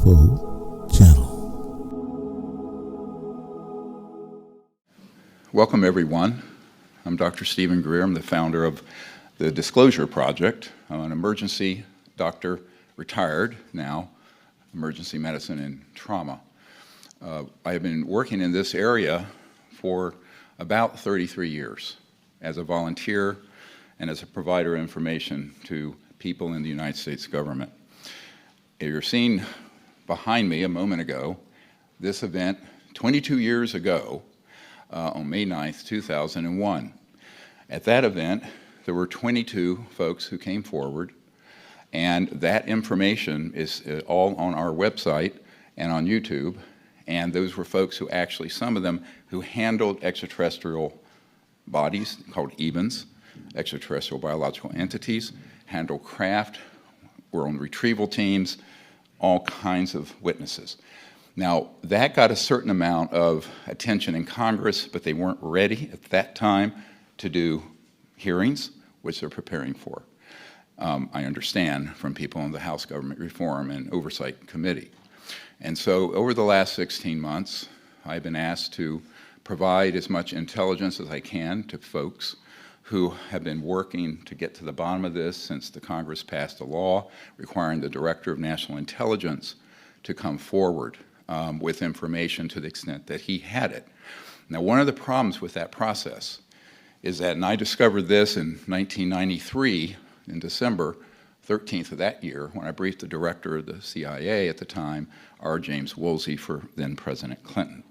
UFO Channel. Welcome, everyone. I'm Dr. Stephen Greer. I'm the founder of the Disclosure Project. I'm an emergency doctor, retired now, emergency medicine and trauma. I have been working in this area for about 33 years as a volunteer and as a provider of information to people in the United States government. You're seeing behind me a moment ago this event 22 years ago on May 9th, 2001. At that event, there were 22 folks who came forward, and that information is all on our website and on YouTube, and those were folks who actually, some of them, who handled extraterrestrial bodies called EVENs, extraterrestrial biological entities, handled craft, were on retrieval teams, all kinds of witnesses. Now, that got a certain amount of attention in Congress, but they weren't ready at that time to do hearings, which they're preparing for. I understand from people in the House Government Reform and Oversight Committee. And so over the last 16 months, I've been asked to provide as much intelligence as I can to folks who have been working to get to the bottom of this since the Congress passed a law requiring the Director of National Intelligence to come forward with information to the extent that he had it. Now, one of the problems with that process is that, and I discovered this in 1993, in December 13th of that year, when I briefed the director of the CIA at the time, R. James Woolsey, for then President Clinton.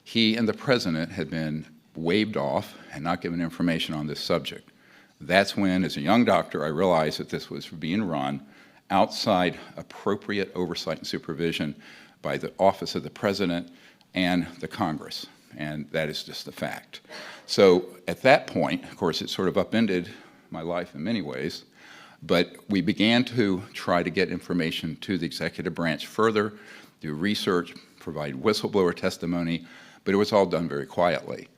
He and the president had been waved off and not given information on this subject. That's when, as a young doctor, I realized that this was being run outside appropriate oversight and supervision by the Office of the President and the Congress, and that is just a fact. So at that point, of course, it sort of upended my life in many ways, but we began to try to get information to the executive branch further, do research, provide whistleblower testimony, but it was all done very quietly.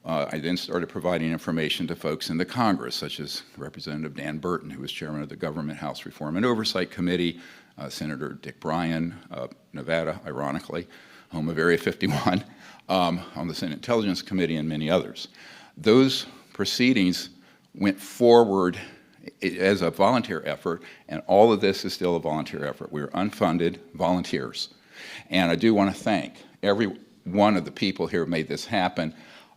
I then started providing information to folks in the Congress, such as Representative Dan Burton, who was chairman of the Government House Reform and Oversight Committee, Senator Dick Bryan, Nevada, ironically, home of Area 51, on the Senate Intelligence Committee, and many others. Those proceedings went forward as a volunteer effort, and all of this is still a volunteer effort. We're unfunded volunteers. And I do want to thank every one of the people here who made this happen,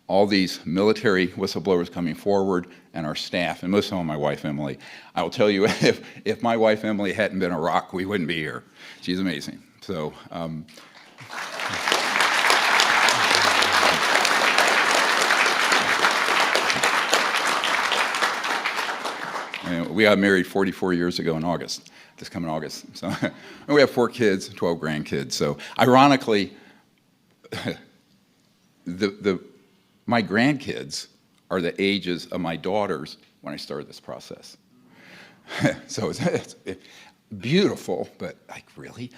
all these military whistleblowers coming forward, and our staff, and most of all my wife, Emily. I will tell you, if my wife, Emily, hadn't been a rock, we wouldn't be here. She's amazing. So, we got married 44 years ago in August, this coming August. So, and we have 4 kids, 12 grandkids. So, ironically, my grandkids are the ages of my daughters when I started this process. So it's beautiful, but like, really?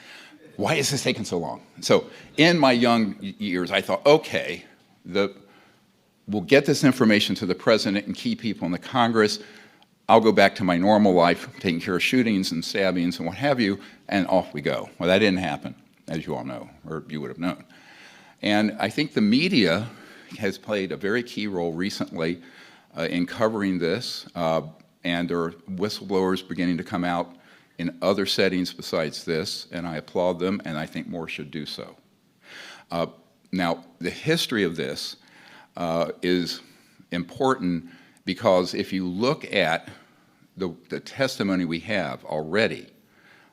Why is this taking so long? So in my young years, I thought, okay, we'll get this information to the president and key people in the Congress. I'll go back to my normal life, taking care of shootings and stabbings and what have you, and off we go. Well, that didn't happen, as you all know, or you would have known. And I think the media has played a very key role recently in covering this, and there are whistleblowers beginning to come out in other settings besides this, and I applaud them, and I think more should do so. Now, the history of this is important because if you look at the testimony we have already,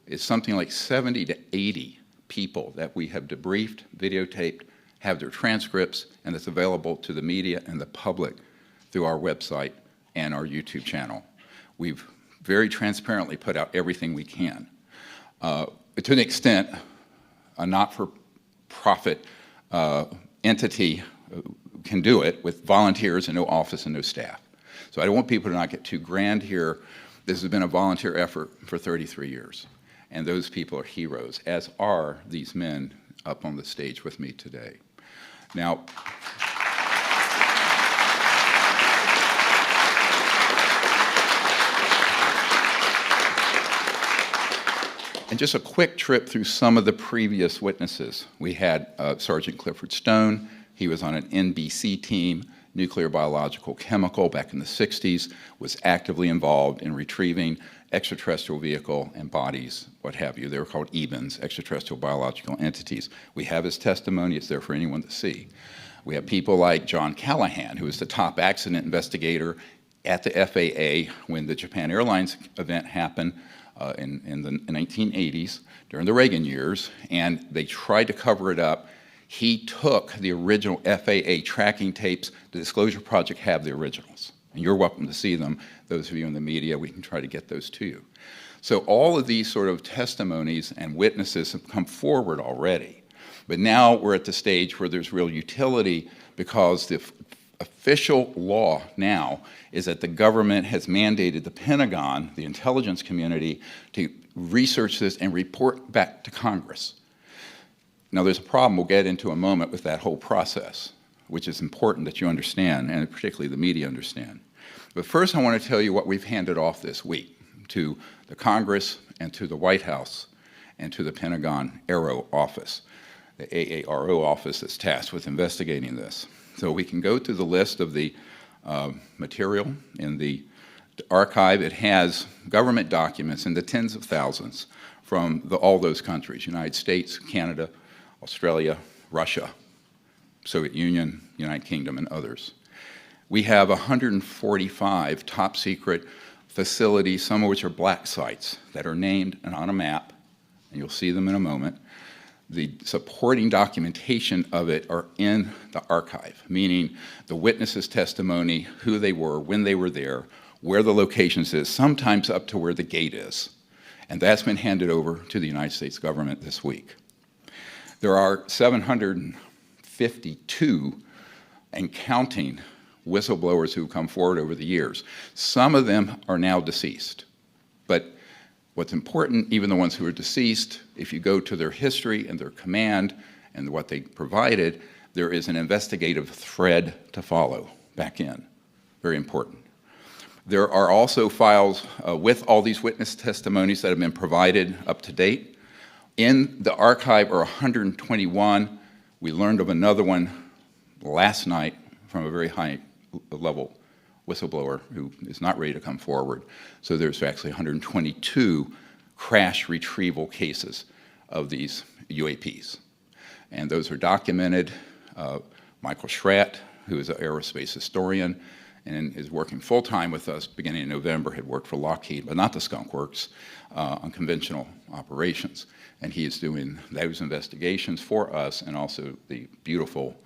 it's something like 70 to 80 people that we have debriefed, videotaped, have their transcripts, and it's available to the media and the public through our website and our YouTube channel. We've very transparently put out everything we can. To an extent, a not-for-profit entity can do it with volunteers and no office and no staff. So I don't want people to not get too grand here. This has been a volunteer effort for 33 years, and those people are heroes, as are these men up on the stage with me today. Now, and just a quick trip through some of the previous witnesses. We had Sergeant Clifford Stone. He was on an NBC team, nuclear, biological, chemical, back in the 60s, was actively involved in retrieving extraterrestrial vehicle and bodies, what have you. They were called EBINs, extraterrestrial biological entities. We have his testimony. It's there for anyone to see. We have people like John Callahan, who was the top accident investigator at the FAA when the Japan Airlines event happened in the 1980s during the Reagan years, and they tried to cover it up. He took the original FAA tracking tapes. The Disclosure Project have the originals, and you're welcome to see them. Those of you in the media, we can try to get those to you. So all of these sort of testimonies and witnesses have come forward already. But now we're at the stage where there's real utility, because the official law now is that the government has mandated the Pentagon, the intelligence community, to research this and report back to Congress. Now, there's a problem we'll get into in a moment with that whole process, which is important that you understand, and particularly the media understand. But first, I want to tell you what we've handed off this week to the Congress and to the White House and to the Pentagon AARO office, the AARO office that's tasked with investigating this. So we can go to the list of the material in the archive. It has government documents in the tens of thousands from all those countries: United States, Canada, Australia, Russia, Soviet Union, United Kingdom, and others. We have 145 top secret facilities, some of which are black sites, that are named and on a map, and you'll see them in a moment. The supporting documentation of it are in the archive, meaning the witnesses' testimony, who they were, when they were there, where the locations is, sometimes up to where the gate is. And that's been handed over to the United States government this week. There are 752 and counting whistleblowers who've come forward over the years. Some of them are now deceased. But what's important, even the ones who are deceased, if you go to their history and their command and what they provided, there is an investigative thread to follow back in. Very important. There are also files with all these witness testimonies that have been provided up to date. In the archive are 121. We learned of another one last night from a very high-level whistleblower who is not ready to come forward. So there's actually 122 crash retrieval cases of these UAPs. And those are documented. Michael Schratt, who is an aerospace historian and is working full-time with us beginning in November, had worked for Lockheed, but not the Skunk Works, on conventional operations. And he is doing those investigations for us, and also the beautiful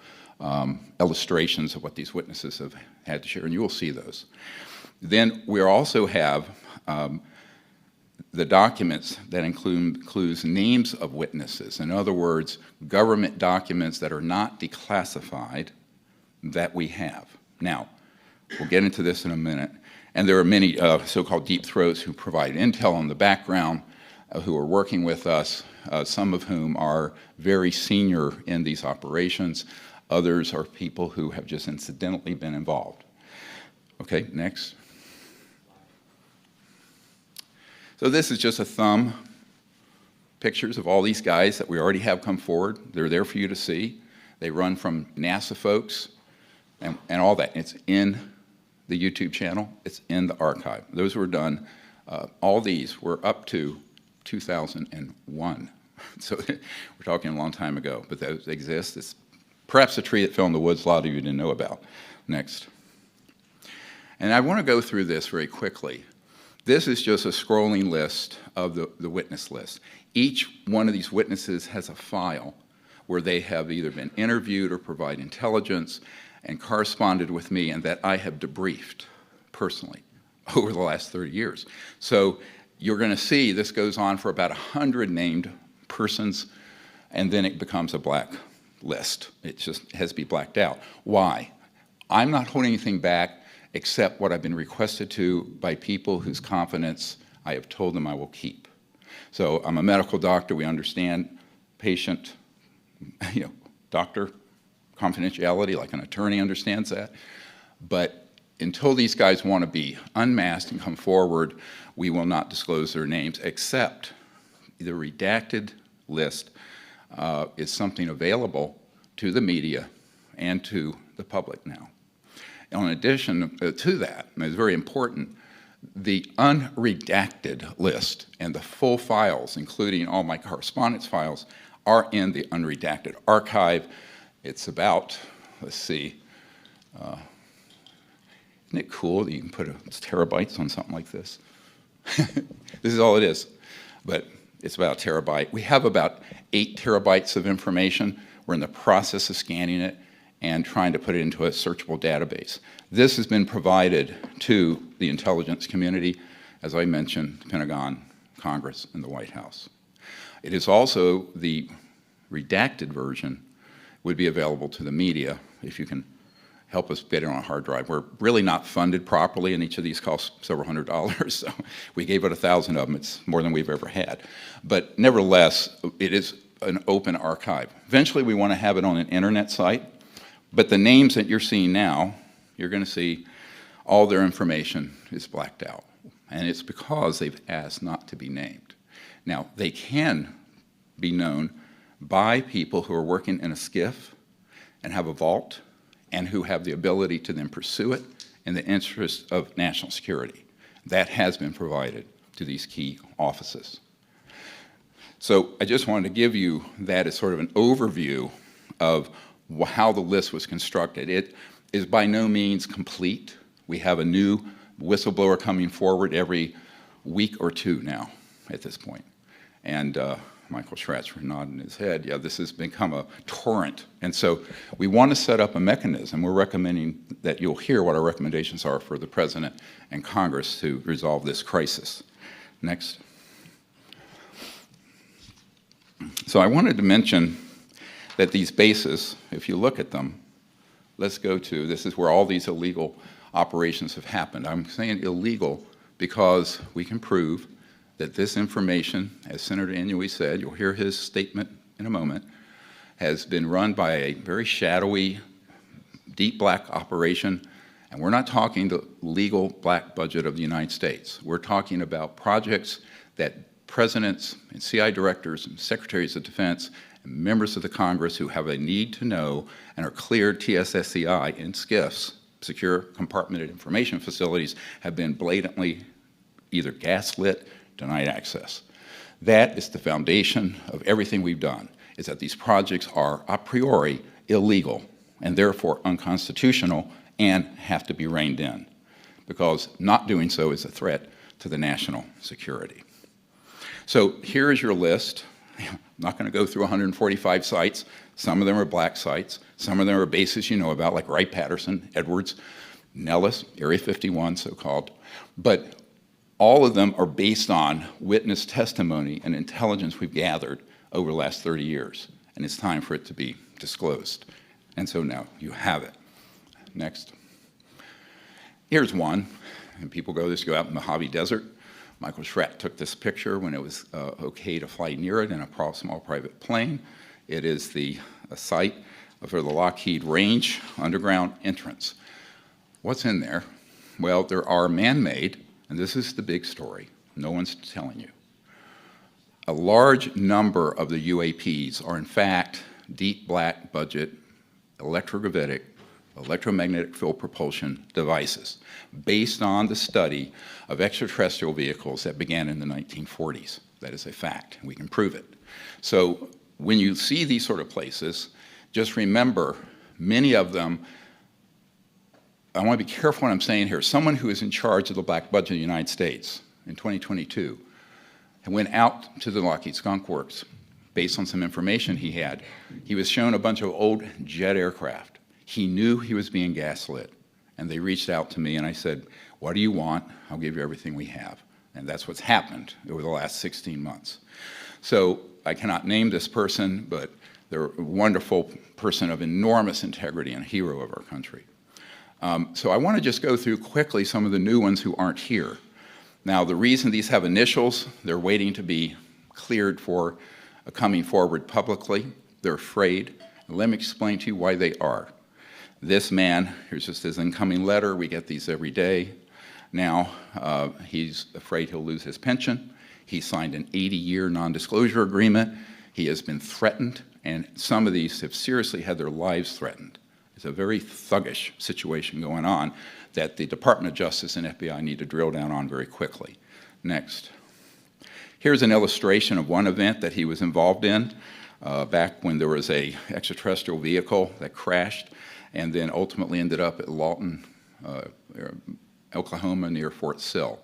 illustrations of what these witnesses have had to share, and you will see those. Then we also have the documents that includes names of witnesses. In other words, government documents that are not declassified that we have. Now, we'll get into this in a minute. And there are many so-called deep throats who provide intel on the background, who are working with us, some of whom are very senior in these operations. Others are people who have just incidentally been involved. Okay, next. So this is just a thumb, pictures of all these guys that we already have come forward. They're there for you to see. They run from NASA folks and all that. It's in the YouTube channel. It's in the archive. Those were done, all these were up to 2001. So we're talking a long time ago, but those exist. It's perhaps a tree that fell in the woods a lot of you didn't know about. Next. And I want to go through this very quickly. This is just a scrolling list of the witness list. Each one of these witnesses has a file where they have either been interviewed or provide intelligence and corresponded with me, and that I have debriefed personally over the last 30 years. So you're going to see this goes on for about 100 named persons, and then it becomes a black list. It just has to be blacked out. Why? I'm not holding anything back except what I've been requested to by people whose confidence I have told them I will keep. So I'm a medical doctor. We understand patient, doctor confidentiality, like an attorney understands that. But until these guys want to be unmasked and come forward, we will not disclose their names except the redacted list is something available to the media and to the public now. In addition to that, and it's very important, the unredacted list and the full files, including all my correspondence files, are in the unredacted archive. It's about, let's see, isn't it cool that you can put terabytes on something like this? This is all it is, but it's about a terabyte. We have about 8 terabytes of information. We're in the process of scanning it and trying to put it into a searchable database. This has been provided to the intelligence community, as I mentioned, the Pentagon, Congress, and the White House. It is also the redacted version would be available to the media if you can help us get it on a hard drive. We're really not funded properly, and each of these costs several $100s, so we gave out 1,000 of them. It's more than we've ever had. But nevertheless, it is an open archive. Eventually, we want to have it on an internet site, but the names that you're seeing now, you're going to see all their information is blacked out, and it's because they've asked not to be named. Now, they can be known by people who are working in a SCIF and have a vault and who have the ability to then pursue it in the interest of national security. That has been provided to these key offices. So I just wanted to give you that as sort of an overview of how the list was constructed. It is by no means complete. We have a new whistleblower coming forward every week or two now at this point. And Michael Schratzer nodding his head. Yeah, this has become a torrent. And so we want to set up a mechanism. We're recommending that you'll hear what our recommendations are for the President and Congress to resolve this crisis. Next. So I wanted to mention that these bases, if you look at them, let's go to, this is where all these illegal operations have happened. I'm saying illegal because we can prove that this information, as Senator Inouye said, you'll hear his statement in a moment, has been run by a very shadowy, deep black operation, and we're not talking the legal black budget of the United States. We're talking about projects that presidents and CI directors and secretaries of defense and members of the Congress who have a need to know and are cleared TSSCI in SCIFs, secure compartmented information facilities, have been blatantly either gaslit, denied access. That is the foundation of everything we've done, is that these projects are a priori illegal and therefore unconstitutional and have to be reined in, because not doing so is a threat to the national security. So here is your list. I'm not going to go through 145 sites. Some of them are black sites. Some of them are bases you know about, like Wright-Patterson, Edwards, Nellis, Area 51, so-called. But all of them are based on witness testimony and intelligence we've gathered over the last 30 years, and it's time for it to be disclosed. And so now you have it. Next. Here's one, and people go out in the Mojave Desert. Michael Schratt took this picture when it was okay to fly near it in a small private plane. It is a site for the Lockheed Range underground entrance. What's in there? Well, there are man-made, and this is the big story, no one's telling you. A large number of the UAPs are in fact deep black budget electrogravitic, electromagnetic field propulsion devices based on the study of extraterrestrial vehicles that began in the 1940s. That is a fact, and we can prove it. So when you see these sort of places, just remember many of them, I want to be careful what I'm saying here. Someone who is in charge of the black budget of the United States in 2022 and went out to the Lockheed Skunk Works based on some information he had. He was shown a bunch of old jet aircraft. He knew he was being gaslit, and they reached out to me and I said, what do you want? I'll give you everything we have. And that's what's happened over the last 16 months. So I cannot name this person, but they're a wonderful person of enormous integrity and a hero of our country. So I want to just go through quickly some of the new ones who aren't here. Now, the reason these have initials, they're waiting to be cleared for coming forward publicly. They're afraid. Let me explain to you why they are. This man, here's just his incoming letter. We get these every day. Now, he's afraid he'll lose his pension. He signed an 80-year non-disclosure agreement. He has been threatened, and some of these have seriously had their lives threatened. It's a very thuggish situation going on that the Department of Justice and FBI need to drill down on very quickly. Next. Here's an illustration of one event that he was involved in back when there was a extraterrestrial vehicle that crashed and then ultimately ended up at Lawton, Oklahoma, near Fort Sill.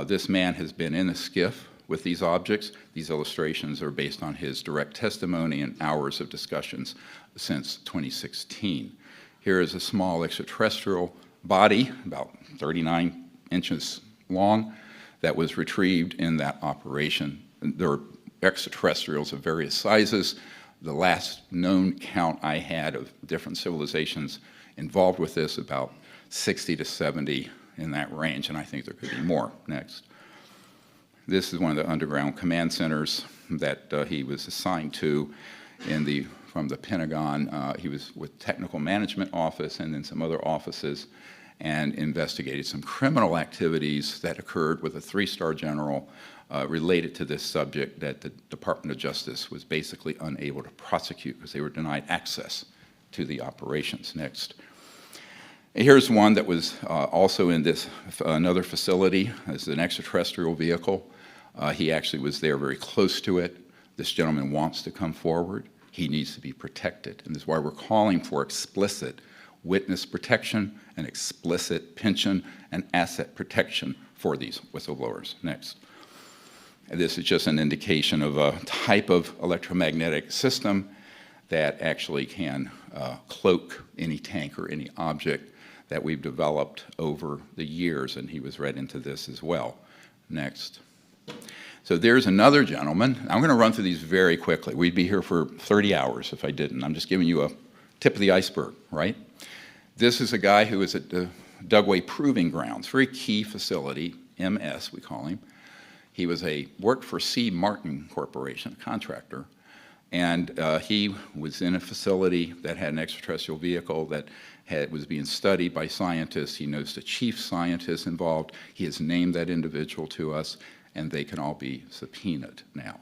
This man has been in a skiff with these objects. These illustrations are based on his direct testimony and hours of discussions since 2016. Here is a small extraterrestrial body, about 39 inches long, that was retrieved in that operation. There are extraterrestrials of various sizes. The last known count I had of different civilizations involved with this, about 60 to 70 in that range, and I think there could be more. Next. This is one of the underground command centers that he was assigned to from the Pentagon. He was with Technical Management Office and then some other offices and investigated some criminal activities that occurred with a 3-star general related to this subject that the Department of Justice was basically unable to prosecute because they were denied access to the operations. Next. Here's one that was also in this another facility. It's an extraterrestrial vehicle. He actually was there very close to it. This gentleman wants to come forward. He needs to be protected, and this is why we're calling for explicit witness protection and explicit pension and asset protection for these whistleblowers. Next. And this is just an indication of a type of electromagnetic system that actually can cloak any tank or any object that we've developed over the years, and he was read into this as well. Next. So there's another gentleman. I'm going to run through these very quickly. We'd be here for 30 hours if I didn't. I'm just giving you a tip of the iceberg, right? This is a guy who is at the Dugway Proving Grounds, very key facility, MS we call him. He worked for C. Martin Corporation, a contractor, and he was in a facility that had an extraterrestrial vehicle that was being studied by scientists. He knows the chief scientist involved. He has named that individual to us, and they can all be subpoenaed now.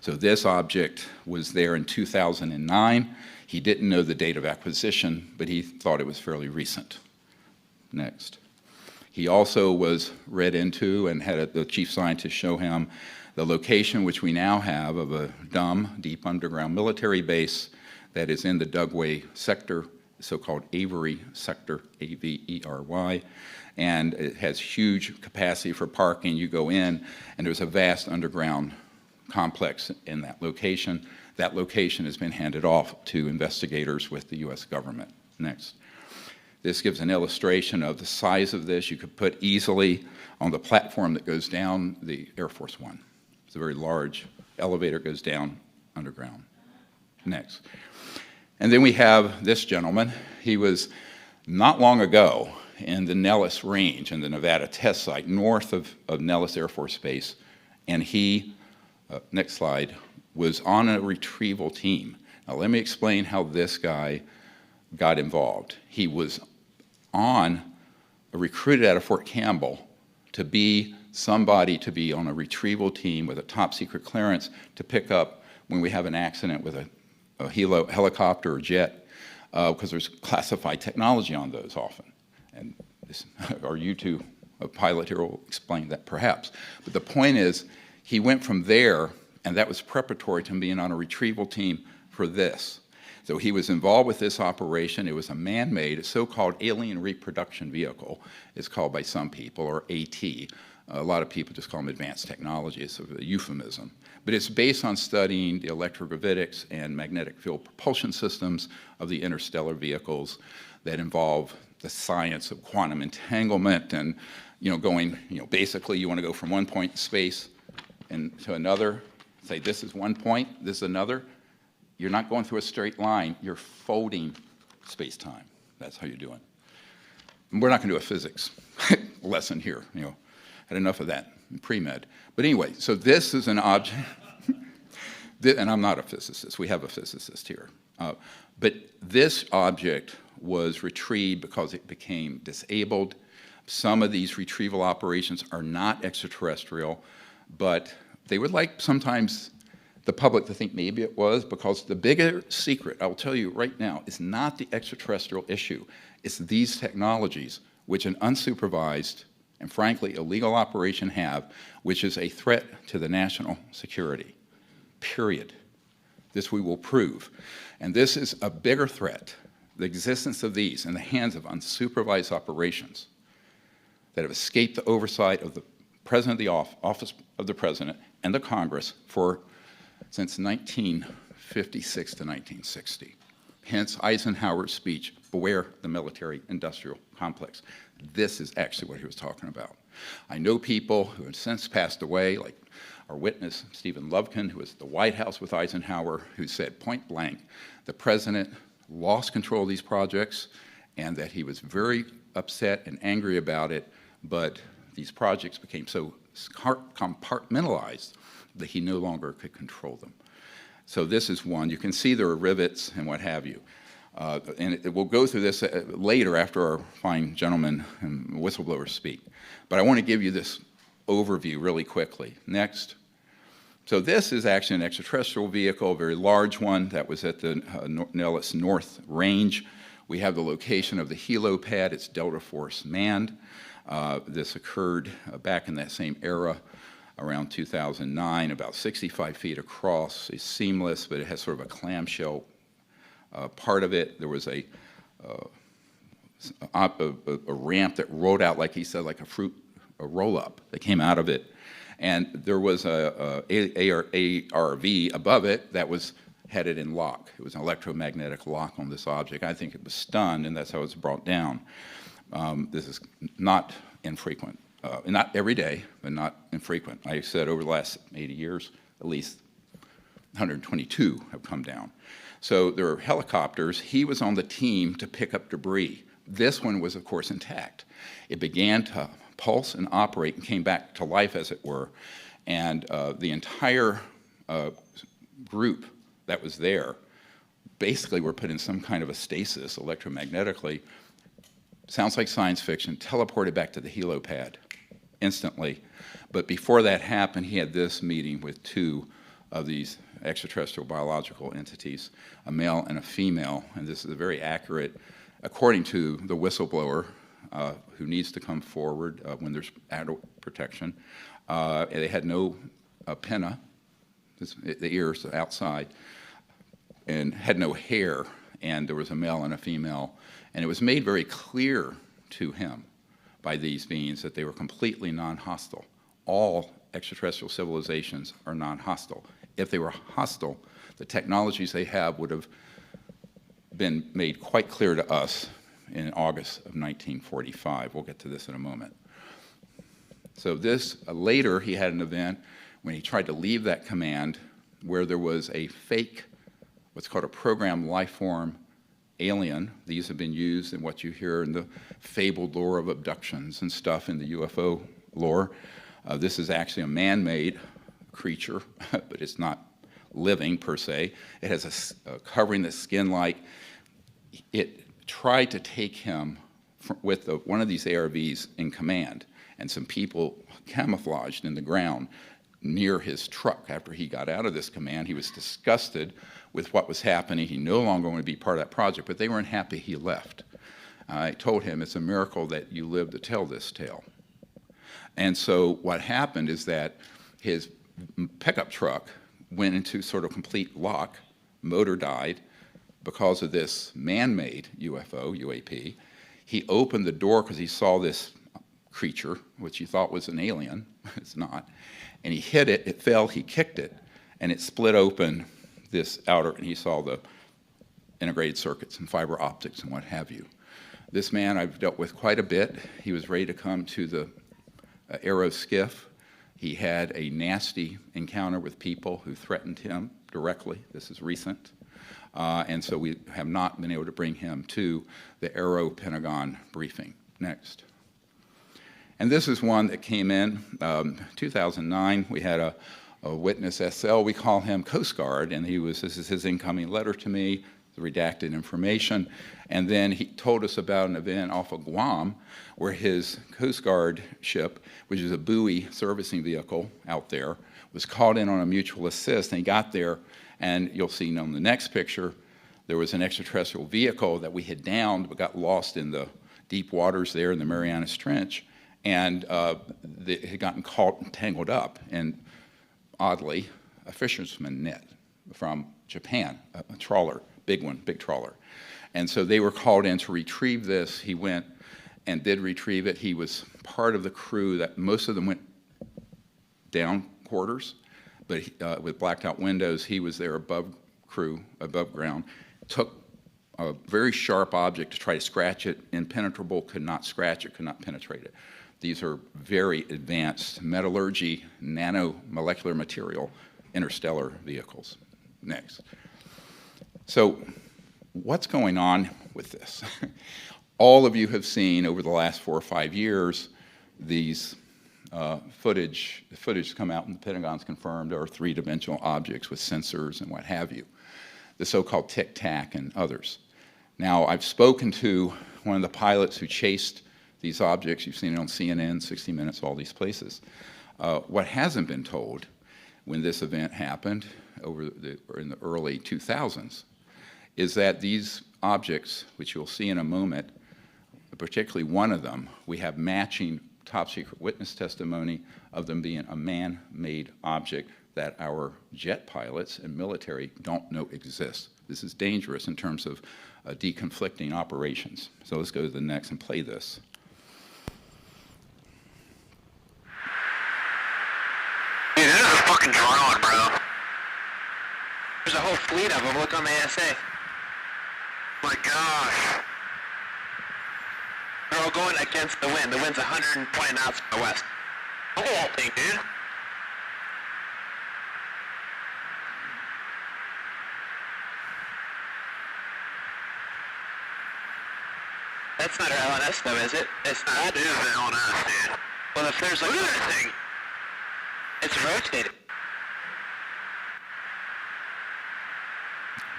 So this object was there in 2009. He didn't know the date of acquisition, but he thought it was fairly recent. Next. He also was read into and had the chief scientist show him the location, which we now have, of a DUM, deep underground military base, that is in the Dugway sector, so-called EVERY sector, A-V-E-R-Y, and it has huge capacity for parking. You go in, and there's a vast underground complex in that location. That location has been handed off to investigators with the U.S. government. Next. This gives an illustration of the size of this. You could put easily on the platform that goes down the Air Force One. It's a very large elevator, goes down underground. Next. And then we have this gentleman. He was not long ago in the Nellis Range in the Nevada test site north of Nellis Air Force Base, and he, next slide, was on a retrieval team. Now let me explain how this guy got involved. He was recruited out of Fort Campbell to be somebody to be on a retrieval team with a top secret clearance to pick up when we have an accident with a helicopter or jet, because there's classified technology on those often. And our YouTube pilot here will explain that perhaps. But the point is, he went from there, and that was preparatory to being on a retrieval team for this. So he was involved with this operation. It was a man-made, so-called alien reproduction vehicle, it's called by some people, or AT. A lot of people just call them advanced technology. It's a euphemism. But it's based on studying the electrogravitics and magnetic field propulsion systems of the interstellar vehicles that involve the science of quantum entanglement and, going, basically you want to go from one point in space and to another, say this is one point, this is another. You're not going through a straight line, you're folding space-time. That's how you do it. And we're not going to do a physics lesson here, Had enough of that in pre-med. But anyway, so this is an object, and I'm not a physicist, we have a physicist here. But this object was retrieved because it became disabled. Some of these retrieval operations are not extraterrestrial, but they would like sometimes the public to think maybe it was, because the bigger secret, I will tell you right now, is not the extraterrestrial issue. It's these technologies, which an unsupervised and frankly illegal operation have, which is a threat to the national security, period. This we will prove. And this is a bigger threat, the existence of these in the hands of unsupervised operations that have escaped the oversight of the President of the Office of the President and the Congress since 1956 to 1960. Hence Eisenhower's speech, beware the military-industrial complex. This is actually what he was talking about. I know people who have since passed away, like our witness, Stephen Lovkin, who was at the White House with Eisenhower, who said point blank, the president lost control of these projects and that he was very upset and angry about it, but these projects became so compartmentalized that he no longer could control them. So this is one. You can see there are rivets and what have you. And we'll go through this later after our fine gentlemen and whistleblowers speak. But I want to give you this overview really quickly. Next. So this is actually an extraterrestrial vehicle, a very large one that was at the Nellis North Range. We have the location of the helipad. It's Delta Force manned. This occurred back in that same era, around 2009, about 65 feet across. It's seamless, but it has sort of a clamshell part of it. There was a ramp that rolled out, like he said, like a roll-up that came out of it. And there was a ARV above it that was headed in lock. It was an electromagnetic lock on this object. I think it was stunned, and that's how it was brought down. This is not infrequent. Not every day, but not infrequent. I said over the last 80 years, at least 122 have come down. So there are helicopters. He was on the team to pick up debris. This one was, of course, intact. It began to pulse and operate and came back to life, as it were. And the entire group that was there basically were put in some kind of a stasis electromagnetically. Sounds like science fiction, teleported back to the helipad instantly. But before that happened, he had this meeting with two of these extraterrestrial biological entities, a male and a female, and this is very accurate, according to the whistleblower who needs to come forward when there's adult protection. They had no pinna, the ears outside, and had no hair, and there was a male and a female, and it was made very clear to him by these beings that they were completely non-hostile. All extraterrestrial civilizations are non-hostile. If they were hostile, the technologies they have would have been made quite clear to us in August of 1945. We'll get to this in a moment. So this, later he had an event when he tried to leave that command where there was a fake, what's called a programmed life form alien. These have been used in what you hear in the fabled lore of abductions and stuff in the UFO lore. This is actually a man-made creature, but it's not living per se. It has a covering that's skin-like. It tried to take him with one of these ARVs in command, and some people camouflaged in the ground near his truck. After he got out of this command, he was disgusted with what was happening. He no longer wanted to be part of that project, but they weren't happy he left. I told him, it's a miracle that you lived to tell this tale. And so what happened is that his pickup truck went into sort of complete lock, motor died because of this man-made UFO, UAP. He opened the door because he saw this creature, which he thought was an alien. It's not. And he hit it, it fell, he kicked it, and it split open this outer, and he saw the integrated circuits and fiber optics and what have you. This man I've dealt with quite a bit. He was ready to come to the aero skiff. He had a nasty encounter with people who threatened him directly. This is recent. And so we have not been able to bring him to the Aero Pentagon briefing. Next. And this is one that came in 2009. We had a witness SL, we call him Coast Guard, and this is his incoming letter to me, the redacted information. And then he told us about an event off of Guam where his Coast Guard ship, which is a buoy servicing vehicle out there, was called in on a mutual assist, and he got there, and you'll see on the next picture, there was an extraterrestrial vehicle that we had downed but got lost in the deep waters there in the Marianas Trench, and it had gotten caught and tangled up in, oddly, a fisherman's net from Japan, a trawler, big one, big trawler. And so they were called in to retrieve this. He went and did retrieve it. He was part of the crew that most of them went down quarters, but with blacked out windows, he was there above ground, took a very sharp object to try to scratch it, impenetrable, could not scratch it, could not penetrate it. These are very advanced metallurgy, nanomolecular material, interstellar vehicles. Next. So what's going on with this? All of you have seen over the last 4 or 5 years these footage come out and the Pentagon's confirmed are three-dimensional objects with sensors and what have you, the so-called Tic Tac and others. Now, I've spoken to one of the pilots who chased these objects. You've seen it on CNN, 60 Minutes, all these places. What hasn't been told when this event happened in the early 2000s is that these objects, which you'll see in a moment, particularly one of them, we have matching top secret witness testimony of them being a man-made object that our jet pilots and military don't know exists. This is dangerous in terms of deconflicting operations. So let's go to the next and play this. Dude, that is a fucking drone, bro. There's a whole fleet of them. Look on the ASA. My gosh. They're all going against the wind. The wind's 120 knots from the west. Look at that thing, dude. That's not our LNS though, is it? It's not. That is the LNS, dude. Well, if there's like... Look at that thing. It's rotated.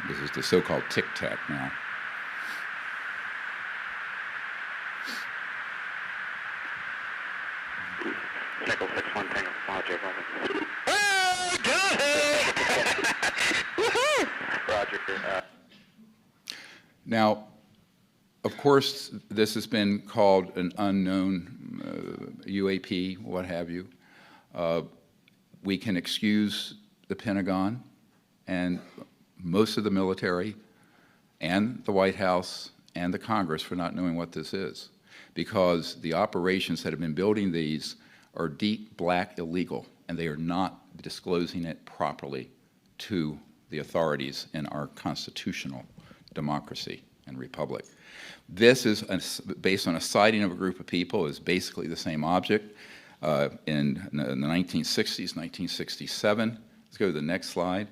This is the so-called Tic Tac now. Nickel 6-1 Tango Roger, Roger. Oh, go ahead! Woohoo! Roger. Now, of course, this has been called an unknown UAP, what have you. We can excuse the Pentagon and most of the military and the White House and the Congress for not knowing what this is, because the operations that have been building these are deep black illegal, and they are not disclosing it properly to the authorities in our constitutional democracy and republic. This is based on a sighting of a group of people. Is basically the same object in the 1960s, 1967. Let's go to the next slide.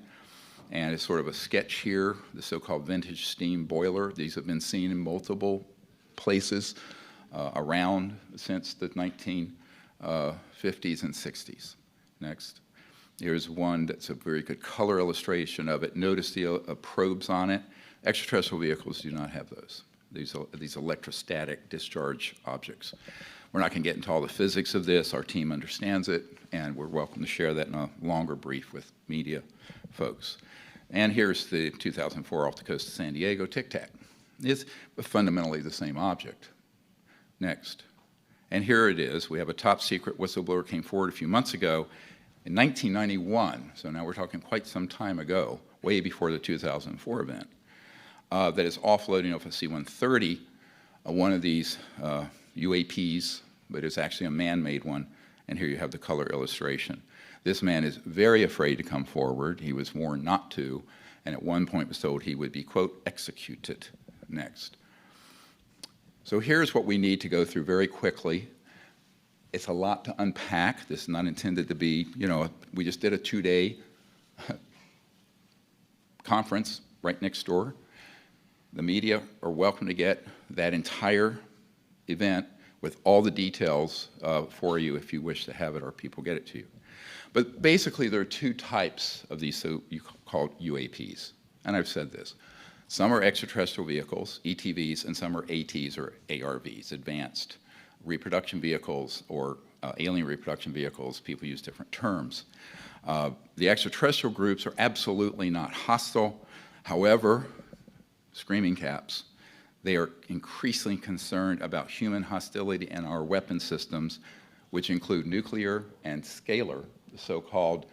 And it's sort of a sketch here, the so-called vintage steam boiler. These have been seen in multiple places around since the 1950s and 60s. Next. Here's one that's a very good color illustration of it. Notice the probes on it. Extraterrestrial vehicles do not have those. These electrostatic discharge objects. We're not going to get into all the physics of this. Our team understands it, and we're welcome to share that in a longer brief with media folks. And here's the 2004 off the coast of San Diego Tic Tac. It's fundamentally the same object. Next. And here it is. We have a top secret whistleblower came forward a few months ago in 1991, so now we're talking quite some time ago, way before the 2004 event, that is offloading off a C-130, one of these UAPs, but it's actually a man-made one, and here you have the color illustration. This man is very afraid to come forward. He was warned not to, and at one point was told he would be, quote, executed. Next. So here's what we need to go through very quickly. It's a lot to unpack. This is not intended to be, we just did a 2-day conference right next door. The media are welcome to get that entire event with all the details for you if you wish to have it, or people get it to you. But basically, there are two types of these so-called UAPs, and I've said this. Some are extraterrestrial vehicles, ETVs, and some are ATs or ARVs, advanced reproduction vehicles or alien reproduction vehicles. People use different terms. The extraterrestrial groups are absolutely not hostile. However, screaming caps, they are increasingly concerned about human hostility and our weapon systems, which include nuclear and scalar, the so-called,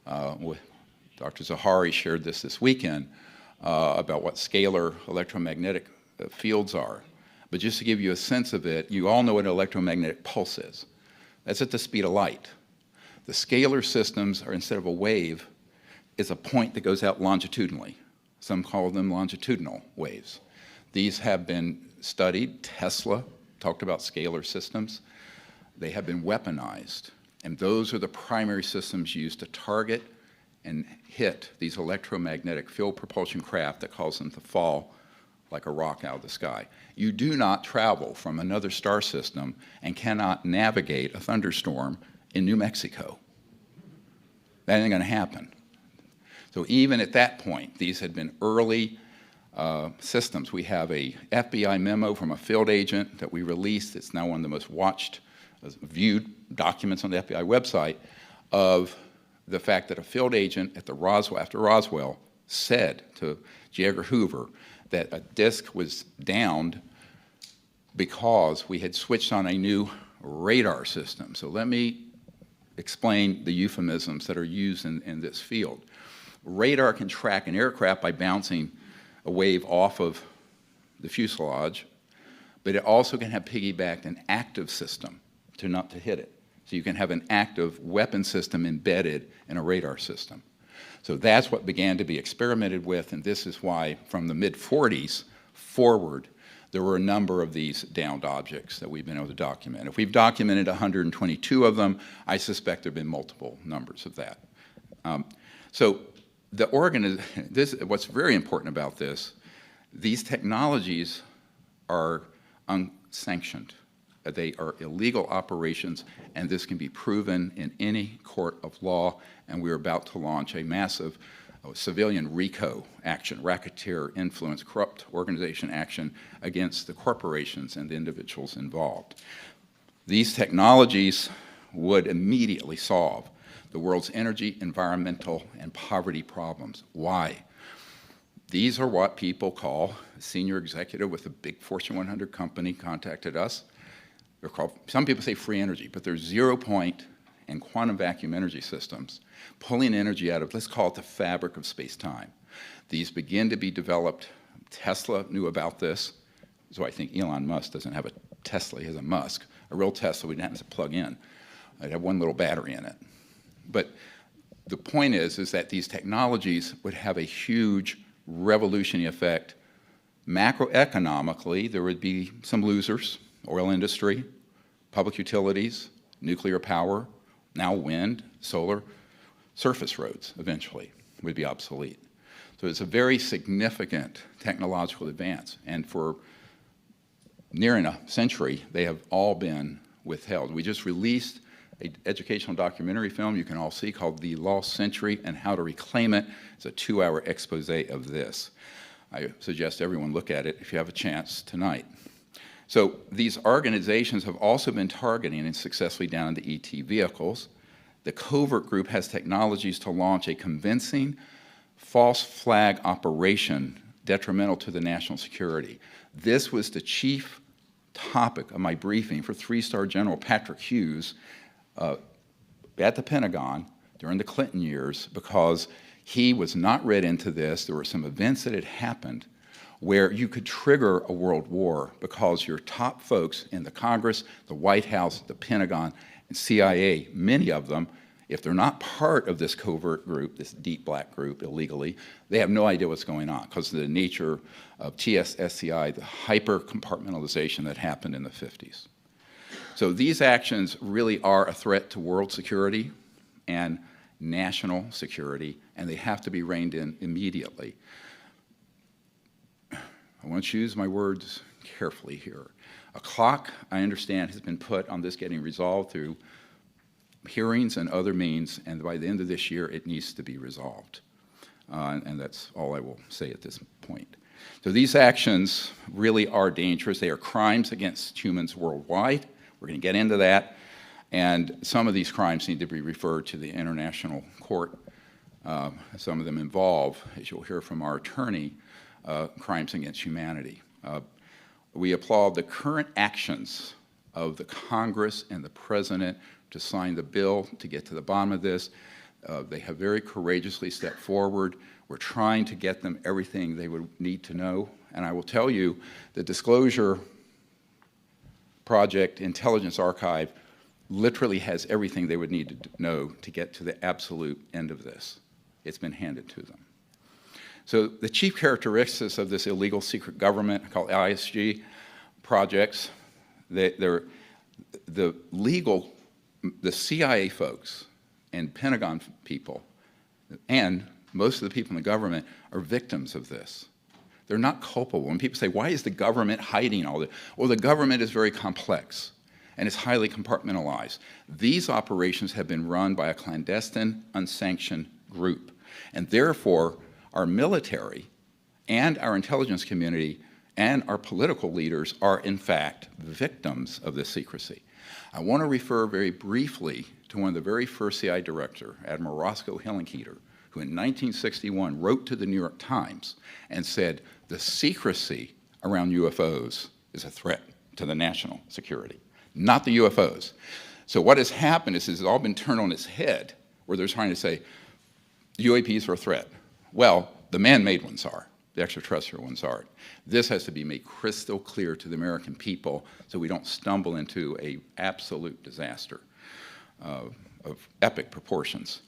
Dr. Zahari shared this weekend, about what scalar electromagnetic fields are. But just to give you a sense of it, you all know what an electromagnetic pulse is. That's at the speed of light. The scalar systems are, instead of a wave, is a point that goes out longitudinally. Some call them longitudinal waves. These have been studied. Tesla talked about scalar systems. They have been weaponized, and those are the primary systems used to target and hit these electromagnetic field propulsion craft that cause them to fall like a rock out of the sky. You do not travel from another star system and cannot navigate a thunderstorm in New Mexico. That ain't gonna happen. So even at that point, these had been early systems. We have a FBI memo from a field agent that we released. It's now one of the most watched, viewed documents on the FBI website of the fact that a field agent at the Roswell, after Roswell, said to J. Edgar Hoover that a disk was downed because we had switched on a new radar system. So let me explain the euphemisms that are used in this field. Radar can track an aircraft by bouncing a wave off of the fuselage, but it also can have piggybacked an active system not to hit it. So you can have an active weapon system embedded in a radar system. So that's what began to be experimented with, and this is why from the mid-40s forward, there were a number of these downed objects that we've been able to document. If we've documented 122 of them, I suspect there have been multiple numbers of that. What's very important about this, these technologies are unsanctioned. They are illegal operations, and this can be proven in any court of law, and we're about to launch a massive civilian RICO action, racketeer influence, corrupt organization action against the corporations and the individuals involved. These technologies would immediately solve the world's energy, environmental, and poverty problems. Why? These are what people call, a senior executive with a big Fortune 100 company contacted us. They're called, some people say free energy, but they're zero-point and quantum vacuum energy systems, pulling energy out of, let's call it the fabric of space-time. These begin to be developed. Tesla knew about this, so I think Elon Musk doesn't have a Tesla, he has a Musk. A real Tesla, we didn't have to plug in. I'd have one little battery in it. But the point is that these technologies would have a huge revolutionary effect. Macroeconomically, there would be some losers, oil industry, public utilities, nuclear power, now wind, solar, surface roads eventually would be obsolete. So it's a very significant technological advance, and for nearing a century, they have all been withheld. We just released an educational documentary film you can all see called The Lost Century and How to Reclaim It. It's a 2-hour expose of this. I suggest everyone look at it if you have a chance tonight. So these organizations have also been targeting and successfully downed the ET vehicles. The covert group has technologies to launch a convincing false flag operation detrimental to the national security. This was the chief topic of my briefing for 3-star General Patrick Hughes at the Pentagon during the Clinton years, because he was not read into this. There were some events that had happened where you could trigger a world war because your top folks in the Congress, the White House, the Pentagon, and CIA, many of them, if they're not part of this covert group, this deep black group illegally, they have no idea what's going on because of the nature of TSSCI, the hyper-compartmentalization that happened in the 50s. So these actions really are a threat to world security and national security, and they have to be reined in immediately. I want to choose my words carefully here. A clock, I understand, has been put on this getting resolved through hearings and other means, and by the end of this year, it needs to be resolved. And that's all I will say at this point. So these actions really are dangerous. They are crimes against humans worldwide. We're going to get into that. And some of these crimes need to be referred to the international court. Some of them involve, as you'll hear from our attorney, crimes against humanity. We applaud the current actions of the Congress and the President to sign the bill to get to the bottom of this. They have very courageously stepped forward. We're trying to get them everything they would need to know. And I will tell you, the Disclosure Project Intelligence Archive literally has everything they would need to know to get to the absolute end of this. It's been handed to them. So the chief characteristics of this illegal secret government called ISG projects, the CIA folks and Pentagon people and most of the people in the government are victims of this. They're not culpable. When people say, why is the government hiding all this? Well, the government is very complex and it's highly compartmentalized. These operations have been run by a clandestine, unsanctioned group. And therefore, our military and our intelligence community and our political leaders are, in fact, victims of this secrecy. I want to refer very briefly to one of the very first CIA director, Admiral Roscoe Hillenkoetter, who in 1961 wrote to the New York Times and said, the secrecy around UFOs is a threat to the national security, not the UFOs. So what has happened is it's all been turned on its head, where they're trying to say, UAPs are a threat. Well, the man-made ones are. The extraterrestrial ones aren't. This has to be made crystal clear to the American people so we don't stumble into an absolute disaster of epic proportions.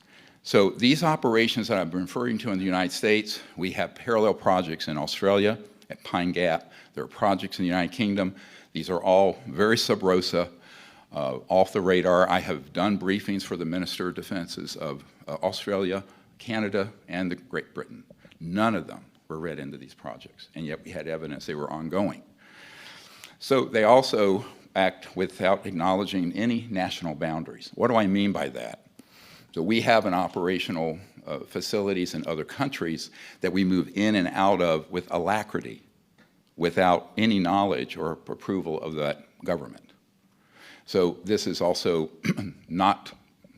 So these operations that I've been referring to in the United States, we have parallel projects in Australia at Pine Gap. There are projects in the United Kingdom. These are all very sub rosa, off the radar. I have done briefings for the Minister of Defenses of Australia, Canada, and the Great Britain. None of them were read into these projects, and yet we had evidence they were ongoing. So they also act without acknowledging any national boundaries. What do I mean by that? So we have an operational facilities in other countries that we move in and out of with alacrity, without any knowledge or approval of that government. So this is also not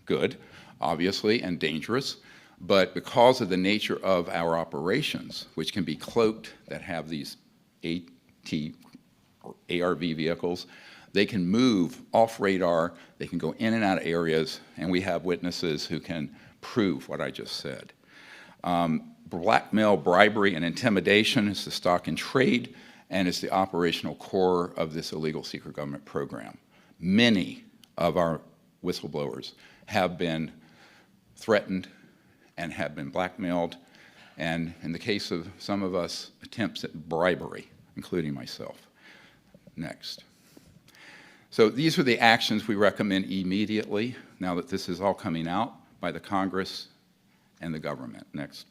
good, obviously, and dangerous. But because of the nature of our operations, which can be cloaked, that have these AT or ARV vehicles, they can move off radar, they can go in and out of areas, and we have witnesses who can prove what I just said. Blackmail, bribery, and intimidation is the stock in trade, and is the operational core of this illegal secret government program. Many of our whistleblowers have been threatened and have been blackmailed, and in the case of some of us, attempts at bribery, including myself. Next. So these are the actions we recommend immediately, now that this is all coming out by the Congress and the government. Next.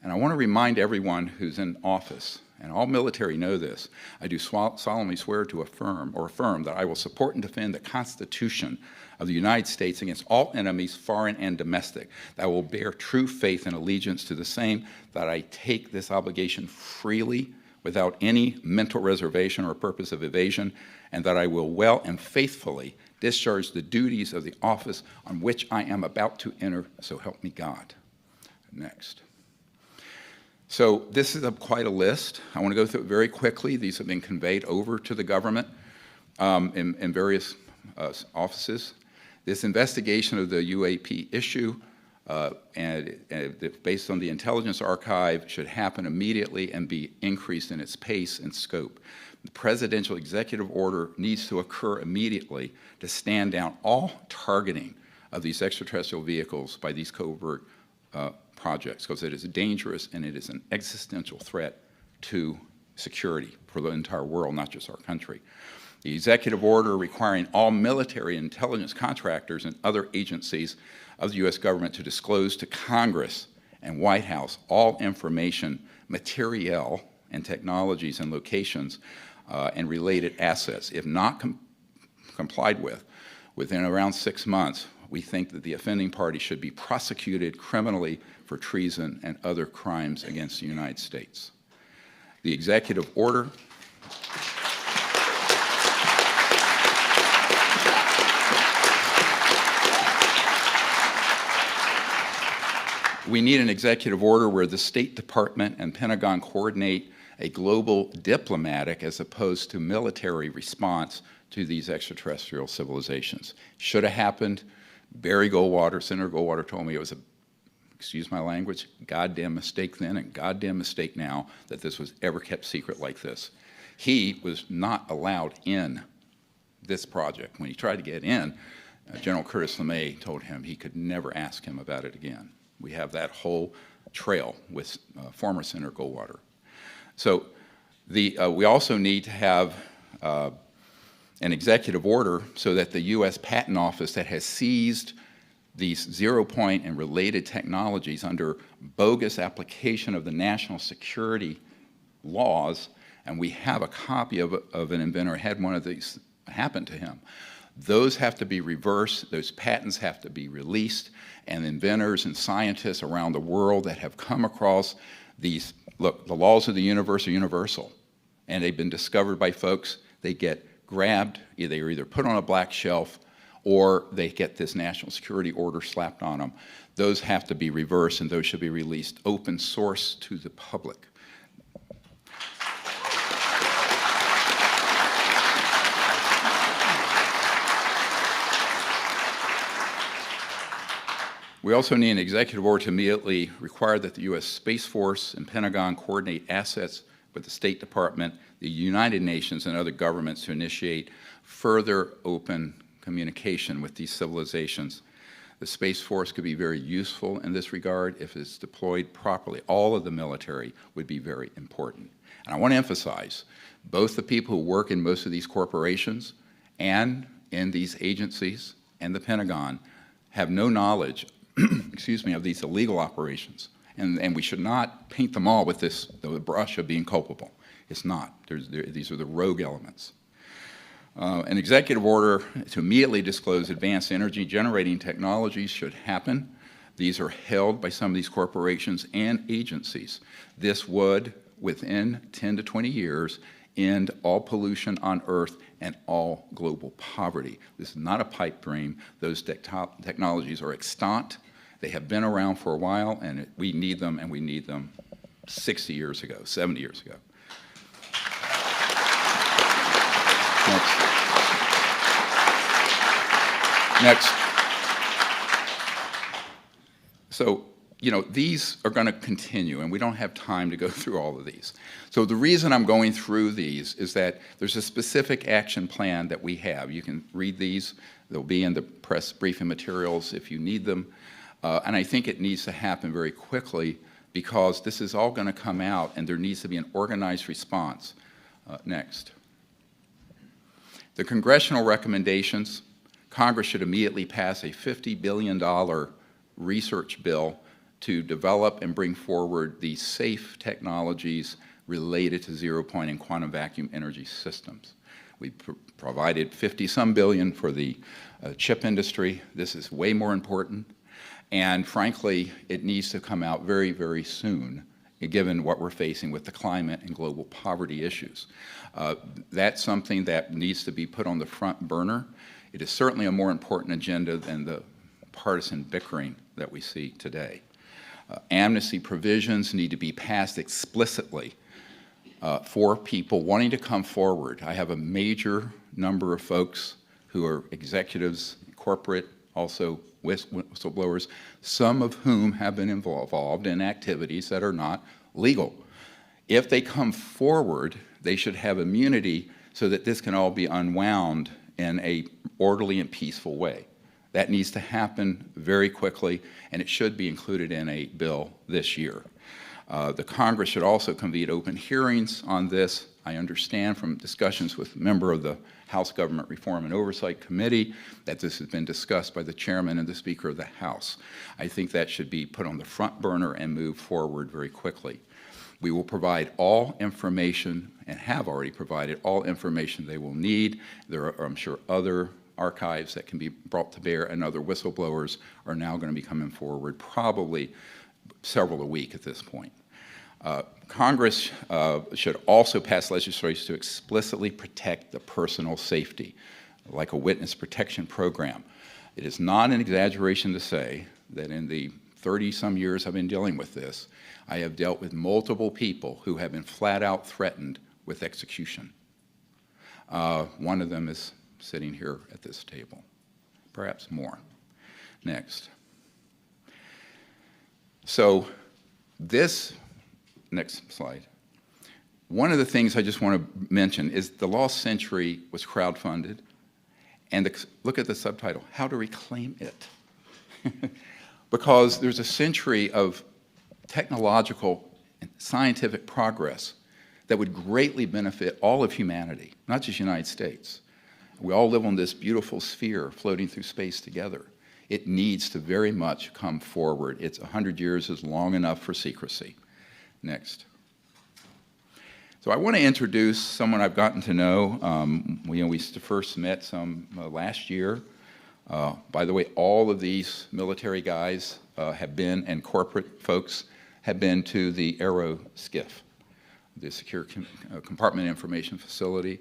And I want to remind everyone who's in office, and all military know this, I do solemnly swear to affirm that I will support and defend the Constitution of the United States against all enemies, foreign and domestic, that I will bear true faith and allegiance to the same, that I take this obligation freely without any mental reservation or purpose of evasion, and that I will well and faithfully discharge the duties of the office on which I am about to enter, so help me God. Next. So this is quite a list. I want to go through it very quickly. These have been conveyed over to the government in various offices. This investigation of the UAP issue, based on the intelligence archive, should happen immediately and be increased in its pace and scope. The presidential executive order needs to occur immediately to stand down all targeting of these extraterrestrial vehicles by these covert projects, because it is dangerous and it is an existential threat to security for the entire world, not just our country. The executive order requiring all military intelligence contractors and other agencies of the U.S. government to disclose to Congress and White House all information, materiel, and technologies and locations and related assets. If not complied with, within around 6 months, we think that the offending party should be prosecuted criminally for treason and other crimes against the United States. The executive order We need an executive order where the State Department and Pentagon coordinate a global diplomatic as opposed to military response to these extraterrestrial civilizations. Should have happened. Barry Goldwater, Senator Goldwater told me it was a, excuse my language, goddamn mistake then and goddamn mistake now that this was ever kept secret like this. He was not allowed in this project. When he tried to get in, General Curtis LeMay told him he could never ask him about it again. We have that whole trail with former Senator Goldwater. So we also need to have an executive order so that the U.S. Patent Office that has seized these zero-point and related technologies under bogus application of the national security laws, and we have a copy of an inventor had one of these happen to him. Those have to be reversed, those patents have to be released, and inventors and scientists around the world that have come across these, look, the laws of the universe are universal, and they've been discovered by folks, they get grabbed, they're either put on a black shelf or they get this national security order slapped on them. Those have to be reversed and those should be released open source to the public. We also need an executive order to immediately require that the U.S. Space Force and Pentagon coordinate assets with the State Department, the United Nations, and other governments to initiate further open communication with these civilizations. The Space Force could be very useful in this regard if it's deployed properly. All of the military would be very important. And I want to emphasize, both the people who work in most of these corporations and in these agencies and the Pentagon have no knowledge excuse me, of these illegal operations. And we should not paint them all with the brush of being culpable. It's not. These are the rogue elements. An executive order to immediately disclose advanced energy generating technologies should happen. These are held by some of these corporations and agencies. This would, within 10 to 20 years, end all pollution on Earth and all global poverty. This is not a pipe dream. Those technologies are extant. They have been around for a while, and we need them, and we need them 60 years ago, 70 years ago. Next. So, these are going to continue, and we don't have time to go through all of these. So the reason I'm going through these is that there's a specific action plan that we have. You can read these. They'll be in the press briefing materials if you need them. And I think it needs to happen very quickly because this is all going to come out, and there needs to be an organized response. Next. The congressional recommendations, Congress should immediately pass a $50 billion research bill to develop and bring forward the safe technologies related to zero-point and quantum vacuum energy systems. We provided 50-some billion for the chip industry. This is way more important. And frankly, it needs to come out very, very soon, given what we're facing with the climate and global poverty issues. That's something that needs to be put on the front burner. It is certainly a more important agenda than the partisan bickering that we see today. Amnesty provisions need to be passed explicitly for people wanting to come forward. I have a major number of folks who are executives, corporate, also whistleblowers, some of whom have been involved in activities that are not legal. If they come forward, they should have immunity so that this can all be unwound in an orderly and peaceful way. That needs to happen very quickly, and it should be included in a bill this year. The Congress should also convene open hearings on this. I understand from discussions with a member of the House Government Reform and Oversight Committee that this has been discussed by the chairman and the Speaker of the House. I think that should be put on the front burner and move forward very quickly. We will provide all information, and have already provided all information they will need. There are, I'm sure, other archives that can be brought to bear, and other whistleblowers are now going to be coming forward, probably several a week at this point. Congress should also pass legislation to explicitly protect the personal safety, like a witness protection program. It is not an exaggeration to say that in the 30-some years I've been dealing with this, I have dealt with multiple people who have been flat out threatened with execution. One of them is sitting here at this table, perhaps more. Next. So this, next slide. One of the things I just want to mention is The Lost Century was crowdfunded, and look at the subtitle, How to Reclaim It. Because there's a century of technological and scientific progress that would greatly benefit all of humanity, not just the United States. We all live on this beautiful sphere floating through space together. It needs to very much come forward. It's 100 years is long enough for secrecy. Next. So I want to introduce someone I've gotten to know. We first met some last year. By the way, all of these military guys have been, and corporate folks have been to the Aero SCIF, the Secure Compartment Information Facility.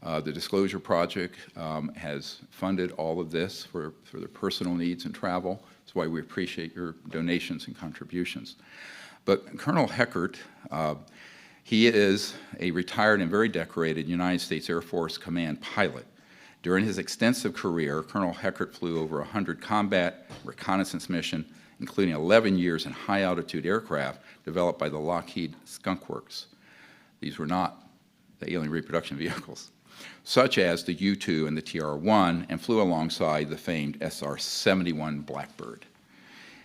The Disclosure Project has funded all of this for their personal needs and travel. That's why we appreciate your donations and contributions. But Colonel Heckert, he is a retired and very decorated United States Air Force Command pilot. During his extensive career, Colonel Heckert flew over 100 combat reconnaissance missions, including 11 years in high-altitude aircraft developed by the Lockheed Skunk Works. These were not the alien reproduction vehicles, such as the U-2 and the TR-1, and flew alongside the famed SR-71 Blackbird.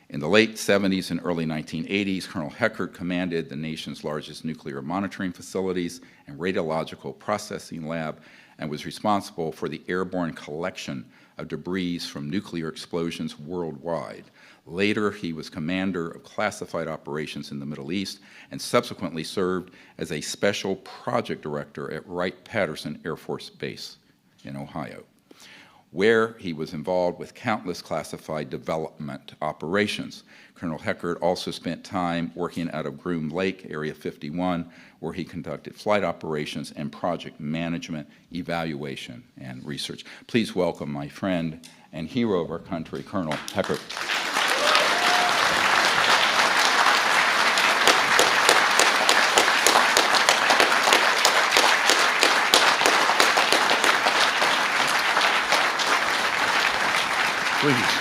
In the late 70s and early 1980s, Colonel Heckert commanded the nation's largest nuclear monitoring facilities and radiological processing lab, and was responsible for the airborne collection of debris from nuclear explosions worldwide. Later, he was commander of classified operations in the Middle East and subsequently served as a special project director at Wright-Patterson Air Force Base in Ohio, where he was involved with countless classified development operations. Colonel Heckert also spent time working out of Groom Lake, Area 51, where he conducted flight operations and project management, evaluation, and research. Please welcome my friend and hero of our country, Colonel Heckert.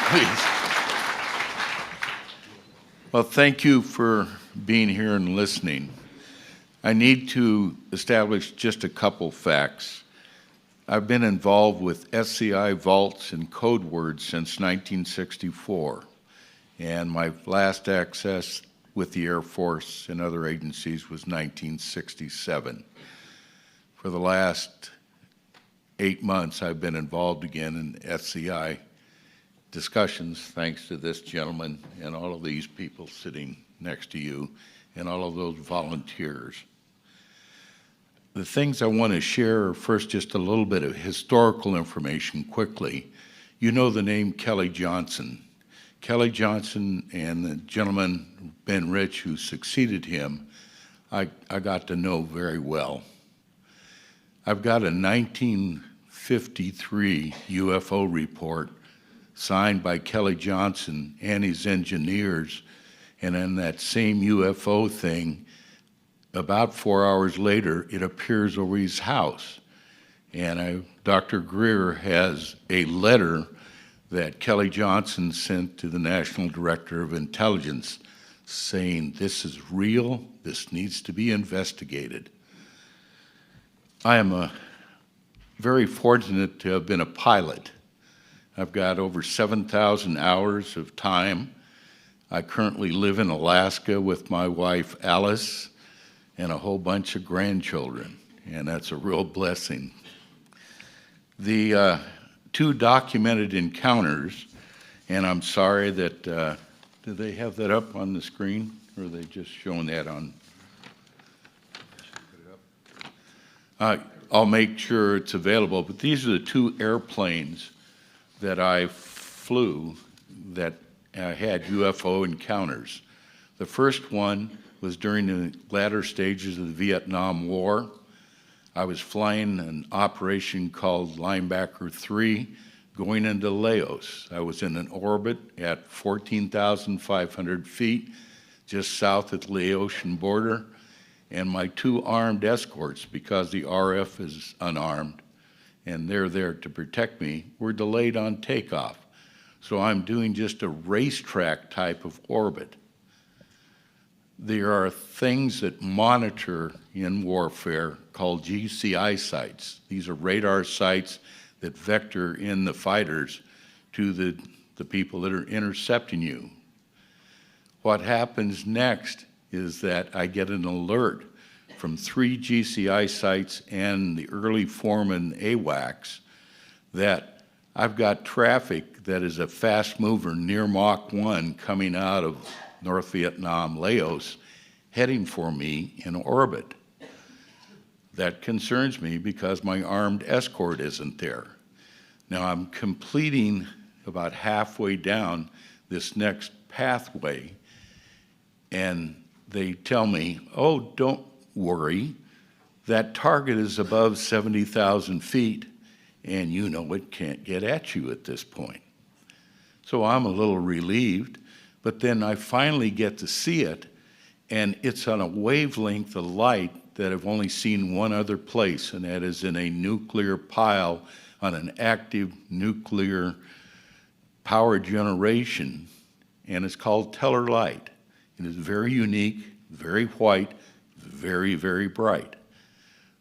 Please. Well, thank you for being here and listening. I need to establish just a couple facts. I've been involved with SCI vaults and code words since 1964, and my last access with the Air Force and other agencies was 1967. For the last 8 months, I've been involved again in SCI discussions, thanks to this gentleman and all of these people sitting next to you and all of those volunteers. The things I want to share are first just a little bit of historical information quickly. You know the name Kelly Johnson. Kelly Johnson and the gentleman, Ben Rich, who succeeded him, I got to know very well. I've got a 1953 UFO report signed by Kelly Johnson and his engineers, and in that same UFO thing, about 4 hours later, it appears over his house. And Dr. Greer has a letter that Kelly Johnson sent to the National Director of Intelligence saying, this is real, this needs to be investigated. I am very fortunate to have been a pilot. I've got over 7,000 hours of time. I currently live in Alaska with my wife, Alice, and a whole bunch of grandchildren, and that's a real blessing. The two documented encounters, and I'm sorry that, do they have that up on the screen, or are they just showing that on? I'll make sure it's available, but these are the two airplanes that I flew that had UFO encounters. The first one was during the latter stages of the Vietnam War. I was flying an operation called Linebacker 3, going into Laos. I was in an orbit at 14,500 feet, just south of the Laotian border, and my two armed escorts, because the RF is unarmed, and they're there to protect me, were delayed on takeoff. So I'm doing just a racetrack type of orbit. There are things that monitor in warfare called GCI sites. These are radar sites that vector in the fighters to the people that are intercepting you. What happens next is that I get an alert from 3 GCI sites and the early foreman AWACS that I've got traffic that is a fast mover near Mach 1 coming out of North Vietnam, Laos, heading for me in orbit. That concerns me because my armed escort isn't there. Now I'm completing about halfway down this next pathway, and they tell me, oh, don't worry, that target is above 70,000 feet, and you know it can't get at you at this point. So I'm a little relieved, but then I finally get to see it, and it's on a wavelength of light that I've only seen one other place, and that is in a nuclear pile on an active nuclear power generation, and it's called Teller light. It is very unique, very white, very, very bright.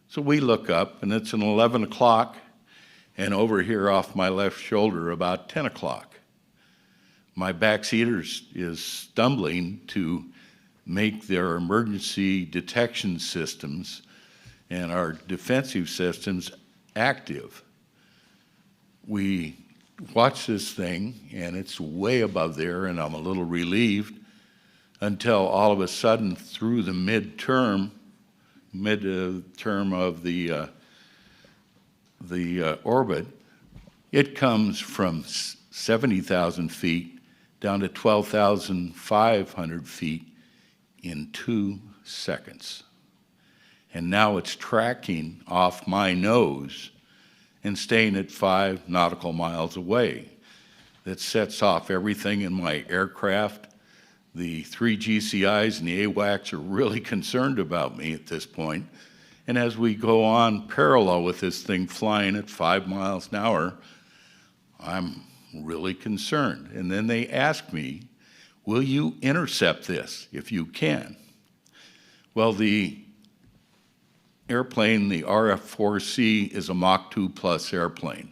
So we look up, and it's an 11 o'clock, and over here off my left shoulder, about 10 o'clock. My backseater is stumbling to make their emergency detection systems and our defensive systems active. We watch this thing, and it's way above there, and I'm a little relieved, until all of a sudden, through the mid-term of the orbit, it comes from 70,000 feet down to 12,500 feet in 2 seconds. And now it's tracking off my nose and staying at 5 nautical miles away. That sets off everything in my aircraft. The 3 GCIs and the AWACS are really concerned about me at this point. And as we go on parallel with this thing flying at 5 miles an hour, I'm really concerned. And then they ask me, will you intercept this if you can? Well, the airplane, the RF-4C, is a Mach 2 plus airplane.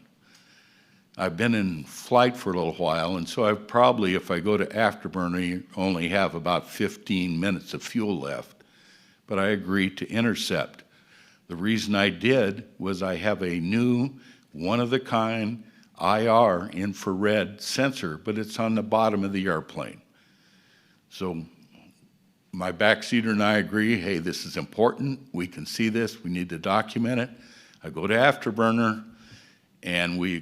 I've been in flight for a little while, and so I've probably, if I go to afterburner, only have about 15 minutes of fuel left. But I agreed to intercept. The reason I did was I have a new, one-of-the-kind IR infrared sensor, but it's on the bottom of the airplane. So my backseater and I agree, hey, this is important. We can see this. We need to document it. I go to afterburner, and we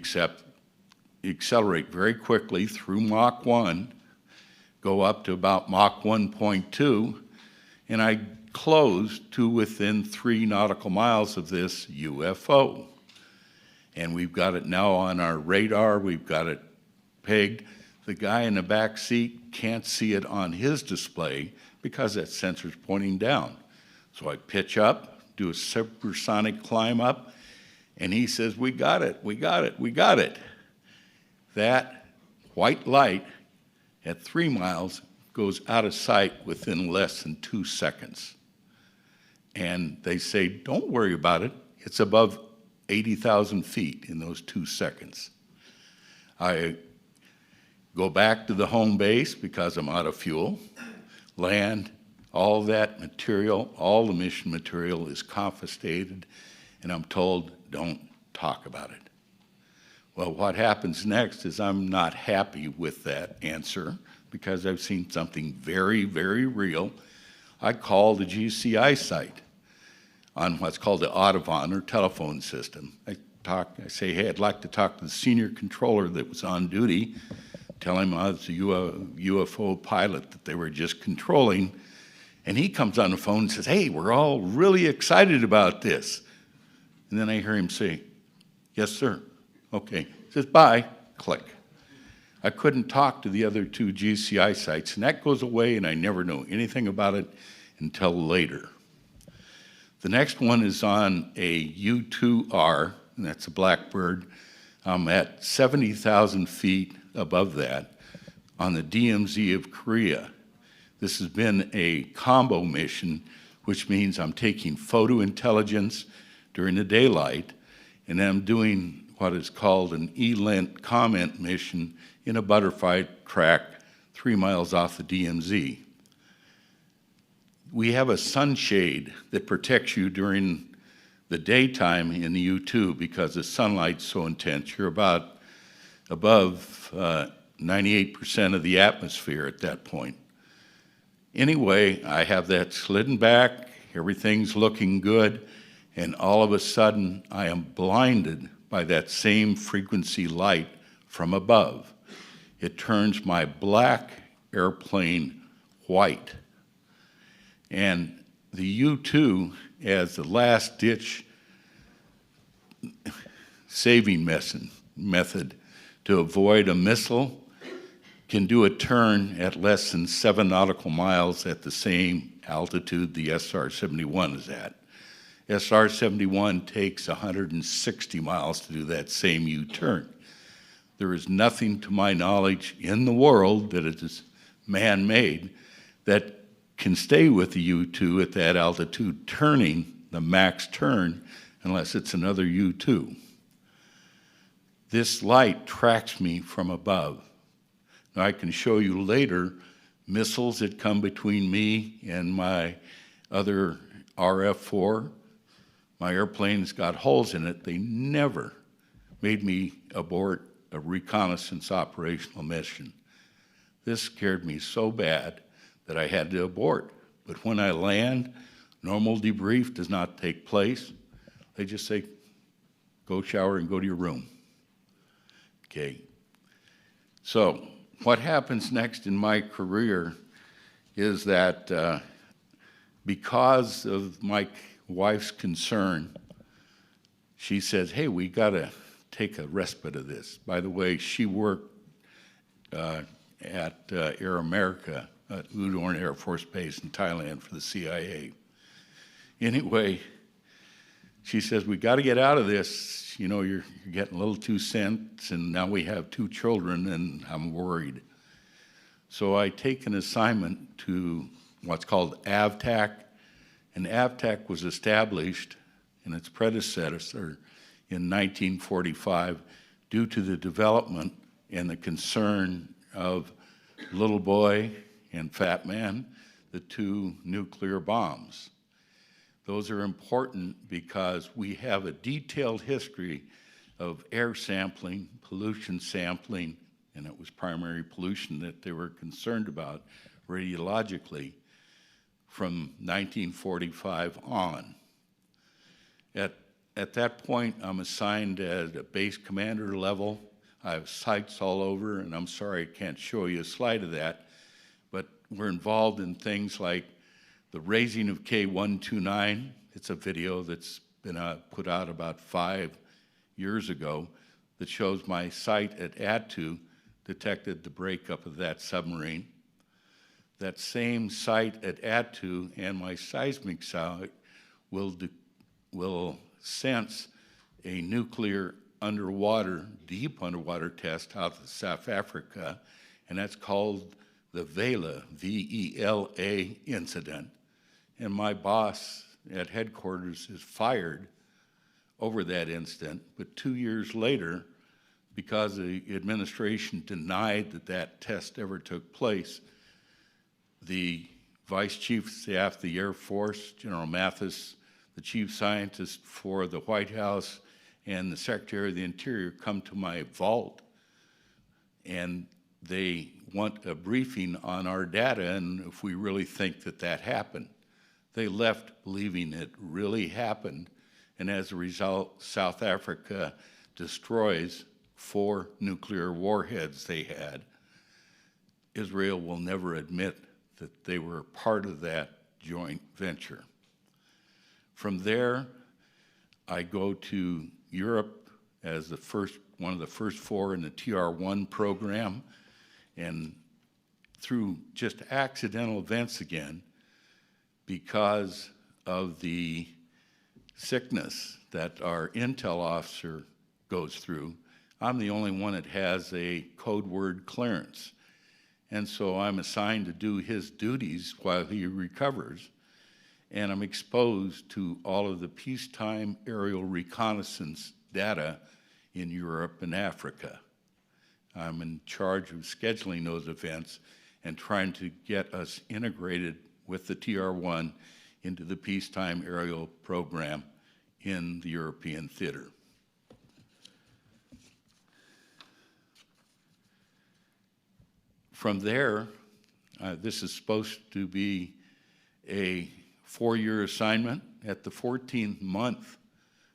accelerate very quickly through Mach 1, go up to about Mach 1.2, and I close to within 3 nautical miles of this UFO. And we've got it now on our radar. We've got it pegged. The guy in the back seat can't see it on his display because that sensor's pointing down. So I pitch up, do a supersonic climb up, and he says, we got it, we got it, we got it. That white light at 3 miles goes out of sight within less than 2 seconds. And they say, don't worry about it. It's above 80,000 feet in those 2 seconds. I go back to the home base because I'm out of fuel, land, all that material, all the mission material is confiscated, and I'm told, don't talk about it. Well, what happens next is I'm not happy with that answer because I've seen something very, very real. I call the GCI site on what's called the Audubon or telephone system. I say, hey, I'd like to talk to the senior controller that was on duty, tell him I was a UFO pilot that they were just controlling, and he comes on the phone and says, hey, we're all really excited about this. And then I hear him say, yes, sir. Okay, says bye, click. I couldn't talk to the other two GCI sites, and that goes away, and I never know anything about it until later. The next one is on a U2R, and that's a blackbird. I'm at 70,000 feet above that on the DMZ of Korea. This has been a combo mission, which means I'm taking photo intelligence during the daylight, and then I'm doing what is called an ELENT comment mission in a butterfly track 3 miles off the DMZ. We have a sunshade that protects you during the daytime in the U2 because the sunlight's so intense. You're about above 98% of the atmosphere at that point. Anyway, I have that slidden back, everything's looking good, and all of a sudden I am blinded by that same frequency light from above. It turns my black airplane white. And the U2, as the last ditch saving method to avoid a missile, can do a turn at less than 7 nautical miles at the same altitude the SR-71 is at. SR-71 takes 160 miles to do that same U-turn. There is nothing, to my knowledge, in the world that is man-made that can stay with the U-2 at that altitude turning the max turn unless it's another U-2. This light tracks me from above. Now, I can show you later missiles that come between me and my other RF-4. My airplane's got holes in it. They never made me abort a reconnaissance operational mission. This scared me so bad that I had to abort. But when I land, normal debrief does not take place. They just say, go shower and go to your room. Okay. So what happens next in my career is that because of my wife's concern, she says, hey, we got to take a respite of this. By the way, she worked at Air America at Udorn Air Force Base in Thailand for the CIA. Anyway, she says, we got to get out of this. You know, you're getting a little too tense, and now we have 2 children, and I'm worried. So I take an assignment to what's called AVTAC, and AVTAC was established in its predecessor in 1945 due to the development and the concern of Little Boy and Fat Man, the 2 nuclear bombs. Those are important because we have a detailed history of air sampling, pollution sampling, and it was primary pollution that they were concerned about radiologically from 1945 on. At that point, I'm assigned at a base commander level. I have sites all over, and I'm sorry I can't show you a slide of that, but we're involved in things like the raising of K-129. It's a video that's been put out about 5 years ago that shows my site at Attu detected the breakup of that submarine. That same site at Attu and my seismic site will sense a nuclear underwater, deep underwater test out of South Africa, and that's called the Vela, V-E-L-A incident. And my boss at headquarters is fired over that incident, but 2 years later, because the administration denied that that test ever took place, the Vice Chief of Staff of the Air Force, General Mathis, the Chief Scientist for the White House, and the Secretary of the Interior come to my vault, and they want a briefing on our data and if we really think that that happened. They left believing it really happened, and as a result, South Africa destroys 4 nuclear warheads they had. Israel will never admit that they were part of that joint venture. From there, I go to Europe as the first one of the first 4 in the TR1 program, and through just accidental events again, because of the sickness that our intel officer goes through, I'm the only one that has a code word clearance. And so I'm assigned to do his duties while he recovers, and I'm exposed to all of the peacetime aerial reconnaissance data in Europe and Africa. I'm in charge of scheduling those events and trying to get us integrated with the TR1 into the peacetime aerial program in the European theater. From there, this is supposed to be a 4-year assignment. At the 14th month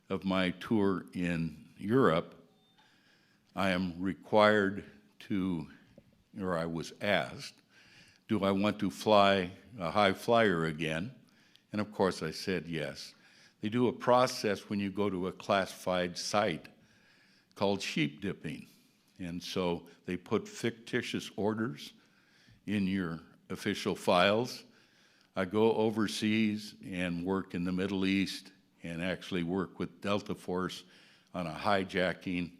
of my tour in Europe, I am required to, or I was asked, do I want to fly a high flyer again? And of course I said yes. They do a process when you go to a classified site called sheep dipping. And so they put fictitious orders in your official files. I go overseas and work in the Middle East and actually work with Delta Force on a hijacking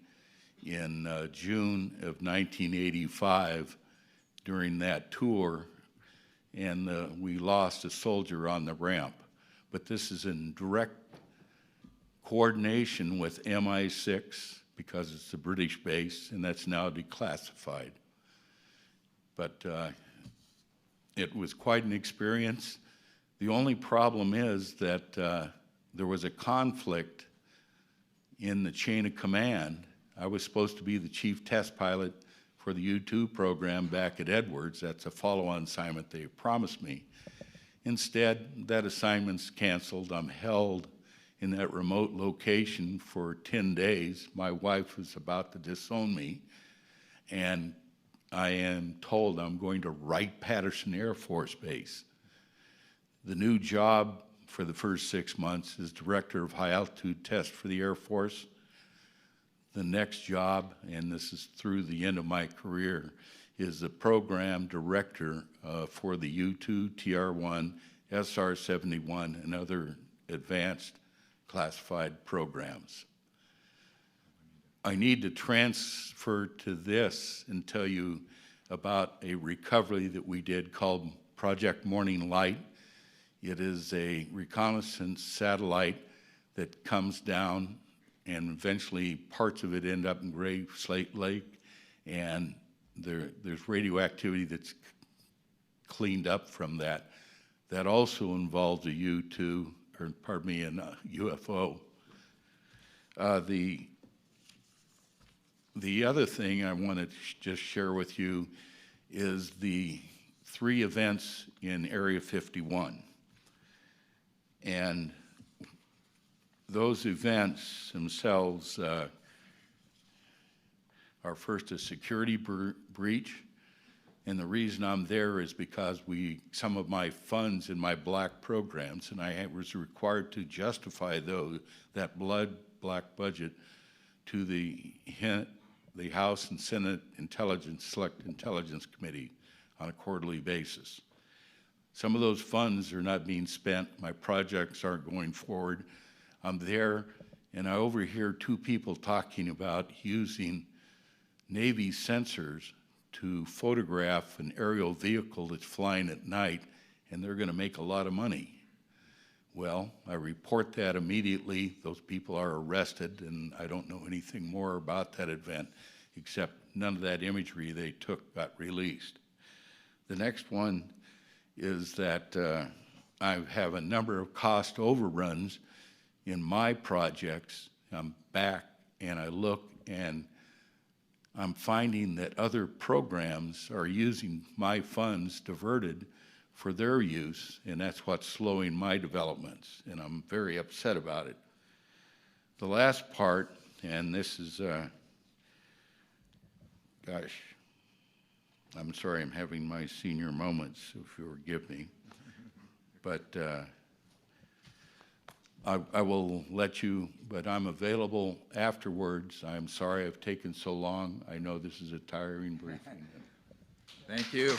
in June of 1985 during that tour, and we lost a soldier on the ramp. But this is in direct coordination with MI6 because it's a British base, and that's now declassified. But it was quite an experience. The only problem is that there was a conflict in the chain of command. I was supposed to be the chief test pilot for the U2 program back at Edwards. That's a follow-on assignment they promised me. Instead, that assignment's canceled. I'm held in that remote location for 10 days. My wife was about to disown me, and I am told I'm going to Wright-Patterson Air Force Base. The new job for the first 6 months is Director of High Altitude Test for the Air Force. The next job, and this is through the end of my career, is the Program Director for the U2, TR1, SR-71, and other advanced classified programs. I need to transfer to this and tell you about a recovery that we did called Project Morning Light. It is a reconnaissance satellite that comes down, and eventually parts of it end up in Great Slate Lake, and there's radioactivity that's cleaned up from that. That also involves a U2, or pardon me, a UFO. The other thing I want to just share with you is the 3 events in Area 51. And those events themselves are first a security breach. And the reason I'm there is because some of my funds in my black programs, and I was required to justify that black budget to the House and Senate Select Intelligence Committee on a quarterly basis. Some of those funds are not being spent. My projects aren't going forward. I'm there, and I overhear 2 people talking about using Navy sensors to photograph an aerial vehicle that's flying at night, and they're going to make a lot of money. Well, I report that immediately. Those people are arrested, and I don't know anything more about that event, except none of that imagery they took got released. The next one is that I have a number of cost overruns in my projects. I'm back, and I look, and I'm finding that other programs are using my funds diverted for their use, and that's what's slowing my developments, and I'm very upset about it. The last part, and this is, gosh, I'm sorry I'm having my senior moments, if you'll forgive me, but I will let you, but I'm available afterwards. I'm sorry I've taken so long. I know this is a tiring briefing. Thank you.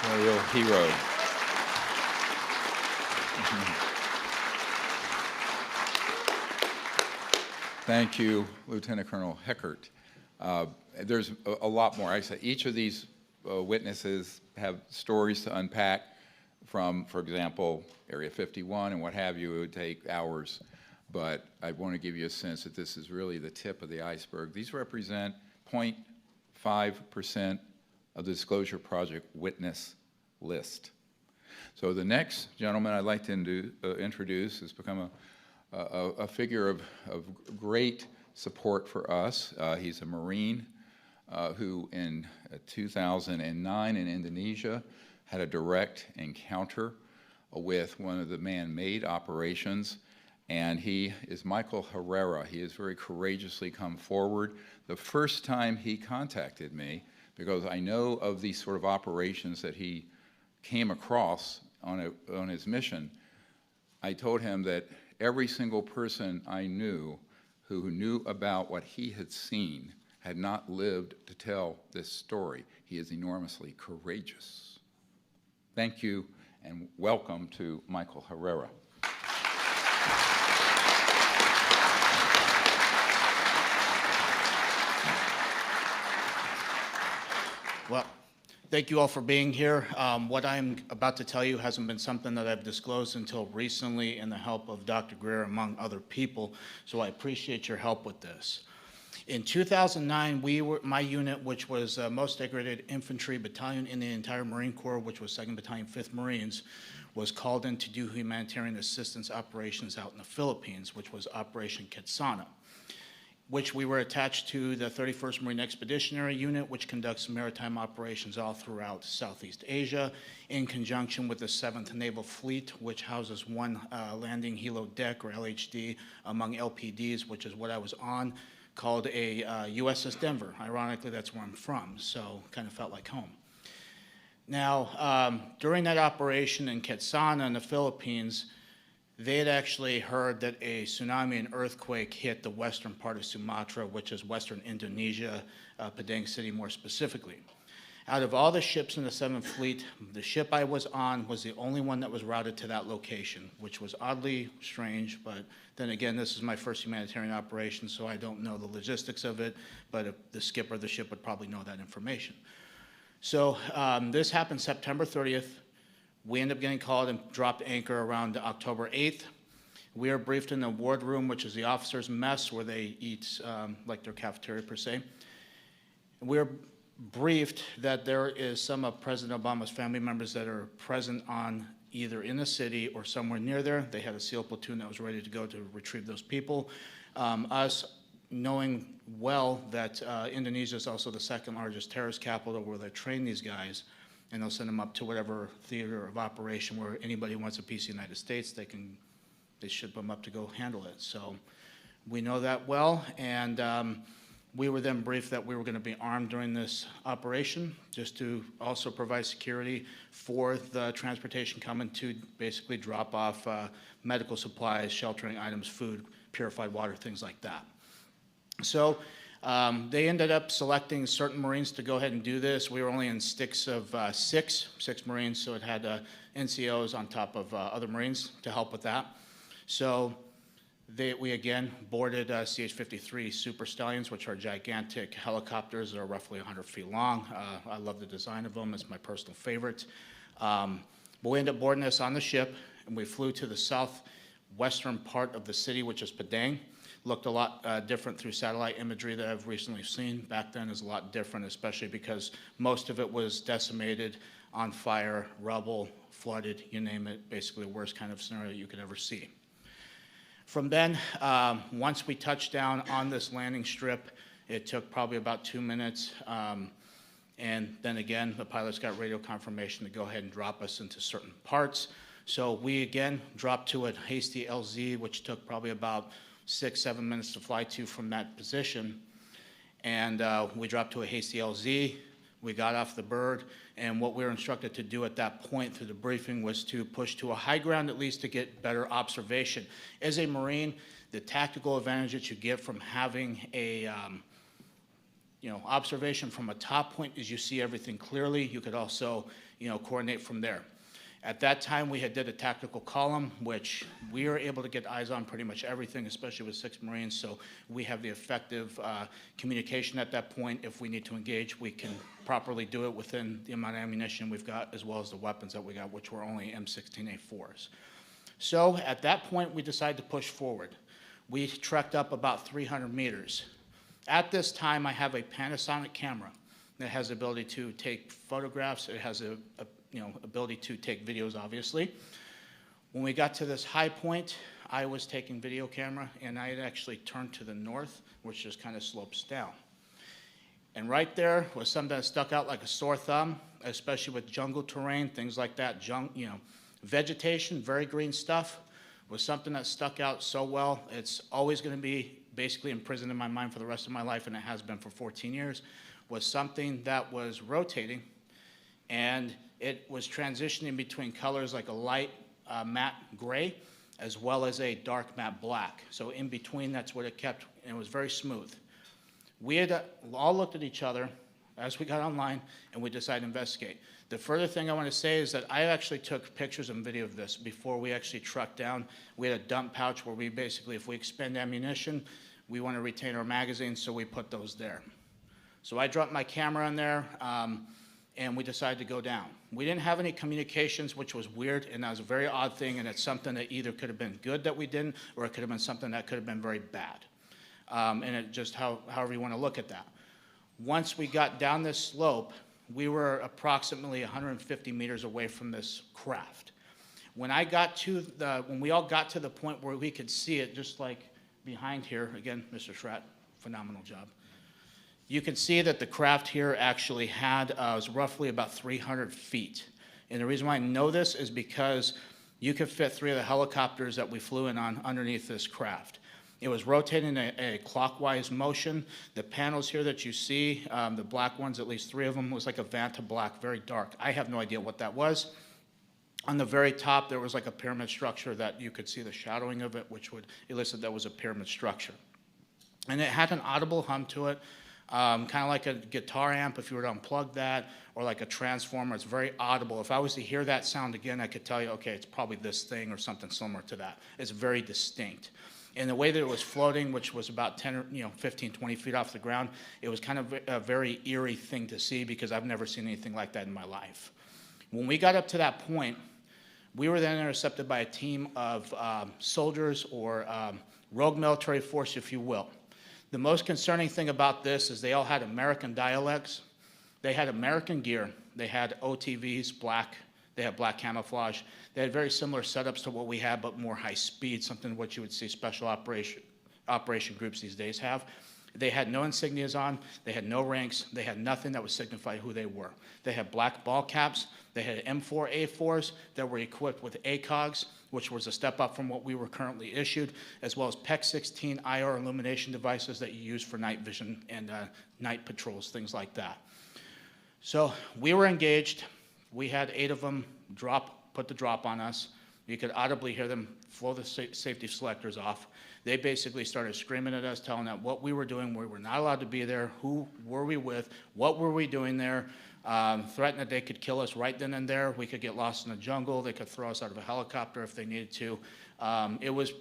A real hero. Thank you, Lieutenant Colonel Heckert. There's a lot more. I said each of these witnesses have stories to unpack from, for example, Area 51 and what have you. It would take hours, but I want to give you a sense that this is really the tip of the iceberg. These represent 0.5% of the Disclosure Project witness list. So the next gentleman I'd like to introduce has become a figure of great support for us. He's a Marine who in 2009 in Indonesia had a direct encounter with one of the man-made operations, and he is Michael Herrera. He has very courageously come forward. The first time he contacted me, because I know of these sort of operations that he came across on his mission, I told him that every single person I knew who knew about what he had seen had not lived to tell this story. He is enormously courageous. Thank you, and welcome to Michael Herrera. Well, thank you all for being here. What I'm about to tell you hasn't been something that I've disclosed until recently in the help of Dr. Greer, among other people, so I appreciate your help with this. In 2009, my unit, which was most decorated infantry battalion in the entire Marine Corps, which was 2nd Battalion, 5th Marines, was called in to do humanitarian assistance operations out in the Philippines, which was Operation Quetzana, which we were attached to the 31st Marine Expeditionary Unit, which conducts maritime operations all throughout Southeast Asia, in conjunction with the 7th Naval Fleet, which houses one landing helo deck, or LHD, among LPDs, which is what I was on, called a USS Denver. Ironically, that's where I'm from, so kind of felt like home. Now, during that operation in Quetzana in the Philippines, they had actually heard that a tsunami and earthquake hit the western part of Sumatra, which is western Indonesia, Padang City more specifically. Out of all the ships in the 7th Fleet, the ship I was on was the only one that was routed to that location, which was oddly strange, but then again, this is my first humanitarian operation, so I don't know the logistics of it, but the skipper of the ship would probably know that information. So this happened September 30th. We ended up getting called and dropped anchor around October 8th. We are briefed in the ward room, which is the officers' mess, where they eat like their cafeteria per se. We're briefed that there is some of President Obama's family members that are present on either in the city or somewhere near there. They had a SEAL platoon that was ready to go to retrieve those people. Us knowing well that Indonesia is also the 2nd largest terrorist capital where they train these guys, and they'll send them up to whatever theater of operation where anybody wants a piece of the United States, they ship them up to go handle it. So we know that well, and we were then briefed that we were going to be armed during this operation, just to also provide security for the transportation coming to basically drop off medical supplies, sheltering items, food, purified water, things like that. So they ended up selecting certain Marines to go ahead and do this. We were only in sticks of six Marines, so it had NCOs on top of other Marines to help with that. So we again boarded CH-53 Super Stallions, which are gigantic helicopters that are roughly 100 feet long. I love the design of them. It's my personal favorite. But we ended up boarding this on the ship, and we flew to the southwestern part of the city, which is Padang. Looked a lot different through satellite imagery that I've recently seen. Back then is a lot different, especially because most of it was decimated, on fire, rubble, flooded, you name it, basically the worst kind of scenario you could ever see. From then, once we touched down on this landing strip, it took probably about 2 minutes. And then again, the pilots got radio confirmation to go ahead and drop us into certain parts. So we again dropped to a hasty LZ, which took probably about 6-7 minutes to fly to from that position. And we dropped to a hasty LZ, We got off the bird, and what we were instructed to do at that point through the briefing was to push to a high ground at least to get better observation. As a Marine, the tactical advantage that you get from having a observation from a top point is you see everything clearly. You could also, coordinate from there. At that time, we had did a tactical column, which we were able to get eyes on pretty much everything, especially with 6 Marines, so we have the effective communication at that point. If we need to engage, we can properly do it within the amount of ammunition we've got, as well as the weapons that we got, which were only M16A4s. So at that point, we decided to push forward. We trekked up about 300 meters. At this time, I have a Panasonic camera that has the ability to take photographs. It has a ability to take videos, obviously. When we got to this high point, I was taking video camera, and I had actually turned to the north, which just kind of slopes down. And right there was something that stuck out like a sore thumb, especially with jungle terrain, things like that, vegetation, very green stuff, was something that stuck out so well. It's always going to be basically imprisoned in my mind for the rest of my life, and it has been for 14 years, was something that was rotating, and it was transitioning between colors like a light matte gray as well as a dark matte black. So in between, that's what it kept, and it was very smooth. We had all looked at each other as we got online, and we decided to investigate. The further thing I want to say is that I actually took pictures and video of this before we actually trucked down. We had a dump pouch where we basically, if we expend ammunition, we want to retain our magazines, so we put those there. So I dropped my camera in there, and we decided to go down. We didn't have any communications, which was weird, and that was a very odd thing, and it's something that either could have been good that we didn't, or it could have been something that could have been very bad. And it just however you want to look at that. Once we got down this slope, we were approximately 150 meters away from this craft. When we all got to the point where we could see it, just like behind here, again, Mr. Schratt, phenomenal job. You can see that the craft here actually was roughly about 300 feet. And the reason why I know this is because you could fit 3 of the helicopters that we flew in on underneath this craft. It was rotating a clockwise motion. The panels here that you see, the black ones, at least 3 of them, was like a Vanta black, very dark. I have no idea what that was. On the very top, there was like a pyramid structure that you could see the shadowing of it, which would elicit that was a pyramid structure. And it had an audible hum to it, kind of like a guitar amp if you were to unplug that, or like a transformer. It's very audible. If I was to hear that sound again, I could tell you, okay, it's probably this thing or something similar to that. It's very distinct. And the way that it was floating, which was about 15, 20 feet off the ground, it was kind of a very eerie thing to see because I've never seen anything like that in my life. When we got up to that point, we were then intercepted by a team of soldiers or rogue military force, if you will. The most concerning thing about this is they all had American dialects. They had American gear. They had OTVs, black. They had black camouflage. They had very similar setups to what we have, but more high speed, something what you would see special operation groups these days have. They had no insignias on. They had no ranks. They had nothing that would signify who they were. They had black ball caps. They had M4A4s that were equipped with ACOGs, which was a step up from what we were currently issued, as well as PEC-16 IR illumination devices that you use for night vision and night patrols, things like that. So we were engaged. We had 8 of them put the drop on us. You could audibly hear them blow the safety selectors off. They basically started screaming at us, telling us what we were doing, we were not allowed to be there, who were we with, what were we doing there, threatened that they could kill us right then and there. We could get lost in the jungle. They could throw us out of a helicopter if they needed to. It was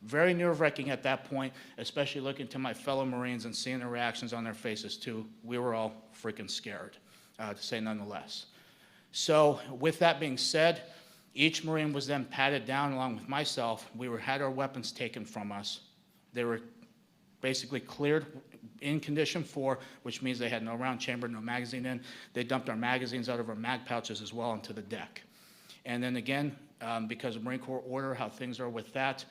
very nerve-wracking at that point, especially looking to my fellow Marines and seeing the reactions on their faces too. We were all freaking scared, to say none the less. So with that being said, each Marine was then patted down along with myself. We had our weapons taken from us. They were basically cleared in condition 4, which means they had no round chamber, no magazine in. They dumped our magazines out of our mag pouches as well onto the deck. And then again, because of Marine Corps order, how things are with that,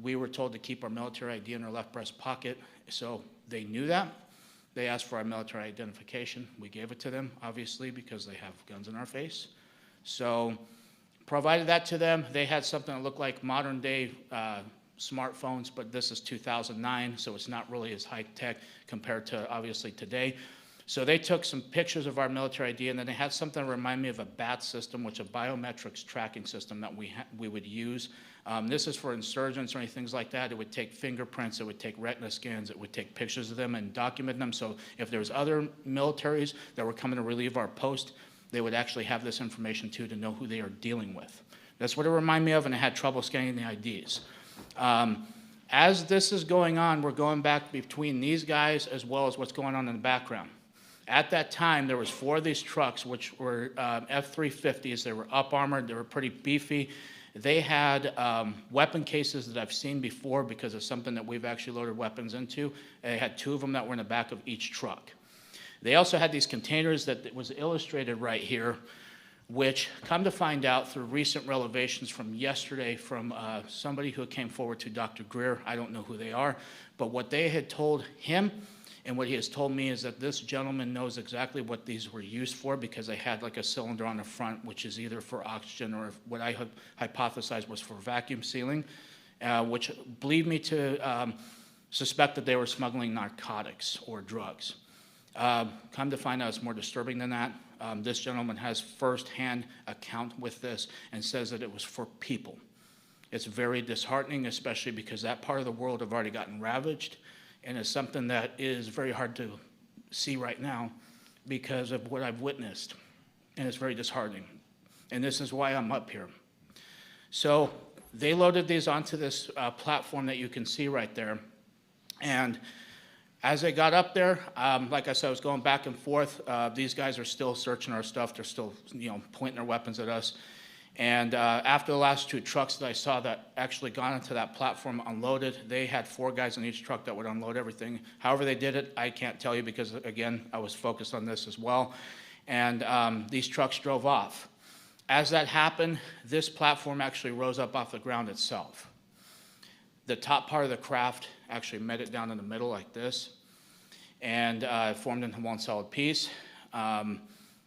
we were told to keep our military ID in our left breast pocket. So they knew that. They asked for our military identification. We gave it to them, obviously, because they have guns in our face. So provided that to them. They had something that looked like modern day smartphones, but this is 2009, so it's not really as high tech compared to obviously today. So they took some pictures of our military ID, and then they had something that remind me of a BAT system, which is a biometrics tracking system that we would use. This is for insurgents or any things like that. It would take fingerprints, it would take retina scans, it would take pictures of them and document them. So if there was other militaries that were coming to relieve our post, they would actually have this information too to know who they are dealing with. That's what it reminded me of, and I had trouble scanning the IDs. As this is going on, we're going back between these guys as well as what's going on in the background. At that time, there was 4 of these trucks, which were F-350s. They were up armored. They were pretty beefy. They had weapon cases that I've seen before because of something that we've actually loaded weapons into. They had 2 of them that were in the back of each truck. They also had these containers that was illustrated right here, which come to find out through recent revelations from yesterday from somebody who came forward to Dr. Greer. I don't know who they are, but what they had told him and what he has told me is that this gentleman knows exactly what these were used for because they had like a cylinder on the front, which is either for oxygen or what I hypothesized was for vacuum sealing, which lead me to suspect that they were smuggling narcotics or drugs. Come to find out it's more disturbing than that. This gentleman has first-hand account with this and says that it was for people. It's very disheartening, especially because that part of the world have already gotten ravaged, and it's something that is very hard to see right now because of what I've witnessed, and it's very disheartening. And this is why I'm up here. So they loaded these onto this platform that you can see right there, and as they got up there, like I said, I was going back and forth. These guys are still searching our stuff. They're still, pointing their weapons at us. And after the last 2 trucks that I saw that actually got onto that platform unloaded, they had 4 guys in each truck that would unload everything. However they did it, I can't tell you because, again, I was focused on this as well. And these trucks drove off. As that happened, this platform actually rose up off the ground itself. The top part of the craft actually met it down in the middle like this, and it formed into one solid piece.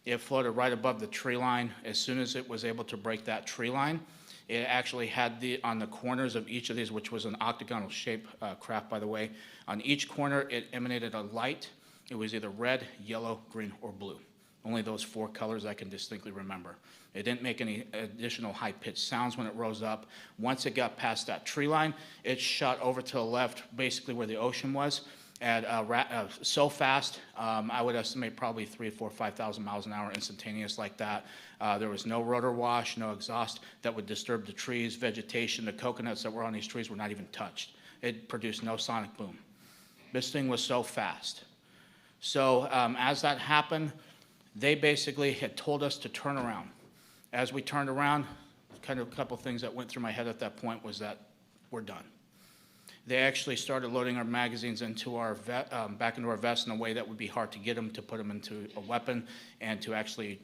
It floated right above the tree line. As soon as it was able to break that tree line, it actually had on the corners of each of these, which was an octagonal shape craft, by the way, on each corner it emanated a light. It was either red, yellow, green, or blue. Only those 4 colors I can distinctly remember. It didn't make any additional high-pitched sounds when it rose up. Once it got past that tree line, it shot over to the left, basically where the ocean was, at so fast, I would estimate probably 3,000, 4,000, 5,000 miles an hour instantaneous like that. There was no rotor wash, no exhaust that would disturb the trees, vegetation. The coconuts that were on these trees were not even touched. It produced no sonic boom. This thing was so fast. So as that happened, they basically had told us to turn around. As we turned around, kind of a couple things that went through my head at that point was that we're done. They actually started loading our magazines into our back into our vest in a way that would be hard to get them, to put them into a weapon and to actually,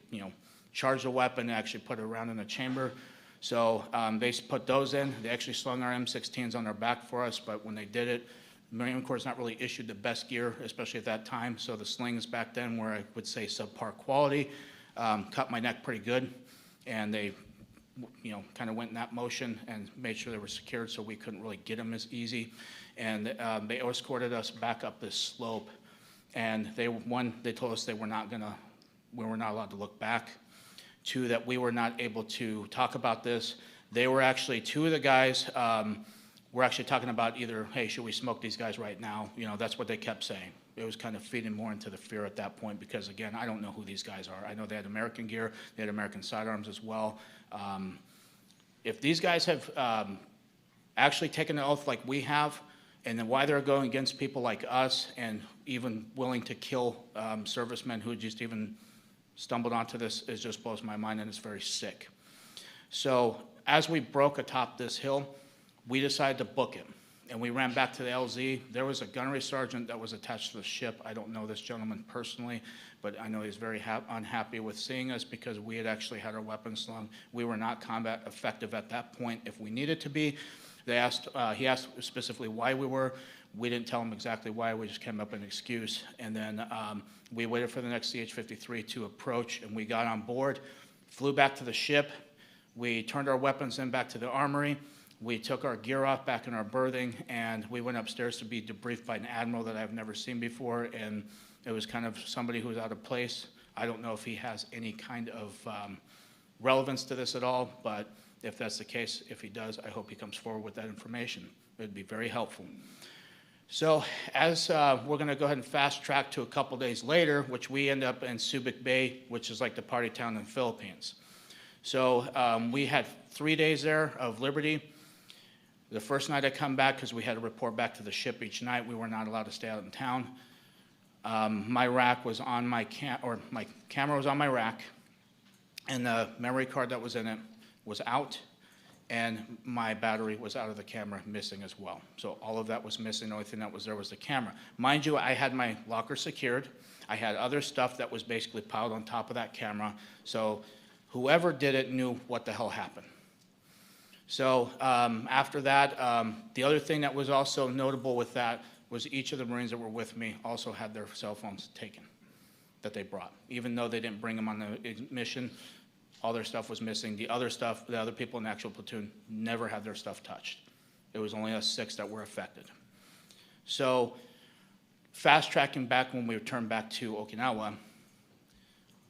charge the weapon and actually put it around in a chamber. So they put those in. They actually slung our M16s on their back for us, but when they did it, the Marine Corps not really issued the best gear, especially at that time. So the slings back then were, I would say, subpar quality, cut my neck pretty good, and they kind of went in that motion and made sure they were secured so we couldn't really get them as easy. And they escorted us back up this slope. And they told us we were not allowed to look back. 2, that we were not able to talk about this. They were actually, 2 of the guys were actually talking about either, hey, should we smoke these guys right now? That's what they kept saying. It was kind of feeding more into the fear at that point because, again, I don't know who these guys are. I know they had American gear. They had American sidearms as well. If these guys have actually taken an oath like we have, and then why they're going against people like us and even willing to kill servicemen who just even stumbled onto this, it just blows my mind, and it's very sick. So as we broke atop this hill, we decided to book it. And we ran back to the LZ. There was a gunnery sergeant that was attached to the ship. I don't know this gentleman personally, but I know he's very unhappy with seeing us because we had actually had our weapons slung. We were not combat effective at that point if we needed to be. He asked specifically why we were. We didn't tell him exactly why. We just came up with an excuse. And then we waited for the next CH-53 to approach, and we got on board, flew back to the ship. We turned our weapons in back to the armory. We took our gear off back in our berthing, and we went upstairs to be debriefed by an admiral that I've never seen before. And It was kind of somebody who was out of place. I don't know if he has any kind of relevance to this at all, but if that's the case, if he does, I hope he comes forward with that information. It would be very helpful. So as we're going to go ahead and fast track to a couple days later, which we end up in Subic Bay, which is like the party town in the Philippines. So we had 3 days there of liberty. The first night I come back, because we had to report back to the ship each night, we were not allowed to stay out in town. My rack was on my camera was on my rack, and the memory card that was in it was out, and my battery was out of the camera, missing as well. So all of that was missing. The only thing that was there was the camera. Mind you, I had my locker secured. I had other stuff that was basically piled on top of that camera. So whoever did it knew what the hell happened. So after that, the other thing that was also notable with that was each of the Marines that were with me also had their cell phones taken that they brought. Even though they didn't bring them on the mission, all their stuff was missing. The other stuff, the other people in the actual platoon never had their stuff touched. It was only us 6 that were affected. So fast tracking back when we returned back to Okinawa,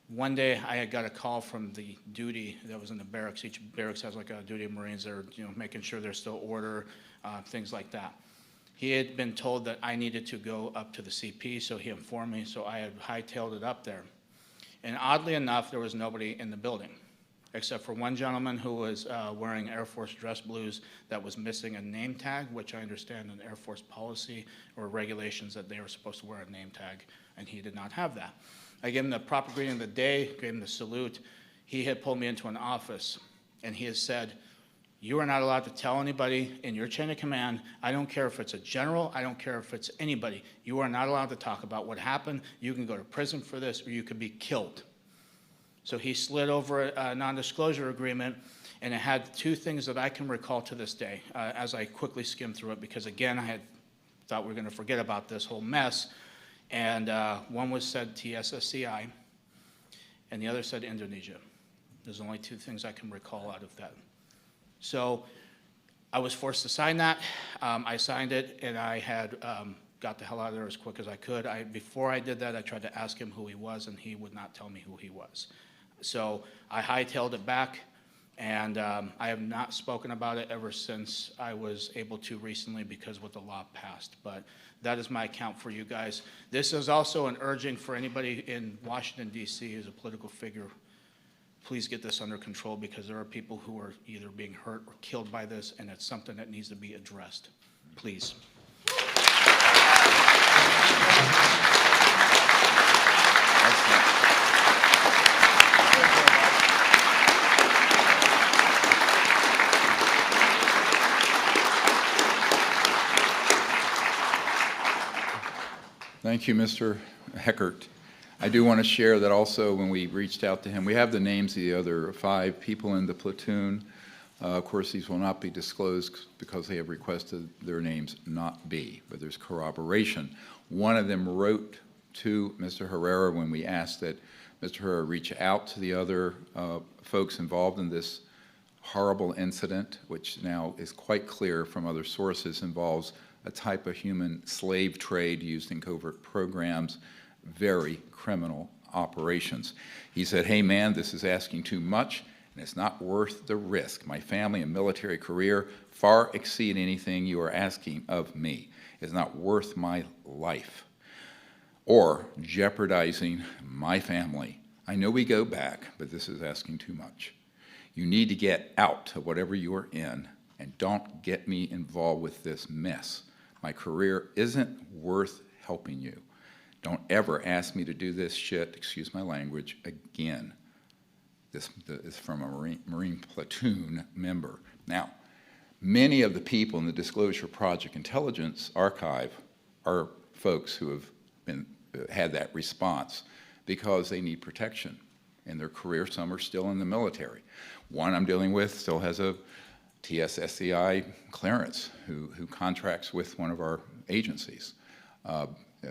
one day I had got a call from the duty that was in the barracks. Each barracks has like a duty of Marines that are, making sure there's still order, things like that. He had been told that I needed to go up to the CP, so he informed me, so I had hightailed it up there. And oddly enough, there was nobody in the building, except for one gentleman who was wearing Air Force dress blues that was missing a name tag, which I understand in Air Force policy or regulations that they were supposed to wear a name tag, and he did not have that. I gave him the proper greeting of the day, gave him the salute. He had pulled me into an office, and he had said, "You are not allowed to tell anybody in your chain of command. I don't care if it's a general. I don't care if it's anybody. You are not allowed to talk about what happened. You can go to prison for this, or you could be killed." So he slid over a non-disclosure agreement, and it had 2 things that I can recall to this day as I quickly skimmed through it, because again, I had thought we were going to forget about this whole mess. And one was said TSSCI, and the other said Indonesia. There's only 2 things I can recall out of that. So I was forced to sign that. I signed it, and I had got the hell out of there as quick as I could. Before I did that, I tried to ask him who he was, and he would not tell me who he was. So I hightailed it back, and I have not spoken about it ever since I was able to recently because what the law passed. But that is my account for you guys. This is also an urging for anybody in Washington, D.C. as a political figure. Please get this under control, because there are people who are either being hurt or killed by this, and it's something that needs to be addressed. Please. Thank you, Mr. Heckert. I do want to share that also when we reached out to him, we have the names of the other 5 people in the platoon. Of course, these will not be disclosed because they have requested their names not be, but there's corroboration. One of them wrote to Mr. Herrera when we asked that Mr. Herrera reach out to the other folks involved in this horrible incident, which now is quite clear from other sources involves a type of human slave trade used in covert programs, very criminal operations. He said, "Hey man, this is asking too much, and it's not worth the risk. My family and military career far exceed anything you are asking of me. It's not worth my life or jeopardizing my family. I know we go back, but this is asking too much. You need to get out of whatever you are in, and don't get me involved with this mess. My career isn't worth helping you. Don't ever ask me to do this shit, excuse my language, again." This is from a Marine platoon member. Now, many of the people in the Disclosure Project Intelligence Archive are folks who have had that response because they need protection in their career. Some are still in the military. One I'm dealing with still has a TSSCI clearance who contracts with one of our agencies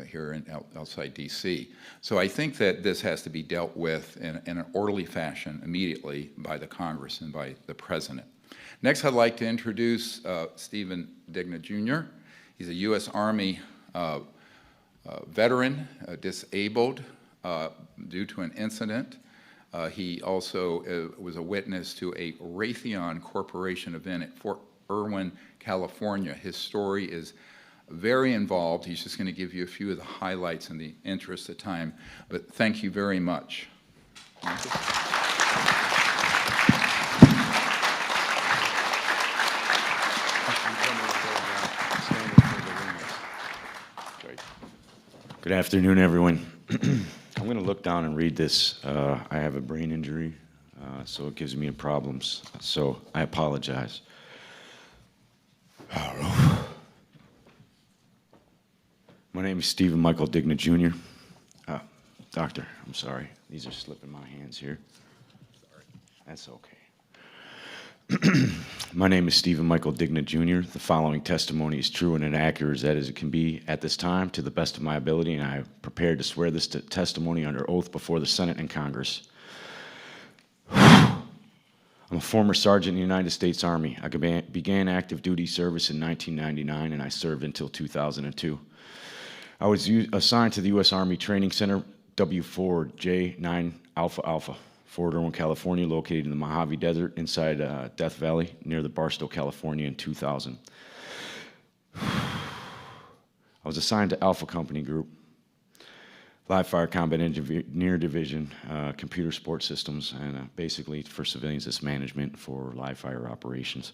here outside DC. So I think that this has to be dealt with in an orderly fashion immediately by the Congress and by the President. Next, I'd like to introduce Stephen Digna Jr. He's a U.S. Army veteran, disabled due to an incident. He also was a witness to a Raytheon Corporation event at Fort Irwin, California. His story is very involved. He's just going to give you a few of the highlights in the interest of time. But thank you very much. Thank you. Good afternoon, everyone. I'm going to look down and read this. I have a brain injury, so it gives me problems. So I apologize. My name is Stephen Michael Digna, Jr. Doctor, I'm sorry. These are slipping my hands here. Sorry. That's okay. My name is Stephen Michael Digna, Jr. The following testimony is true and accurate as it can be at this time, to the best of my ability, and I am prepared to swear this testimony under oath before the Senate and Congress. I'm a former sergeant in the United States Army. I began active duty service in 1999, and I served until 2002. I was assigned to the U.S. Army Training Center, W4J9 Alpha Alpha, Fort Irwin, California, located in the Mojave Desert inside Death Valley near the Barstow, California in 2000. I was assigned to Alpha Company Group, Live Fire Combat Engineer Division, Computer Support Systems, and basically for civilians it's management for live fire operations.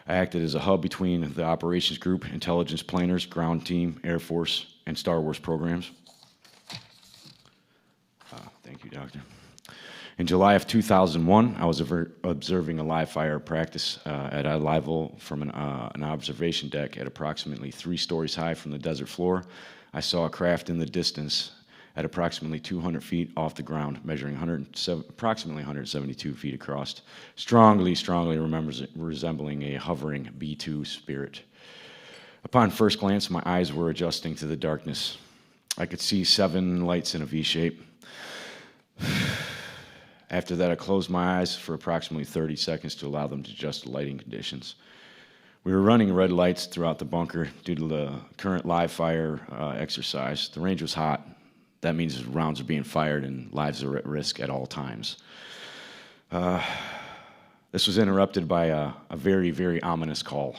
I acted as a hub between the operations group, intelligence planners, ground team, Air Force, and Star Wars programs. Thank you, Doctor. In July of 2001, I was observing a live fire practice at a level from an observation deck at approximately 3 stories high from the desert floor. I saw a craft in the distance at approximately 200 feet off the ground, measuring approximately 172 feet across, strongly resembling a hovering B-2 Spirit. Upon first glance, my eyes were adjusting to the darkness. I could see 7 lights in a V-shape. After that, I closed my eyes for approximately 30 seconds to allow them to adjust to lighting conditions. We were running red lights throughout the bunker due to the current live fire exercise. The range was hot. That means rounds are being fired and lives are at risk at all times. This was interrupted by a very, very ominous call,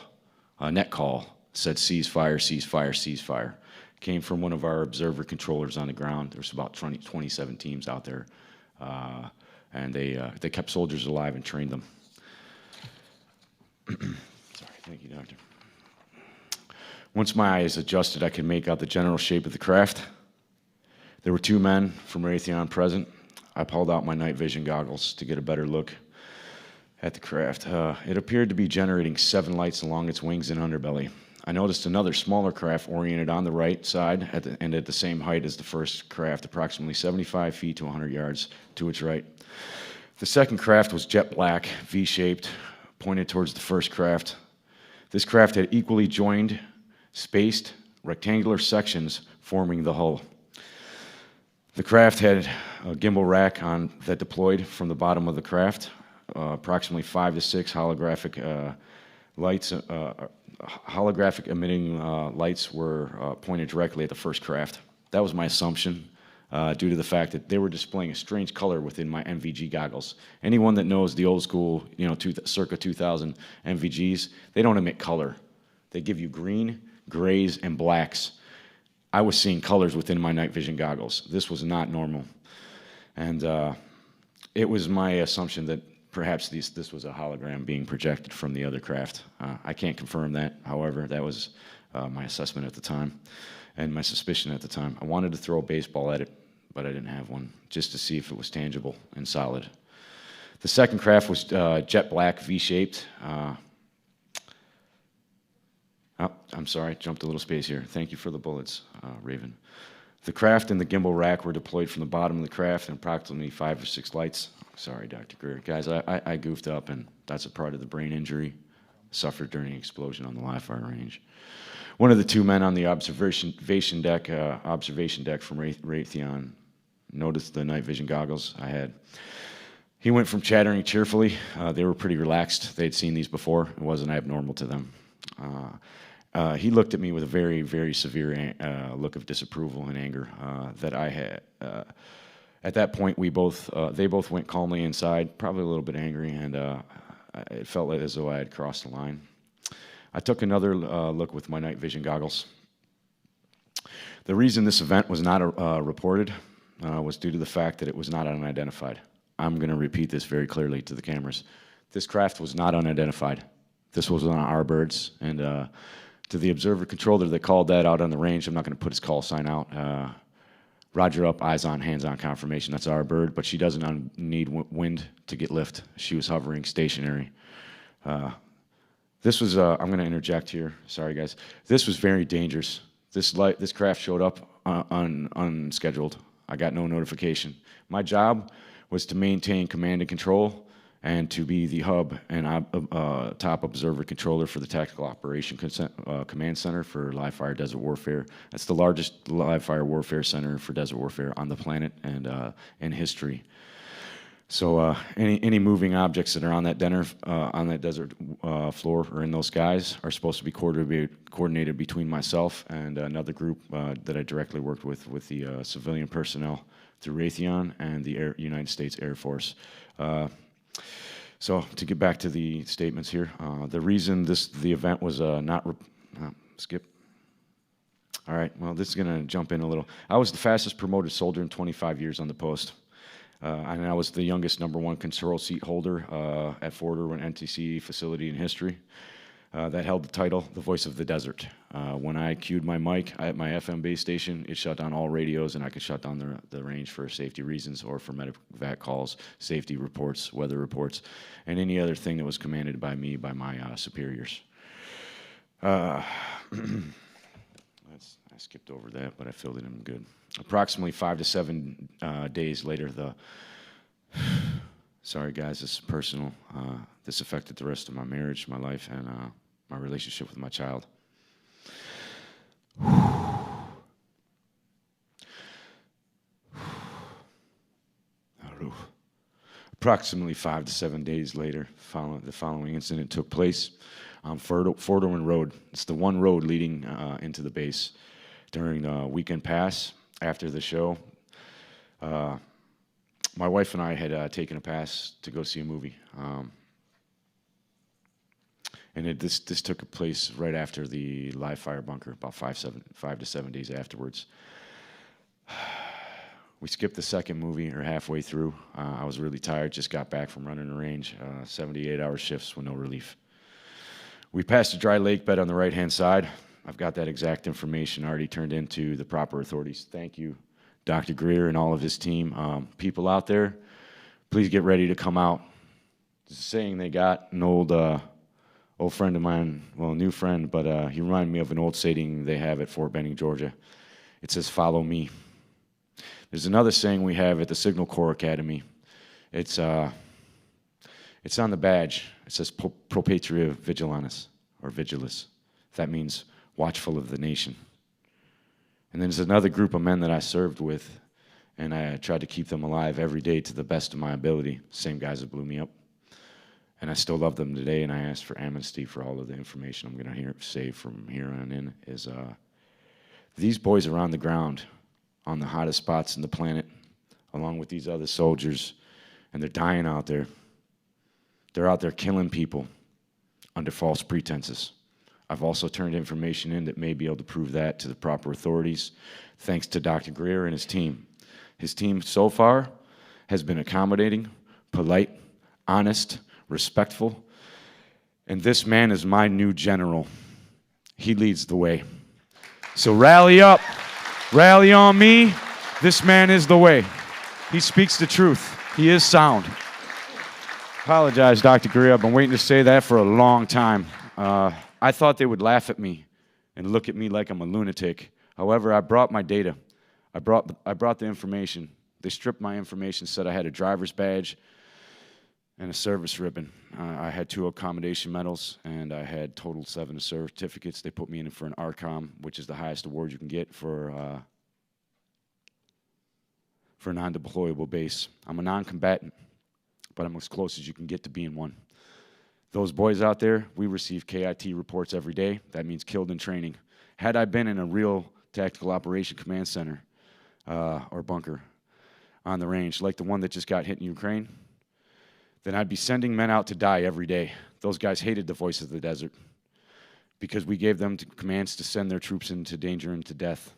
a net call. It said, "Cease fire, cease fire, cease fire." It came from one of our observer controllers on the ground. There was about 27 teams out there. And they kept soldiers alive and trained them. Sorry, thank you, Doctor. Once my eyes adjusted, I could make out the general shape of the craft. There were 2 men from Raytheon present. I pulled out my night vision goggles to get a better look at the craft. It appeared to be generating 7 lights along its wings and underbelly. I noticed another smaller craft oriented on the right side and at the same height as the first craft, approximately 75 feet to 100 yards to its right. The second craft was jet black, V-shaped, pointed towards the first craft. This craft had equally joined, spaced, rectangular sections forming the hull. The craft had a gimbal rack that deployed from the bottom of the craft. Approximately 5 to 6 holographic lights, holographic emitting lights were pointed directly at the first craft. That was my assumption due to the fact that they were displaying a strange color within my MVG goggles. Anyone that knows the old school, circa 2000 MVGs, they don't emit color. They give you green, grays, and blacks. I was seeing colors within my night vision goggles. This was not normal. And it was my assumption that perhaps this was a hologram being projected from the other craft. I can't confirm that. However, that was my assessment at the time and my suspicion at the time. I wanted to throw a baseball at it, but I didn't have one, just to see if it was tangible and solid. The second craft was jet black, V-shaped. I'm sorry, jumped a little space here. Thank you for the bullets, Raven. The craft and the gimbal rack were deployed from the bottom of the craft and approximately 5 or 6 lights. Sorry, Dr. Greer. Guys, I goofed up, and that's a part of the brain injury suffered during an explosion on the live fire range. One of the 2 men on the observation deck from Raytheon noticed the night vision goggles I had. He went from chattering cheerfully. They were pretty relaxed. They'd seen these before. It wasn't abnormal to them. He looked at me with a very, very severe look of disapproval and anger that I had. At that point, they both went calmly inside, probably a little bit angry, and it felt like as though I had crossed the line. I took another look with my night vision goggles. The reason this event was not reported was due to the fact that it was not unidentified. I'm going to repeat this very clearly to the cameras. This craft was not unidentified. This was on our birds, and to the observer controller that called that out on the range, I'm not going to put his call sign out. Roger up, eyes on, hands on confirmation. That's our bird, but she doesn't need wind to get lift. She was hovering stationary. This was, I'm going to interject here. Sorry, guys. This was very dangerous. This craft showed up unscheduled. I got no notification. My job was to maintain command and control and to be the hub and top observer controller for the Tactical Operation Command Center for live fire desert warfare. That's the largest live fire warfare center for desert warfare on the planet and in history. So any moving objects that are on that desert floor or in those skies are supposed to be coordinated between myself and another group that I directly worked with the civilian personnel through Raytheon and the United States Air Force. So to get back to the statements here, the reason the event was skip. All right, well, this is going to jump in a little. I was the fastest promoted soldier in 25 years on the post. And I was the youngest #1 control seat holder at Fort Irwin NTC facility in history that held the title, the Voice of the Desert. When I cued my mic at my FM base station, it shut down all radios, and I could shut down the range for safety reasons or for medevac calls, safety reports, weather reports, and any other thing that was commanded by me, by my superiors. I skipped over that, but I filled it in good. Approximately 5 to 7 days later, sorry guys, this is personal. This affected the rest of my marriage, my life, and my relationship with my child. Approximately 5 to 7 days later, the following incident took place on Fort Irwin Road. It's the one road leading into the base. During the weekend pass, after the show, my wife and I had taken a pass to go see a movie. And this took place right after the live fire bunker, about 5 to 7 days afterwards. We skipped the second movie, or halfway through. I was really tired, just got back from running the range, 78-hour shifts with no relief. We passed a dry lake bed on the right-hand side. I've got that exact information already turned into the proper authorities. Thank you, Dr. Greer and all of his team. People out there, please get ready to come out. There's a saying they got, an old friend of mine, well, a new friend, but he reminded me of an old saying they have at Fort Benning, Georgia. It says, "Follow me." There's another saying we have at the Signal Corps Academy. It's on the badge. It says, "Pro Patria Vigilantes," or Vigilis. That means watchful of the nation. And then there's another group of men that I served with, and I tried to keep them alive every day to the best of my ability. Same guys that blew me up. And I still love them today, and I ask for amnesty for all of the information I'm going to say from here on in. These boys are on the ground, on the hottest spots in the planet, along with these other soldiers, and they're dying out there. They're out there killing people under false pretenses. I've also turned information in that may be able to prove that to the proper authorities, thanks to Dr. Greer and his team. His team so far has been accommodating, polite, honest, respectful, and this man is my new general. He leads the way. So rally up, rally on me. This man is the way. He speaks the truth. He is sound. Apologize, Dr. Greer. I've been waiting to say that for a long time. I thought they would laugh at me and look at me like I'm a lunatic. However, I brought my data. I brought the information. They stripped my information, said I had a driver's badge and a service ribbon. I had 2 accommodation medals, and I had total 7 certificates. They put me in for an ARCOM, which is the highest award you can get for a non-deployable base. I'm a non-combatant, but I'm as close as you can get to being one. Those boys out there, we receive KIT reports every day. That means killed in training. Had I been in a real tactical operation command center or bunker on the range, like the one that just got hit in Ukraine, then I'd be sending men out to die every day. Those guys hated the voice of the desert because we gave them commands to send their troops into danger and to death,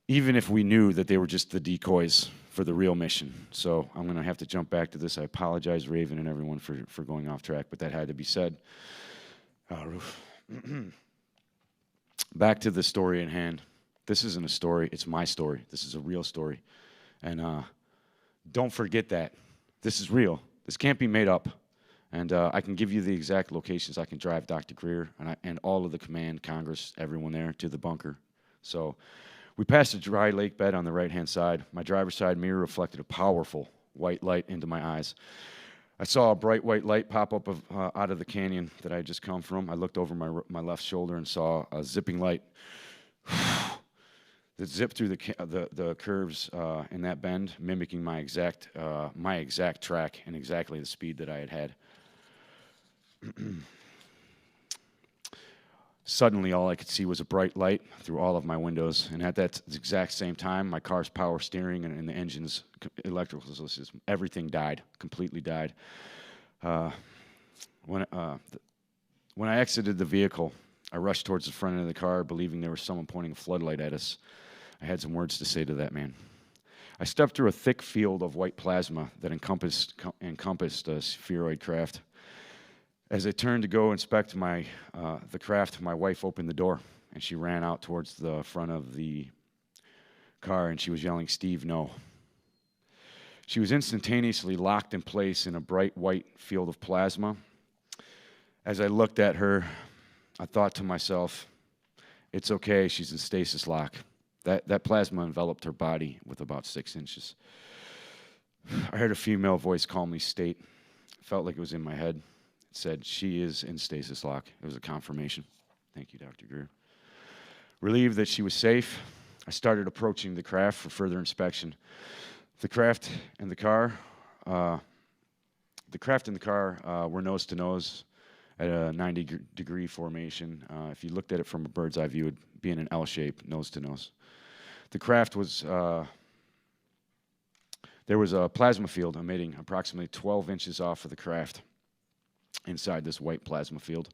even if we knew that they were just the decoys for the real mission. So I'm going to have to jump back to this. I apologize, Raven and everyone, for going off track, but that had to be said. Back to the story in hand. This isn't a story. It's my story. This is a real story. And don't forget that. This is real. This can't be made up. And I can give you the exact locations. I can drive Dr. Greer and all of the command, Congress, everyone there to the bunker. So we passed a dry lake bed on the right-hand side. My driver's side mirror reflected a powerful white light into my eyes. I saw a bright white light pop up out of the canyon that I had just come from. I looked over my left shoulder and saw a zipping light that zipped through the curves in that bend, mimicking my exact track and exactly the speed that I had had. Suddenly, all I could see was a bright light through all of my windows, and at that exact same time, my car's power steering and the engine's electrical system, everything died, completely died. When I exited the vehicle, I rushed towards the front end of the car, believing there was someone pointing a floodlight at us. I had some words to say to that man. I stepped through a thick field of white plasma that encompassed a spheroid craft. As I turned to go inspect the craft, my wife opened the door, and she ran out towards the front of the car, and she was yelling, "Steve, no." She was instantaneously locked in place in a bright white field of plasma. As I looked at her, I thought to myself, it's okay, she's in stasis lock. That plasma enveloped her body with about 6 inches. I heard a female voice calmly state, felt like it was in my head. It said, "She is in stasis lock." It was a confirmation. Thank you, Dr. Greer. Relieved that she was safe, I started approaching the craft for further inspection. The craft and the car were nose to nose at a 90-degree formation. If you looked at it from a bird's eye view, it would be in an L shape, nose to nose. The craft was, there was a plasma field emitting approximately 12 inches off of the craft inside this white plasma field.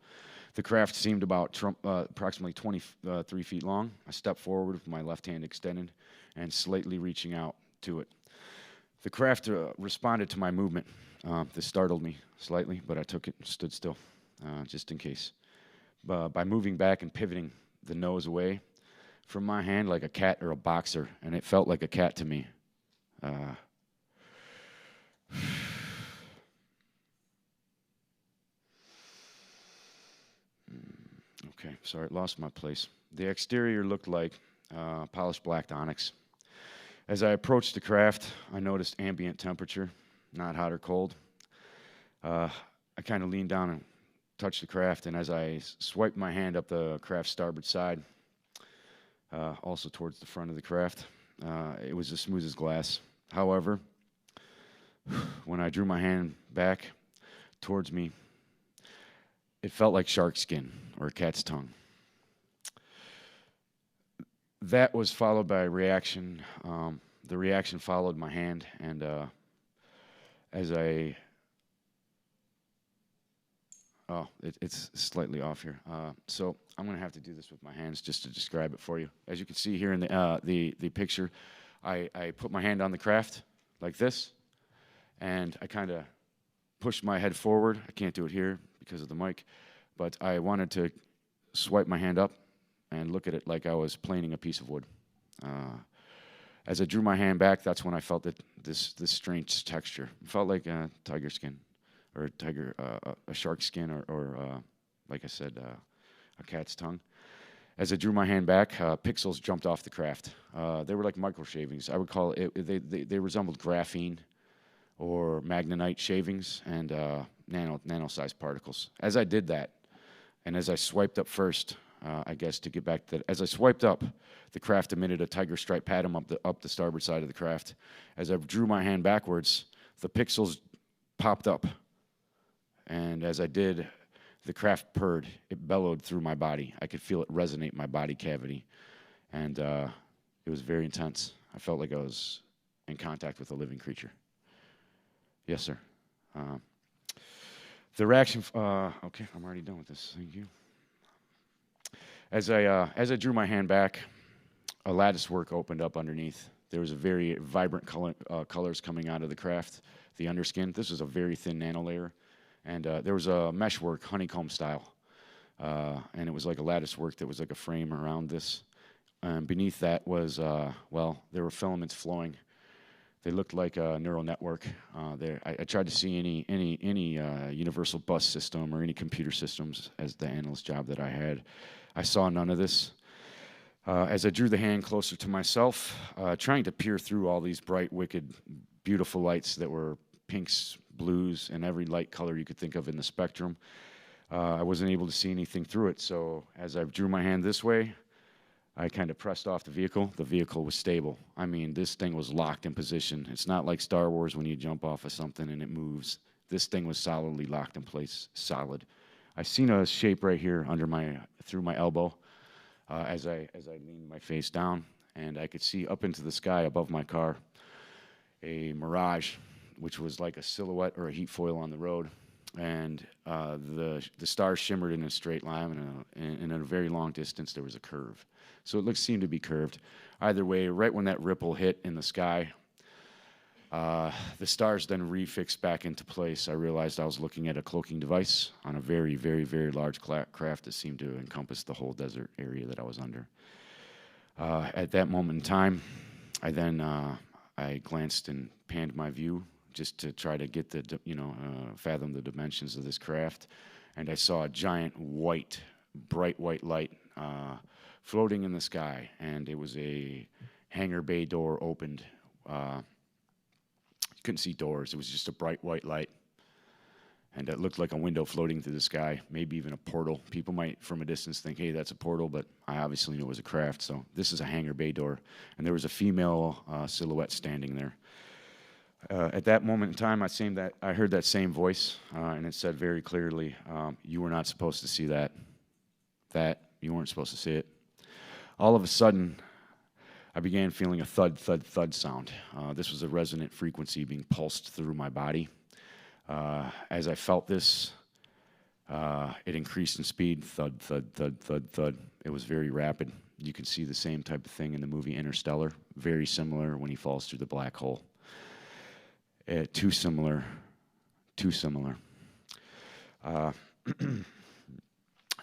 The craft seemed about approximately 23 feet long. I stepped forward with my left hand extended and slightly reaching out to it. The craft responded to my movement. This startled me slightly, but I took it and stood still, just in case. By moving back and pivoting the nose away from my hand like a cat or a boxer, and it felt like a cat to me. Okay, sorry, lost my place. The exterior looked like polished black onyx. As I approached the craft, I noticed ambient temperature, not hot or cold. I kind of leaned down and touched the craft, and as I swiped my hand up the craft's starboard side, also towards the front of the craft, it was as smooth as glass. However, when I drew my hand back towards me, it felt like shark skin or a cat's tongue. That was followed by a reaction. The reaction followed my hand, and as I... it's slightly off here. So I'm going to have to do this with my hands just to describe it for you. As you can see here in the picture, I put my hand on the craft like this, and I kind of pushed my head forward. I can't do it here because of the mic, but I wanted to swipe my hand up and look at it like I was planing a piece of wood. As I drew my hand back, that's when I felt that this strange texture. It felt like tiger skin, or a shark skin, or like I said, a cat's tongue. As I drew my hand back, pixels jumped off the craft. They were like micro shavings. I would call it, they resembled graphene or magnetite shavings and nano-sized particles. As I did that, and as I swiped up first, I guess to get back to that, as I swiped up, the craft emitted a tiger stripe pattern up the starboard side of the craft. As I drew my hand backwards, the pixels popped up And as I did, the craft purred. It bellowed through my body. I could feel it resonate in my body cavity. And it was very intense. I felt like I was in contact with a living creature. Yes, sir. The reaction, okay, I'm already done with this. Thank you. As I drew my hand back, a lattice work opened up underneath. There was a very vibrant colors coming out of the craft, the underskin. This was a very thin nano layer. And there was a meshwork, honeycomb style. And it was like a lattice work that was like a frame around this. Beneath that was, well, there were filaments flowing. They looked like a neural network. I tried to see any universal bus system or any computer systems as the analyst job that I had. I saw none of this. As I drew the hand closer to myself, trying to peer through all these bright, wicked, beautiful lights that were pinks, blues, and every light color you could think of in the spectrum, I wasn't able to see anything through it. So as I drew my hand this way, I kind of pressed off the vehicle. The vehicle was stable. I mean, this thing was locked in position. It's not like Star Wars when you jump off of something and it moves. This thing was solidly locked in place, solid. I seen a shape right here through my elbow as I leaned my face down, and I could see up into the sky above my car a mirage, which was like a silhouette or a heat foil on the road. And the stars shimmered in a straight line, and in a very long distance there was a curve. So it seemed to be curved. Either way, right when that ripple hit in the sky, the stars then refixed back into place. I realized I was looking at a cloaking device on a very, very, very large craft that seemed to encompass the whole desert area that I was under. At that moment in time, I glanced and panned my view just to try to get fathom the dimensions of this craft. And I saw a giant bright white light floating in the sky. And it was a hangar bay door opened. You couldn't see doors. It was just a bright white light. And it looked like a window floating through the sky, maybe even a portal. People might, from a distance, think, hey, that's a portal, but I obviously knew it was a craft. So this is a hangar bay door. And there was a female silhouette standing there. At that moment in time, I heard that same voice, and it said very clearly, you were not supposed to see that. You weren't supposed to see it. All of a sudden, I began feeling a thud, thud, thud sound. This was a resonant frequency being pulsed through my body. As I felt this, it increased in speed, thud, thud, thud, thud, thud. It was very rapid. You can see the same type of thing in the movie Interstellar, very similar when he falls through the black hole. Too similar.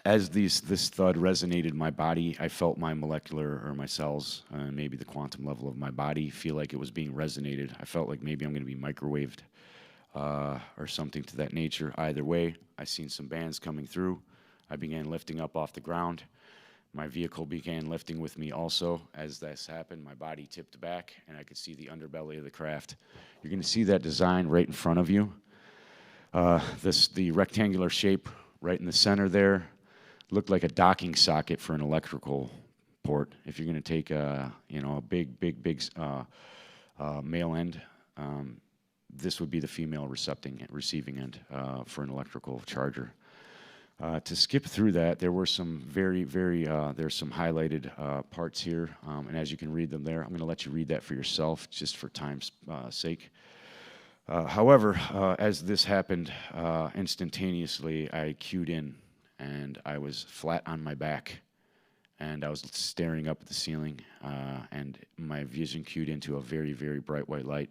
As this thud resonated in my body, I felt my molecular or my cells, maybe the quantum level of my body, feel like it was being resonated. I felt like maybe I'm going to be microwaved or something to that nature. Either way, I seen some bands coming through. I began lifting up off the ground. My vehicle began lifting with me also. As this happened, my body tipped back, and I could see the underbelly of the craft. You're going to see that design right in front of you. The rectangular shape right in the center there looked like a docking socket for an electrical port. If you're going to take a big male end, this would be the female receiving end for an electrical charger. To skip through that, there were some there's some highlighted parts here, and as you can read them there, I'm going to let you read that for yourself, just for time's sake. However, as this happened, instantaneously, I cued in, and I was flat on my back, and I was staring up at the ceiling, and my vision cued into a very, very bright white light.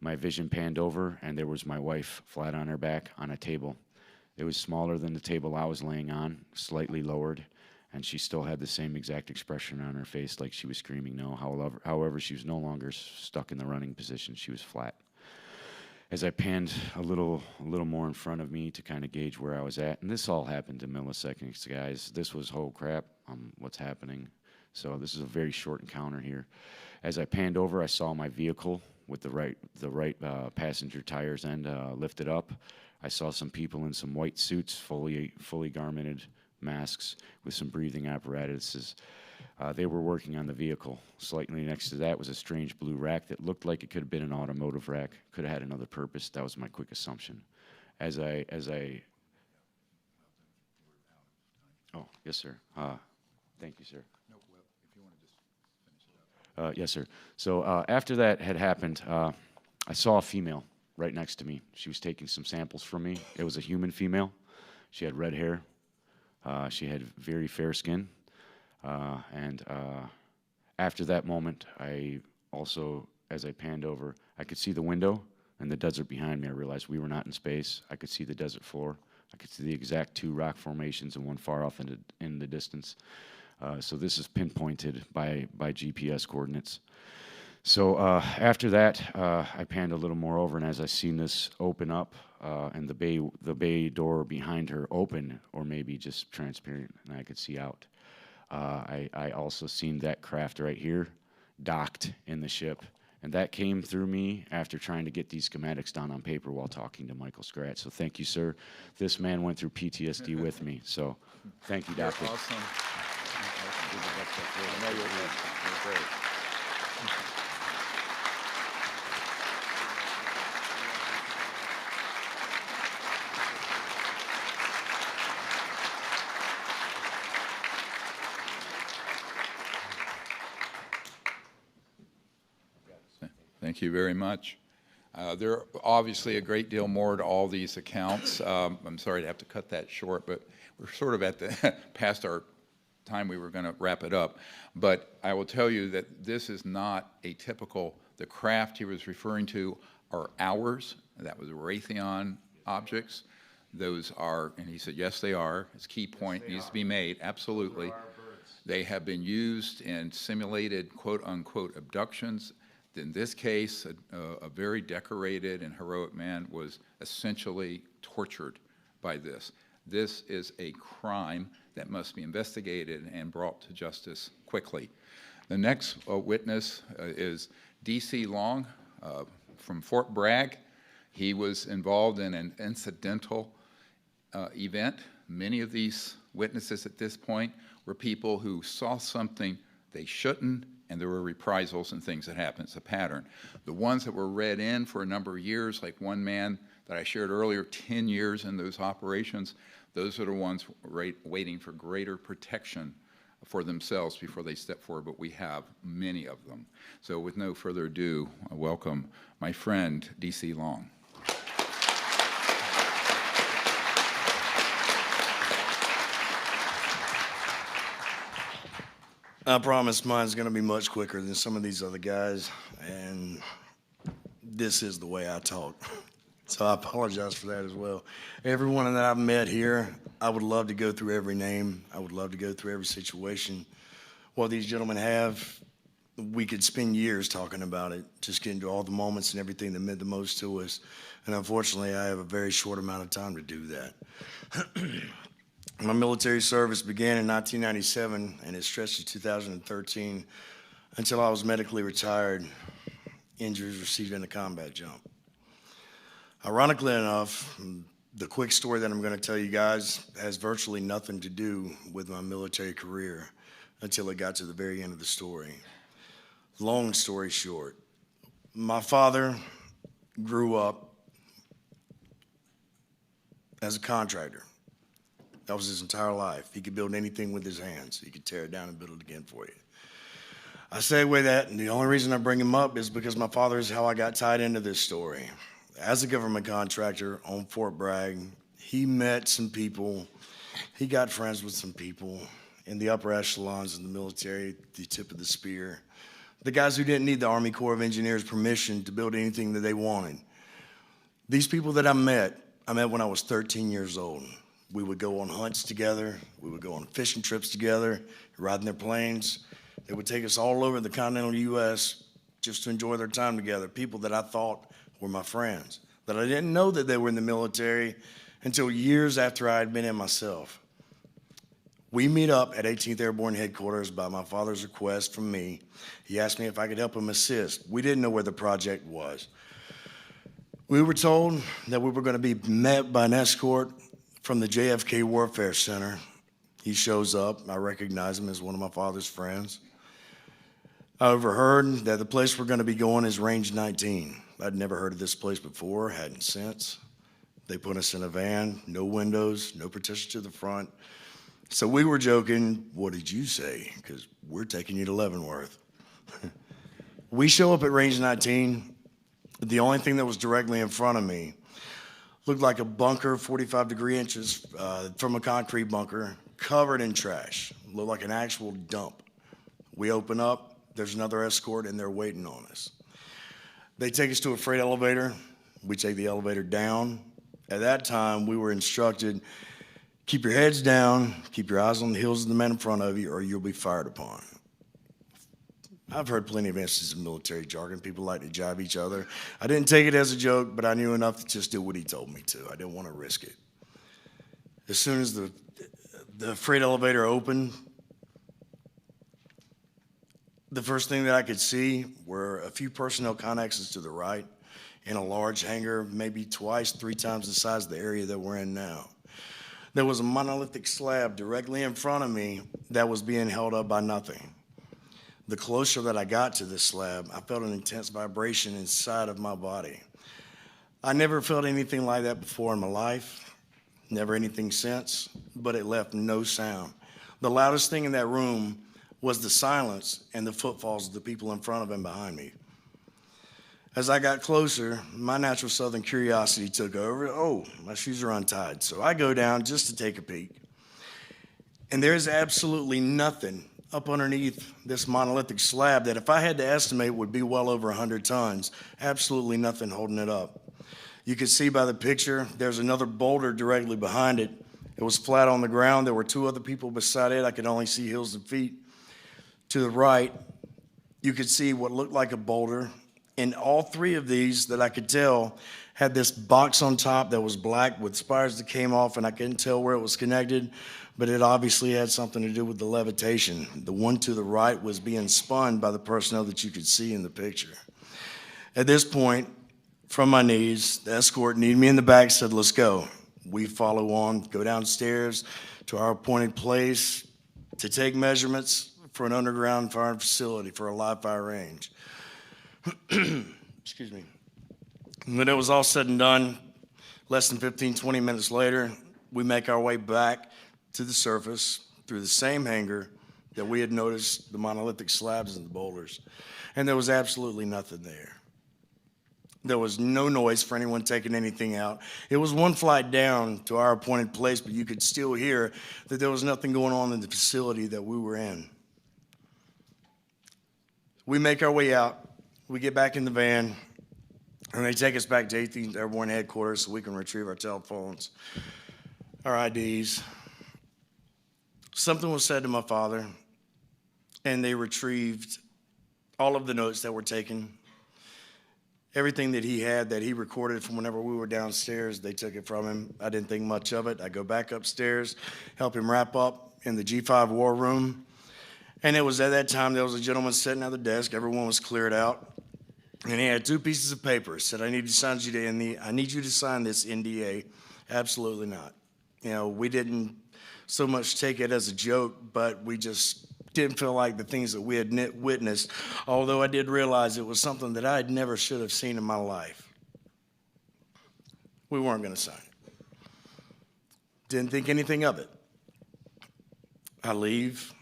My vision panned over, and there was my wife flat on her back on a table. It was smaller than the table I was laying on, slightly lowered, and she still had the same exact expression on her face, like she was screaming no. However, she was no longer stuck in the running position. She was flat. As I panned a little more in front of me to kind of gauge where I was at, and this all happened in milliseconds, guys. This was, oh crap, what's happening? So this is a very short encounter here. As I panned over, I saw my vehicle with the right passenger tires end lifted up. I saw some people in some white suits, fully garmented masks with some breathing apparatuses. They were working on the vehicle. Slightly next to that was a strange blue rack that looked like it could have been an automotive rack, could have had another purpose. That was my quick assumption. as I oh, yes, sir. Thank you, sir. Yes, sir. So after that had happened, I saw a female right next to me. She was taking some samples from me. It was a human female. She had red hair. She had very fair skin. And after that moment, I also, as I panned over, I could see the window and the desert behind me. I realized we were not in space. I could see the desert floor. I could see the exact two rock formations and one far off in the distance. So this is pinpointed by GPS coordinates. So after that, I panned a little more over, and as I seen this open up and the bay door behind her open, or maybe just transparent, and I could see out. I also seen that craft right here docked in the ship, and that came through me after trying to get these schematics down on paper while talking to Michael Scratch. So thank you, sir. This man went through PTSD with me. So thank you, Doctor. You're awesome. I know you're great. Thank you very much. There are obviously a great deal more to all these accounts. I'm sorry to have to cut that short, but we're sort of at the past our time we were going to wrap it up. But I will tell you that this is not a typical, the craft he was referring to are ours. That was Raytheon objects. Those are, and he said, yes, they are. His key point needs to be made, absolutely. They have been used in simulated quote-unquote abductions. In this case, a very decorated and heroic man was essentially tortured by this. This is a crime that must be investigated and brought to justice quickly. The next witness is D.C. Long from Fort Bragg. He was involved in an incidental event. Many of these witnesses at this point were people who saw something they shouldn't, and there were reprisals and things that happened. It's a pattern. The ones that were read in for a number of years, like one man that I shared earlier, 10 years in those operations, those are the ones waiting for greater protection for themselves before they step forward, but we have many of them. So with no further ado, I welcome my friend, D.C. Long. I promise mine's going to be much quicker than some of these other guys, and this is the way I talk. So I apologize for that as well. Everyone that I've met here, I would love to go through every name. I would love to go through every situation. What these gentlemen have, we could spend years talking about it, just getting to all the moments and everything that meant the most to us. And unfortunately, I have a very short amount of time to do that. My military service began in 1997, and it stretched to 2013 until I was medically retired, injuries received in a combat jump. Ironically enough, the quick story that I'm going to tell you guys has virtually nothing to do with my military career until it got to the very end of the story. Long story short, my father grew up as a contractor. That was his entire life. He could build anything with his hands. He could tear it down and build it again for you. I segue that, and the only reason I bring him up is because my father is how I got tied into this story. As a government contractor on Fort Bragg, he met some people. He got friends with some people in the upper echelons of the military, the tip of the spear. The guys who didn't need the Army Corps of Engineers permission to build anything that they wanted. These people that I met when I was 13 years old. We would go on hunts together. We would go on fishing trips together, riding their planes. They would take us all over the continental U.S. just to enjoy their time together. People that I thought were my friends, that I didn't know that they were in the military until years after I had been in myself. We meet up at 18th Airborne Headquarters by my father's request from me. He asked me if I could help him assist. We didn't know where the project was. We were told that we were going to be met by an escort from the JFK Warfare Center. He shows up. I recognize him as one of my father's friends. I overheard that the place we're going to be going is Range 19. I'd never heard of this place before, hadn't since. They put us in a van, no windows, no protection to the front. So we were joking, what did you say? Because we're taking you to Leavenworth. We show up at Range 19. The only thing that was directly in front of me looked like a bunker, 45 degree inches from a concrete bunker, covered in trash. Looked like an actual dump. We open up, there's another escort, and they're waiting on us. They take us to a freight elevator. We take the elevator down. At that time, we were instructed, keep your heads down, keep your eyes on the heels of the men in front of you, or you'll be fired upon. I've heard plenty of instances of military jargon. People like to jibe each other. I didn't take it as a joke, but I knew enough to just do what he told me to. I didn't want to risk it. As soon as the freight elevator opened, the first thing that I could see were a few personnel connexes to the right in a large hangar, maybe twice, 3 times the size of the area that we're in now. There was a monolithic slab directly in front of me that was being held up by nothing. The closer that I got to this slab, I felt an intense vibration inside of my body. I never felt anything like that before in my life, never anything since, but it left no sound. The loudest thing in that room was the silence and the footfalls of the people in front of and behind me. As I got closer, my natural southern curiosity took over. Oh, my shoes are untied. So I go down just to take a peek. And there's absolutely nothing up underneath this monolithic slab that if I had to estimate would be well over 100 tons. Absolutely nothing holding it up. You can see by the picture, there's another boulder directly behind it. It was flat on the ground. There were 2 other people beside it. I could only see heels and feet. To the right, you could see what looked like a boulder. And all 3 of these that I could tell had this box on top that was black with spires that came off, and I couldn't tell where it was connected, but it obviously had something to do with the levitation. The one to the right was being spun by the personnel that you could see in the picture. At this point, from my knees, the escort needed me in the back, said, let's go. We follow on, go downstairs to our appointed place to take measurements for an underground firing facility for a live fire range. Excuse me. When it was all said and done, less than 15, 20 minutes later, we make our way back to the surface through the same hangar that we had noticed the monolithic slabs and the boulders. And there was absolutely nothing there. There was no noise for anyone taking anything out. It was 1 flight down to our appointed place, but you could still hear that there was nothing going on in the facility that we were in. We make our way out. We get back in the van, and they take us back to 18th Airborne Headquarters so we can retrieve our telephones, our IDs. Something was said to my father, and they retrieved all of the notes that were taken. Everything that he had that he recorded from whenever we were downstairs, they took it from him. I didn't think much of it. I go back upstairs, help him wrap up in the G5 war room. And it was at that time there was a gentleman sitting at the desk. Everyone was cleared out. And he had 2 pieces of paper. He said, I need you to sign this NDA. Absolutely not. You know, we didn't so much take it as a joke, but we just didn't feel like the things that we had witnessed, although I did realize it was something that I never should have seen in my life. We weren't going to sign it. Didn't think anything of it. I leave.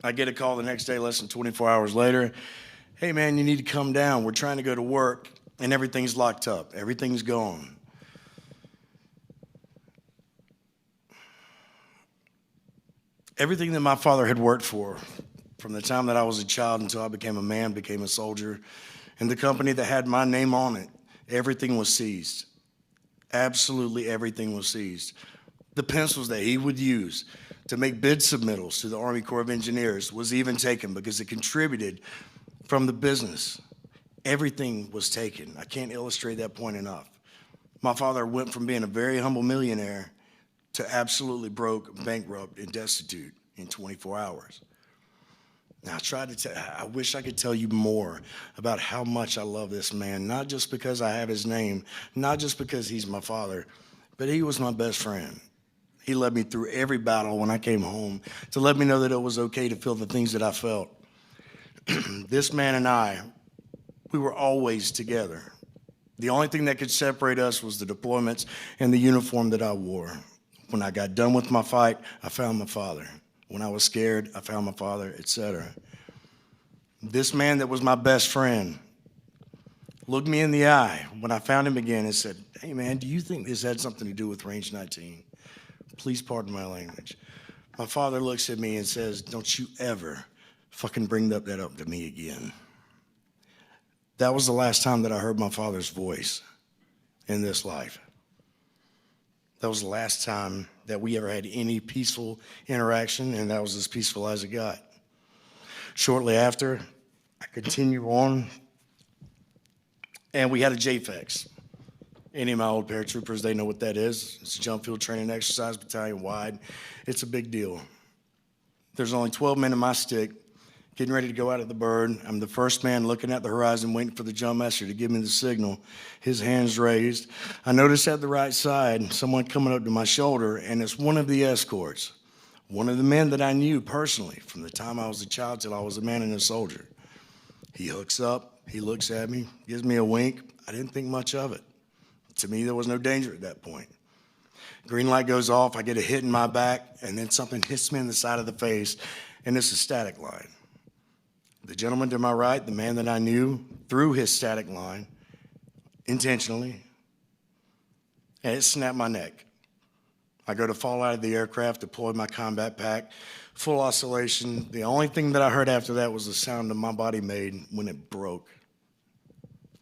I get a call the next day, less than 24 hours later. Hey, man, you need to come down. We're trying to go to work, and everything's locked up. Everything's gone. Everything that my father had worked for, from the time that I was a child until I became a man, became a soldier, and the company that had my name on it, everything was seized. Absolutely everything was seized. The pencils that he would use to make bid submittals to the Army Corps of Engineers was even taken because it contributed from the business. Everything was taken. I can't illustrate that point enough. My father went from being a very humble millionaire to absolutely broke, bankrupt, and destitute in 24 hours. Now, I wish I could tell you more about how much I love this man, not just because I have his name, not just because he's my father, but he was my best friend. He led me through every battle when I came home to let me know that it was okay to feel the things that I felt. This man and I, we were always together. The only thing that could separate us was the deployments and the uniform that I wore. When I got done with my fight, I found my father. When I was scared, I found my father, etc. This man that was my best friend looked me in the eye when I found him again and said, "Hey man, do you think this had something to do with Range 19? Please pardon my language." My father looks at me and says, "Don't you ever fucking bring that up to me again." That was the last time that I heard my father's voice in this life. That was the last time that we ever had any peaceful interaction, and that was as peaceful as it got. Shortly after, I continued on, and we had a JFEX. Any of my old paratroopers, they know what that is. It's a jump field training exercise, battalion wide. It's a big deal. There's only 12 men in my stick, getting ready to go out of the bird. I'm the first man looking at the horizon, waiting for the jump master to give me the signal. His hand's raised. I notice at the right side, someone coming up to my shoulder, and it's one of the escorts. One of the men that I knew personally from the time I was a child till I was a man and a soldier. He hooks up, he looks at me, gives me a wink. I didn't think much of it. To me, there was no danger at that point. Green light goes off, I get a hit in my back, and then something hits me in the side of the face, and it's a static line. The gentleman to my right, the man that I knew, threw his static line intentionally, and it snapped my neck. I go to fall out of the aircraft, deploy my combat pack, full oscillation. The only thing that I heard after that was the sound that my body made when it broke.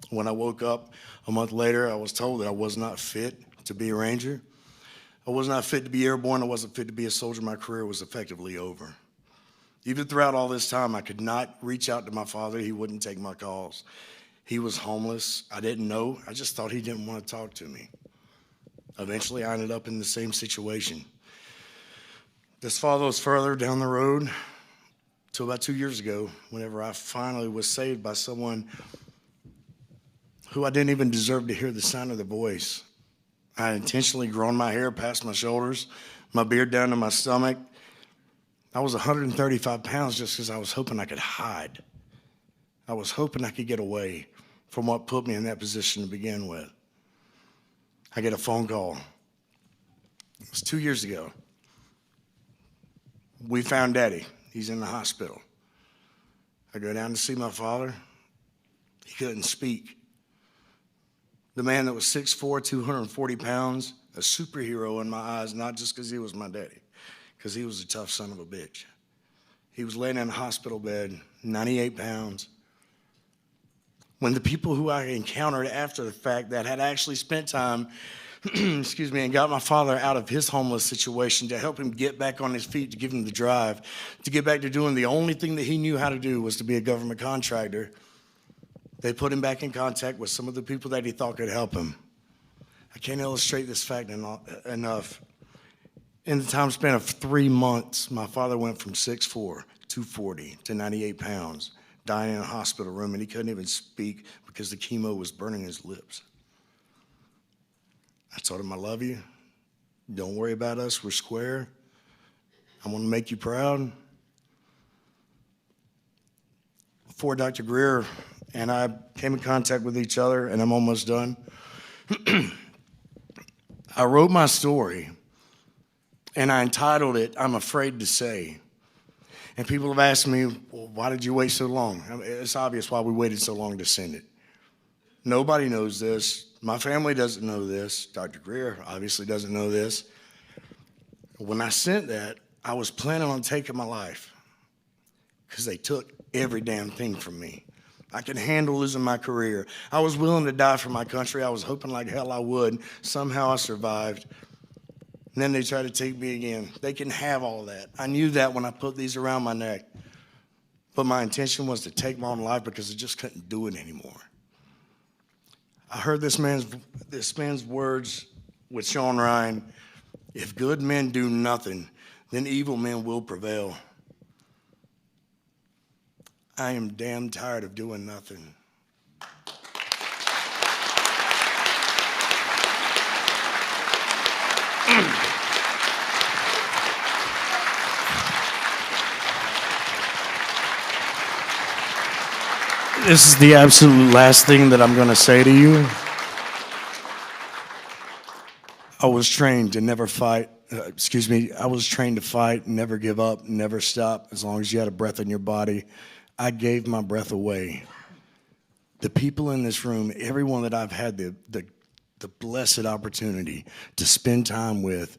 When I woke up a month later, I was told that I was not fit to be a Ranger. I was not fit to be airborne. I wasn't fit to be a soldier. My career was effectively over. Even throughout all this time, I could not reach out to my father. He wouldn't take my calls. He was homeless. I didn't know. I just thought he didn't want to talk to me. Eventually, I ended up in the same situation. This follows further down the road to about 2 years ago, whenever I finally was saved by someone who I didn't even deserve to hear the sound of their voice. I had intentionally grown my hair past my shoulders, my beard down to my stomach. I was 135 pounds just because I was hoping I could hide. I was hoping I could get away from what put me in that position to begin with. I get a phone call. It was 2 years ago. We found Daddy. He's in the hospital. I go down to see my father. He couldn't speak. The man that was 6'4", 240 pounds, a superhero in my eyes, not just because he was my daddy, because he was a tough son of a bitch. He was laying in a hospital bed, 98 pounds. When the people who I encountered after the fact that had actually spent time, excuse me, and got my father out of his homeless situation to help him get back on his feet, to give him the drive, to get back to doing the only thing that he knew how to do was to be a government contractor, they put him back in contact with some of the people that he thought could help him. I can't illustrate this fact enough. In the time span of 3 months, my father went from 6'4", 240 to 98 pounds, dying in a hospital room, and he couldn't even speak because the chemo was burning his lips. I told him, I love you. Don't worry about us. We're square. I want to make you proud. Before Dr. Greer and I came in contact with each other, and I'm almost done, I wrote my story, and I entitled it, I'm Afraid to Say. And people have asked me, well, why did you wait so long? I mean, it's obvious why we waited so long to send it. Nobody knows this. My family doesn't know this. Dr. Greer obviously doesn't know this. When I sent that, I was planning on taking my life because they took every damn thing from me. I could handle losing my career. I was willing to die for my country. I was hoping like hell I would. Somehow I survived. And then they tried to take me again. They can have all that. I knew that when I put these around my neck. But my intention was to take my own life because I just couldn't do it anymore. I heard this man's words with Sean Ryan, if good men do nothing, then evil men will prevail. I am damn tired of doing nothing. This is the absolute last thing that I'm going to say to you. I was trained to never fight. I was trained to fight, never give up, never stop, as long as you had a breath in your body. I gave my breath away. The people in this room, everyone that I've had the blessed opportunity to spend time with,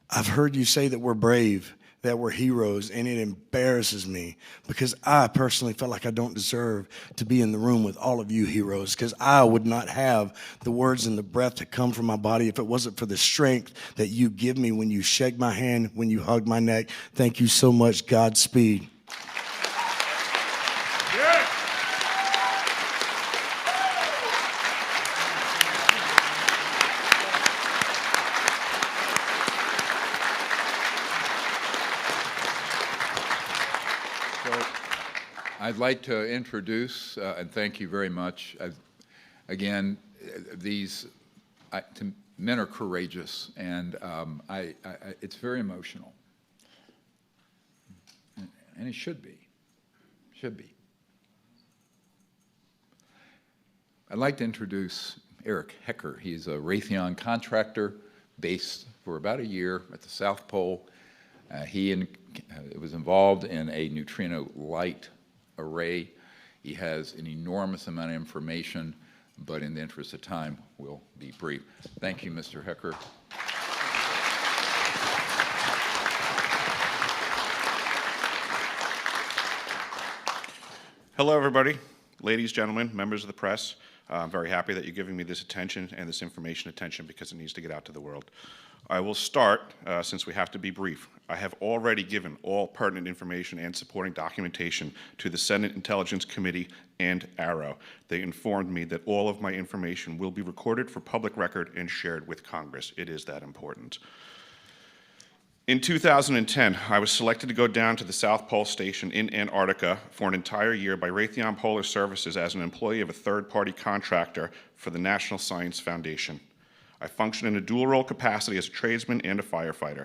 I've heard you say that we're brave, that we're heroes, and it embarrasses me because I personally felt like I don't deserve to be in the room with all of you heroes, because I would not have the words and the breath to come from my body if it wasn't for the strength that you give me when you shake my hand, when you hug my neck. Thank you so much. Godspeed. I'd like to introduce, and thank you very much. Again, men are courageous, and it's very emotional. And it should be. Should be. I'd like to introduce Eric Hecker. He's a Raytheon contractor based for about a year at the South Pole. He was involved in a neutrino light array. He has an enormous amount of information, but in the interest of time, we'll be brief. Thank you, Mr. Hecker. Hello, everybody. Ladies, gentlemen, members of the press. I'm very happy that you're giving me this attention and this information attention because it needs to get out to the world. I will start, since we have to be brief. I have already given all pertinent information and supporting documentation to the Senate Intelligence Committee and AARO. They informed me that all of my information will be recorded for public record and shared with Congress. It is that important. In 2010, I was selected to go down to the South Pole Station in Antarctica for an entire year by Raytheon Polar Services as an employee of a third-party contractor for the National Science Foundation. I function in a dual-role capacity as a tradesman and a firefighter.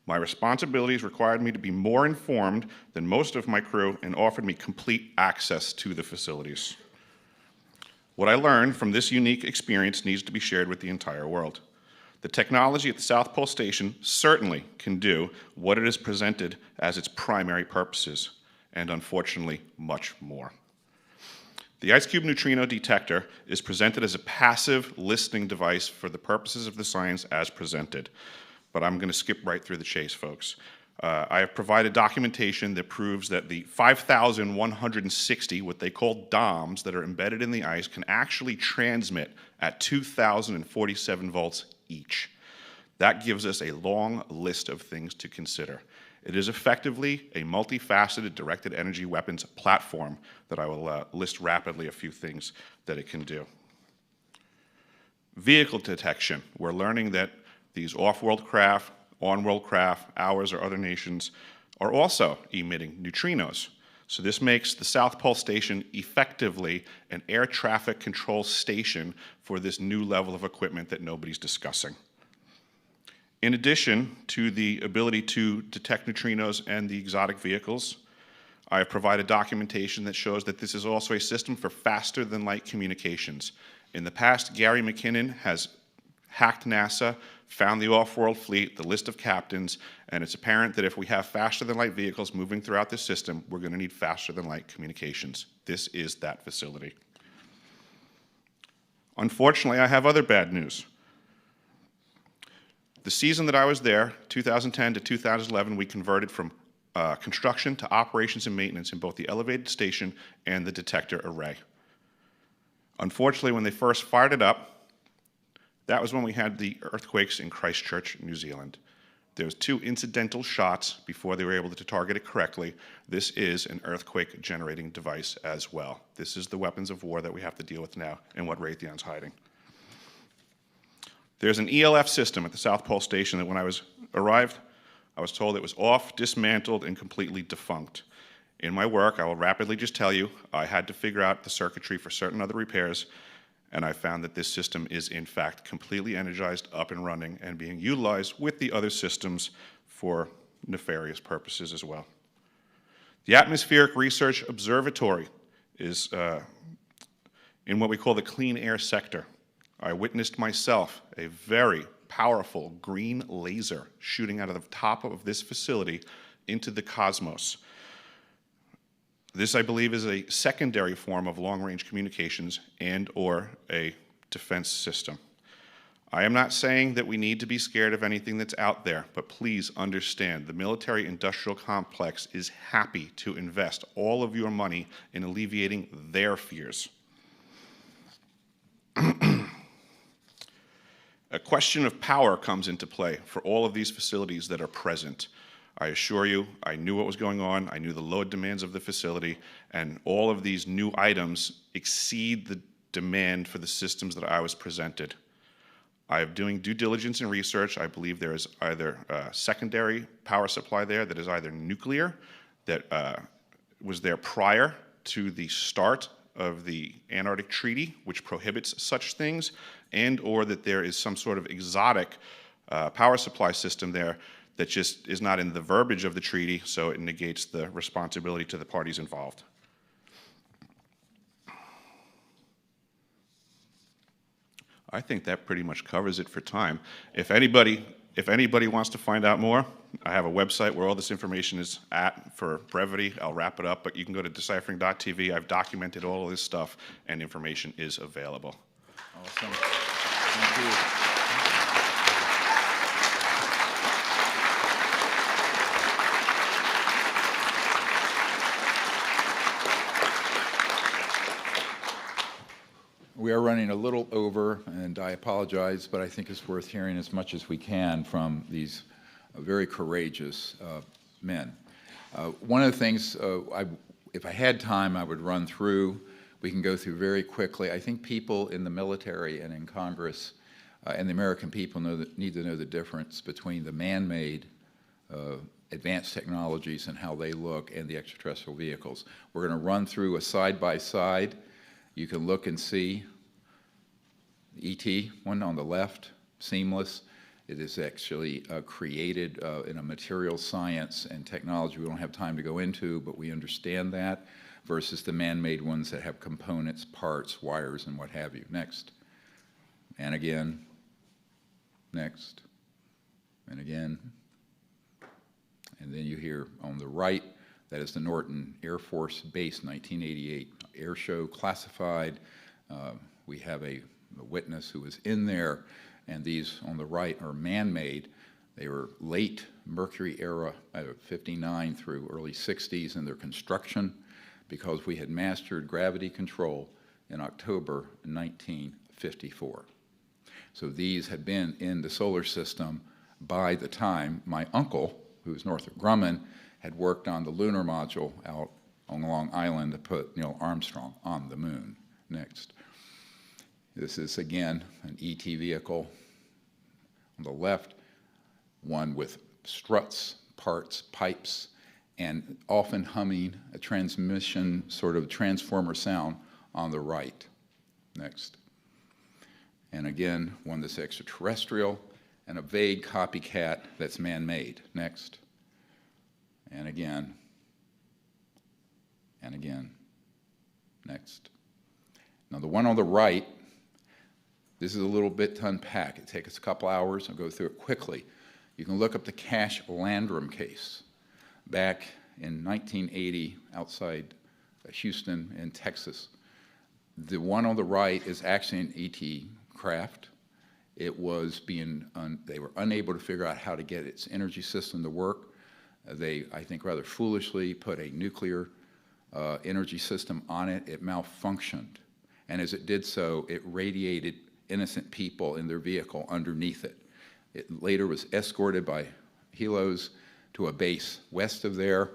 My responsibilities required me to be more informed than most of my crew and offered me complete access to the facilities. What I learned from this unique experience needs to be shared with the entire world. The technology at the South Pole Station certainly can do what it is presented as its primary purposes, and unfortunately, much more. The IceCube neutrino detector is presented as a passive listening device for the purposes of the science as presented. But I'm going to skip right through the chase, folks. I have provided documentation that proves that the 5,160, what they call DOMs, that are embedded in the ice can actually transmit at 2,047 volts each. That gives us a long list of things to consider. It is effectively a multifaceted directed energy weapons platform that I will list rapidly a few things that it can do. Vehicle detection. We're learning that these off-world craft, on-world craft, ours or other nations, are also emitting neutrinos. So this makes the South Pole Station effectively an air traffic control station for this new level of equipment that nobody's discussing. In addition to the ability to detect neutrinos and the exotic vehicles, I have provided documentation that shows that this is also a system for faster-than-light communications. In the past, Gary McKinnon has hacked NASA, found the off-world fleet, the list of captains, and it's apparent that if we have faster-than-light vehicles moving throughout this system, we're going to need faster-than-light communications. This is that facility. Unfortunately, I have other bad news. The season that I was there, 2010 to 2011, we converted from construction to operations and maintenance in both the elevated station and the detector array. Unfortunately, when they first fired it up, that was when we had the earthquakes in Christchurch, New Zealand. There was 2 incidental shots before they were able to target it correctly. This is an earthquake-generating device as well. This is the weapons of war that we have to deal with now and what Raytheon's hiding. There's an ELF system at the South Pole Station that when I arrived, I was told it was off, dismantled, and completely defunct. In my work, I will rapidly just tell you, I had to figure out the circuitry for certain other repairs, and I found that this system is in fact completely energized, up and running, and being utilized with the other systems for nefarious purposes as well. The Atmospheric Research Observatory is in what we call the clean air sector. I witnessed myself a very powerful green laser shooting out of the top of this facility into the cosmos. This, I believe, is a secondary form of long-range communications and/or a defense system. I am not saying that we need to be scared of anything that's out there, but please understand the military-industrial complex is happy to invest all of your money in alleviating their fears. A question of power comes into play for all of these facilities that are present. I assure you, I knew what was going on, I knew the load demands of the facility, and all of these new items exceed the demand for the systems that I was presented. I am doing due diligence and research. I believe there is either a secondary power supply there that is either nuclear, that was there prior to the start of the Antarctic Treaty, which prohibits such things, and or that there is some sort of exotic power supply system there that just is not in the verbiage of the treaty, so it negates the responsibility to the parties involved. I think that pretty much covers it for time. If anybody wants to find out more, I have a website where all this information is at. For brevity, I'll wrap it up, but you can go to deciphering.tv. I've documented all of this stuff, and information is available. Awesome. Thank you. We are running a little over, and I apologize, but I think it's worth hearing as much as we can from these very courageous men. One of the things, if I had time, I would run through. We can go through very quickly. I think people in the military and in Congress and the American people need to know the difference between the man-made advanced technologies and how they look and the extraterrestrial vehicles. We're going to run through a side-by-side. You can look and see the ET one on the left, seamless. It is actually created in a material science and technology we don't have time to go into, but we understand that, versus the man-made ones that have components, parts, wires, and what have you. Next. And again. Next. And again. And then you hear on the right, that is the Norton Air Force Base 1988 air show, classified. We have a witness who was in there, and these on the right are man-made. They were late Mercury era, 59 through early 60s in their construction, because we had mastered gravity control in October 1954. So these had been in the solar system by the time my uncle, who was Northrop Grumman, had worked on the lunar module out on Long Island to put Neil Armstrong on the moon. Next. This is, again, an ET vehicle. On the left, one with struts, parts, pipes, and often humming a transmission, sort of transformer sound on the right. Next. And again, one that's extraterrestrial, and a vague copycat that's man-made. Next. And again. And again. Next. Now the one on the right, this is a little bit to unpack. It takes us a couple hours. I'll go through it quickly. You can look up the Cash Landrum case back in 1980 outside Houston in Texas. The one on the right is actually an ET craft. It was they were unable to figure out how to get its energy system to work. They, I think rather foolishly, put a nuclear energy system on it. It malfunctioned. And as it did so, it radiated innocent people in their vehicle underneath it. It later was escorted by helos to a base west of there.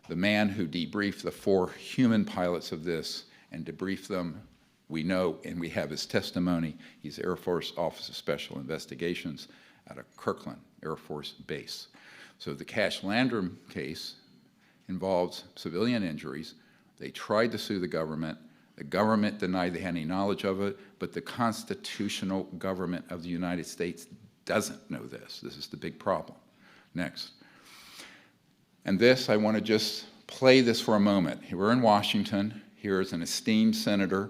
The man who debriefed the 4 human pilots of this and debriefed them, we know, and we have his testimony. He's Air Force Office of Special Investigations out of Kirkland Air Force Base. So the Cash Landrum case involves civilian injuries. They tried to sue the government. The government denied they had any knowledge of it, but the constitutional government of the United States doesn't know this. This is the big problem. Next. And this, I want to just play this for a moment. We're in Washington. Here is an esteemed senator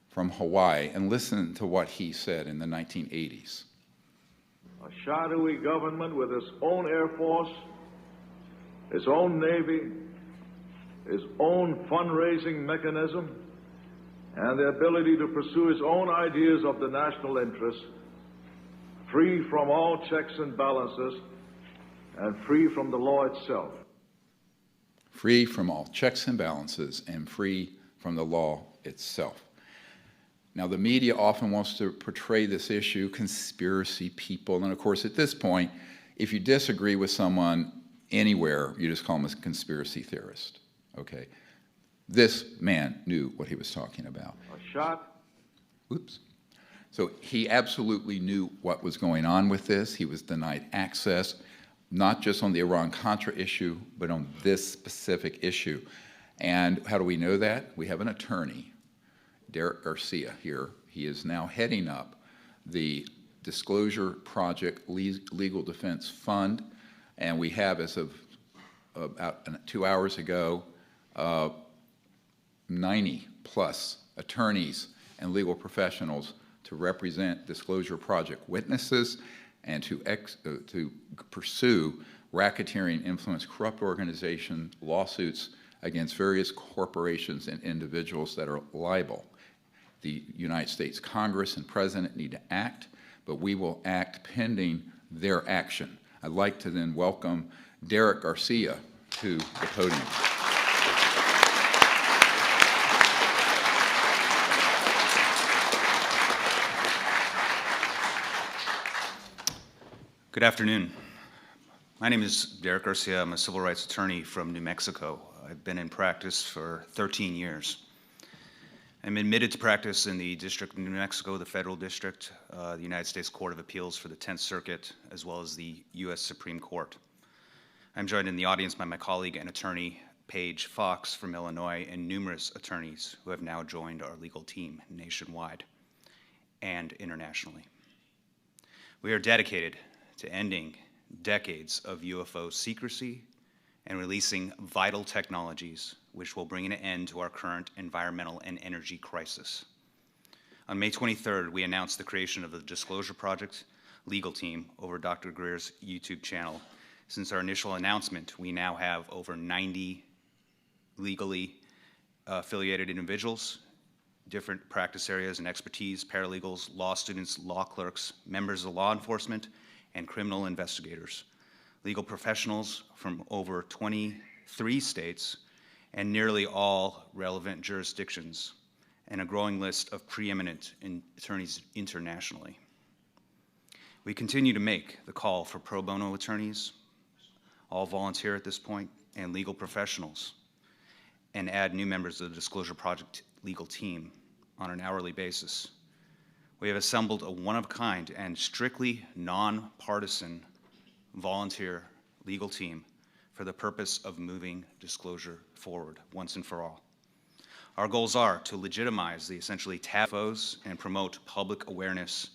from Hawaii, and listen to what he said in the 1980s. A shadowy government with its own Air Force, its own Navy, its own fundraising mechanism, and the ability to pursue its own ideas of the national interest, free from all checks and balances, and free from the law itself. Free from all checks and balances and free from the law itself. Now, the media often wants to portray this issue, conspiracy people, and of course, at this point, if you disagree with someone anywhere, you just call them a conspiracy theorist, okay? This man knew what he was talking about. A shot. Oops. So he absolutely knew what was going on with this. He was denied access, not just on the Iran-Contra issue, but on this specific issue. And how do we know that? We have an attorney, Derek Garcia here. He is now heading up the Disclosure Project Legal Defense Fund, and we have, as of about 2 hours ago, 90+ attorneys and legal professionals to represent Disclosure Project witnesses and to pursue racketeering, influence, corrupt organization lawsuits against various corporations and individuals that are liable. The United States Congress and President need to act, but we will act pending their action. I'd like to then welcome Derek Garcia to the podium. Good afternoon. My name is Derek Garcia. I'm a civil rights attorney from New Mexico. I've been in practice for 13 years. I'm admitted to practice in the District of New Mexico, the Federal District, the United States Court of Appeals for the 10th Circuit, as well as the U.S. Supreme Court. I'm joined in the audience by my colleague and attorney, Paige Fox from Illinois, and numerous attorneys who have now joined our legal team nationwide and internationally. We are dedicated to ending decades of UFO secrecy and releasing vital technologies which will bring an end to our current environmental and energy crisis. On May 23rd, we announced the creation of the Disclosure Project legal team over Dr. Greer's YouTube channel. Since our initial announcement, we now have over 90 legally affiliated individuals, different practice areas and expertise, paralegals, law students, law clerks, members of law enforcement, and criminal investigators, legal professionals from over 23 states and nearly all relevant jurisdictions, and a growing list of preeminent attorneys internationally. We continue to make the call for pro bono attorneys, all volunteer at this point, and legal professionals, and add new members of the Disclosure Project legal team on an hourly basis. We have assembled a one-of-a-kind and strictly nonpartisan volunteer legal team for the purpose of moving disclosure forward once and for all. Our goals are to legitimize the essentially UFOs and promote public awareness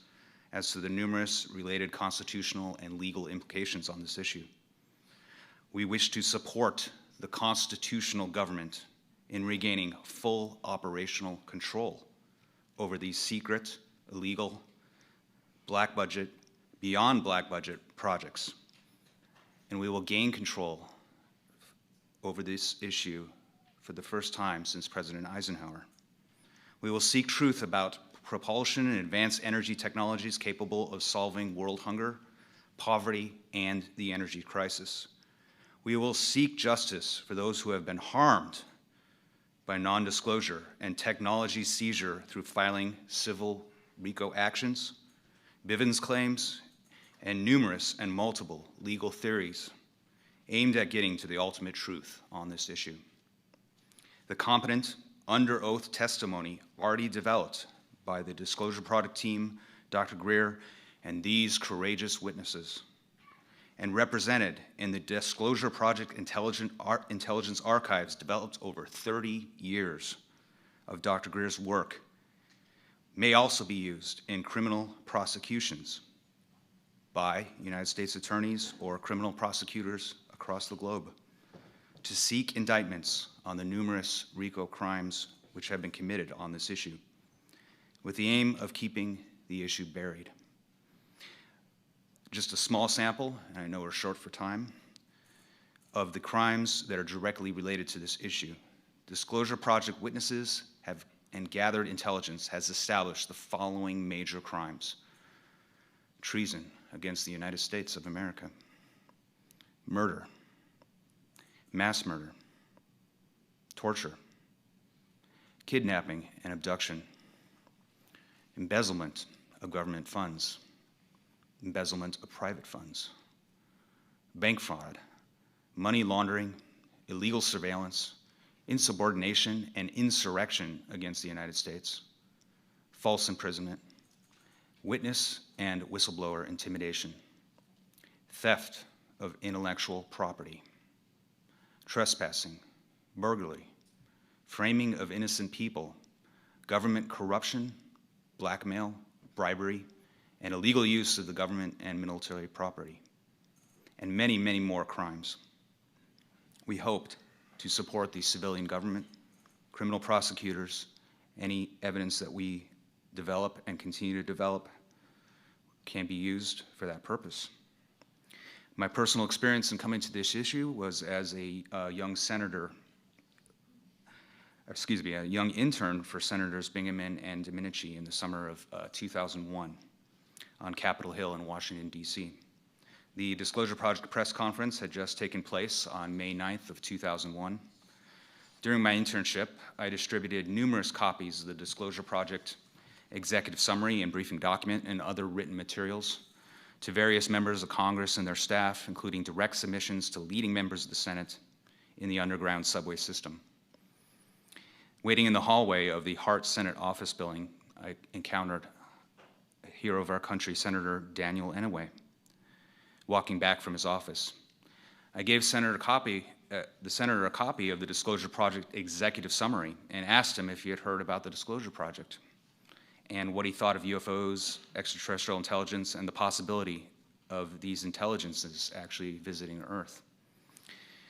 as to the numerous related constitutional and legal implications on this issue. We wish to support the constitutional government in regaining full operational control over these secret, illegal, black budget, beyond black budget projects. And we will gain control over this issue for the first time since President Eisenhower. We will seek truth about propulsion and advanced energy technologies capable of solving world hunger, poverty, and the energy crisis. We will seek justice for those who have been harmed by non-disclosure and technology seizure through filing civil RICO actions, Bivens claims, and numerous and multiple legal theories aimed at getting to the ultimate truth on this issue. The competent, under oath testimony already developed by the Disclosure Project team, Dr. Greer, and these courageous witnesses, and represented in the Disclosure Project intelligence archives developed over 30 years of Dr. Greer's work, may also be used in criminal prosecutions by United States attorneys or criminal prosecutors across the globe to seek indictments on the numerous RICO crimes which have been committed on this issue, with the aim of keeping the issue buried. just a small sample, and I know we're short for time, of the crimes that are directly related to this issue. Disclosure Project witnesses and gathered intelligence has established the following major crimes: treason against the United States of America, murder, mass murder, torture, kidnapping and abduction, embezzlement of government funds, embezzlement of private funds, bank fraud, money laundering, illegal surveillance, insubordination and insurrection against the United States, false imprisonment, witness and whistleblower intimidation, theft of intellectual property, trespassing, burglary, framing of innocent people, government corruption, blackmail, bribery, and illegal use of the government and military property, and many, many more crimes. We hoped to support the civilian government, criminal prosecutors. Any evidence that we develop and continue to develop can be used for that purpose. My personal experience in coming to this issue was as a young intern for Senators Bingaman and Domenici in the summer of 2001 on Capitol Hill in Washington, D.C. The Disclosure Project press conference had just taken place on May 9th of 2001. During my internship, I distributed numerous copies of the Disclosure Project executive summary and briefing document and other written materials to various members of Congress and their staff, including direct submissions to leading members of the Senate in the underground subway system. Waiting in the hallway of the Hart Senate office building, I encountered a hero of our country, Senator Daniel Inouye, walking back from his office. I gave the senator a copy of the Disclosure Project executive summary and asked him if he had heard about the Disclosure Project and what he thought of UFOs, extraterrestrial intelligence, and the possibility of these intelligences actually visiting Earth.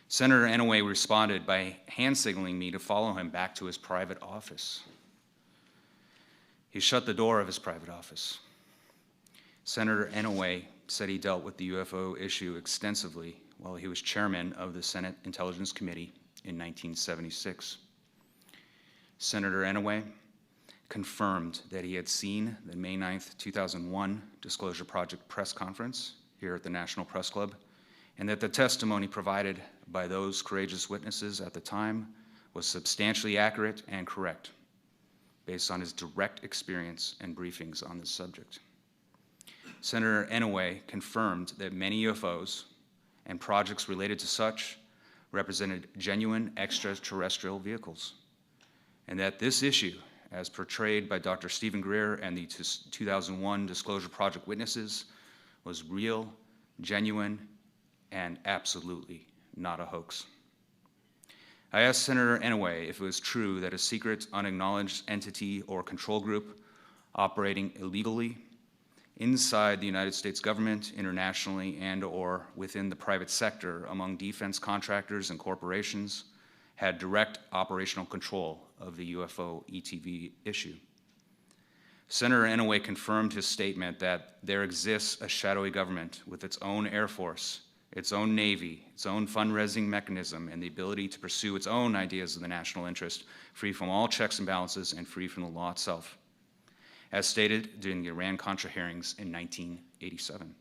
Senator Inouye responded by hand signaling me to follow him back to his private office. He shut the door of his private office. Senator Inouye said he dealt with the UFO issue extensively while he was chairman of the Senate Intelligence Committee in 1976. Senator Inouye confirmed that he had seen the May 9th, 2001 Disclosure Project press conference here at the National Press Club, and that the testimony provided by those courageous witnesses at the time was substantially accurate and correct, based on his direct experience and briefings on this subject. Senator Inouye confirmed that many UFOs and projects related to such represented genuine extraterrestrial vehicles, and that this issue, as portrayed by Dr. Stephen Greer and the 2001 Disclosure Project witnesses, was real, genuine, and absolutely not a hoax. I asked Senator Inouye if it was true that a secret, unacknowledged entity or control group operating illegally inside the United States government, internationally, and/or within the private sector among defense contractors and corporations had direct operational control of the UFO ETV issue. Senator Inouye confirmed his statement that there exists a shadowy government with its own Air Force, its own Navy, its own fundraising mechanism, and the ability to pursue its own ideas of the national interest, free from all checks and balances and free from the law itself, as stated during the Iran-Contra hearings in 1987.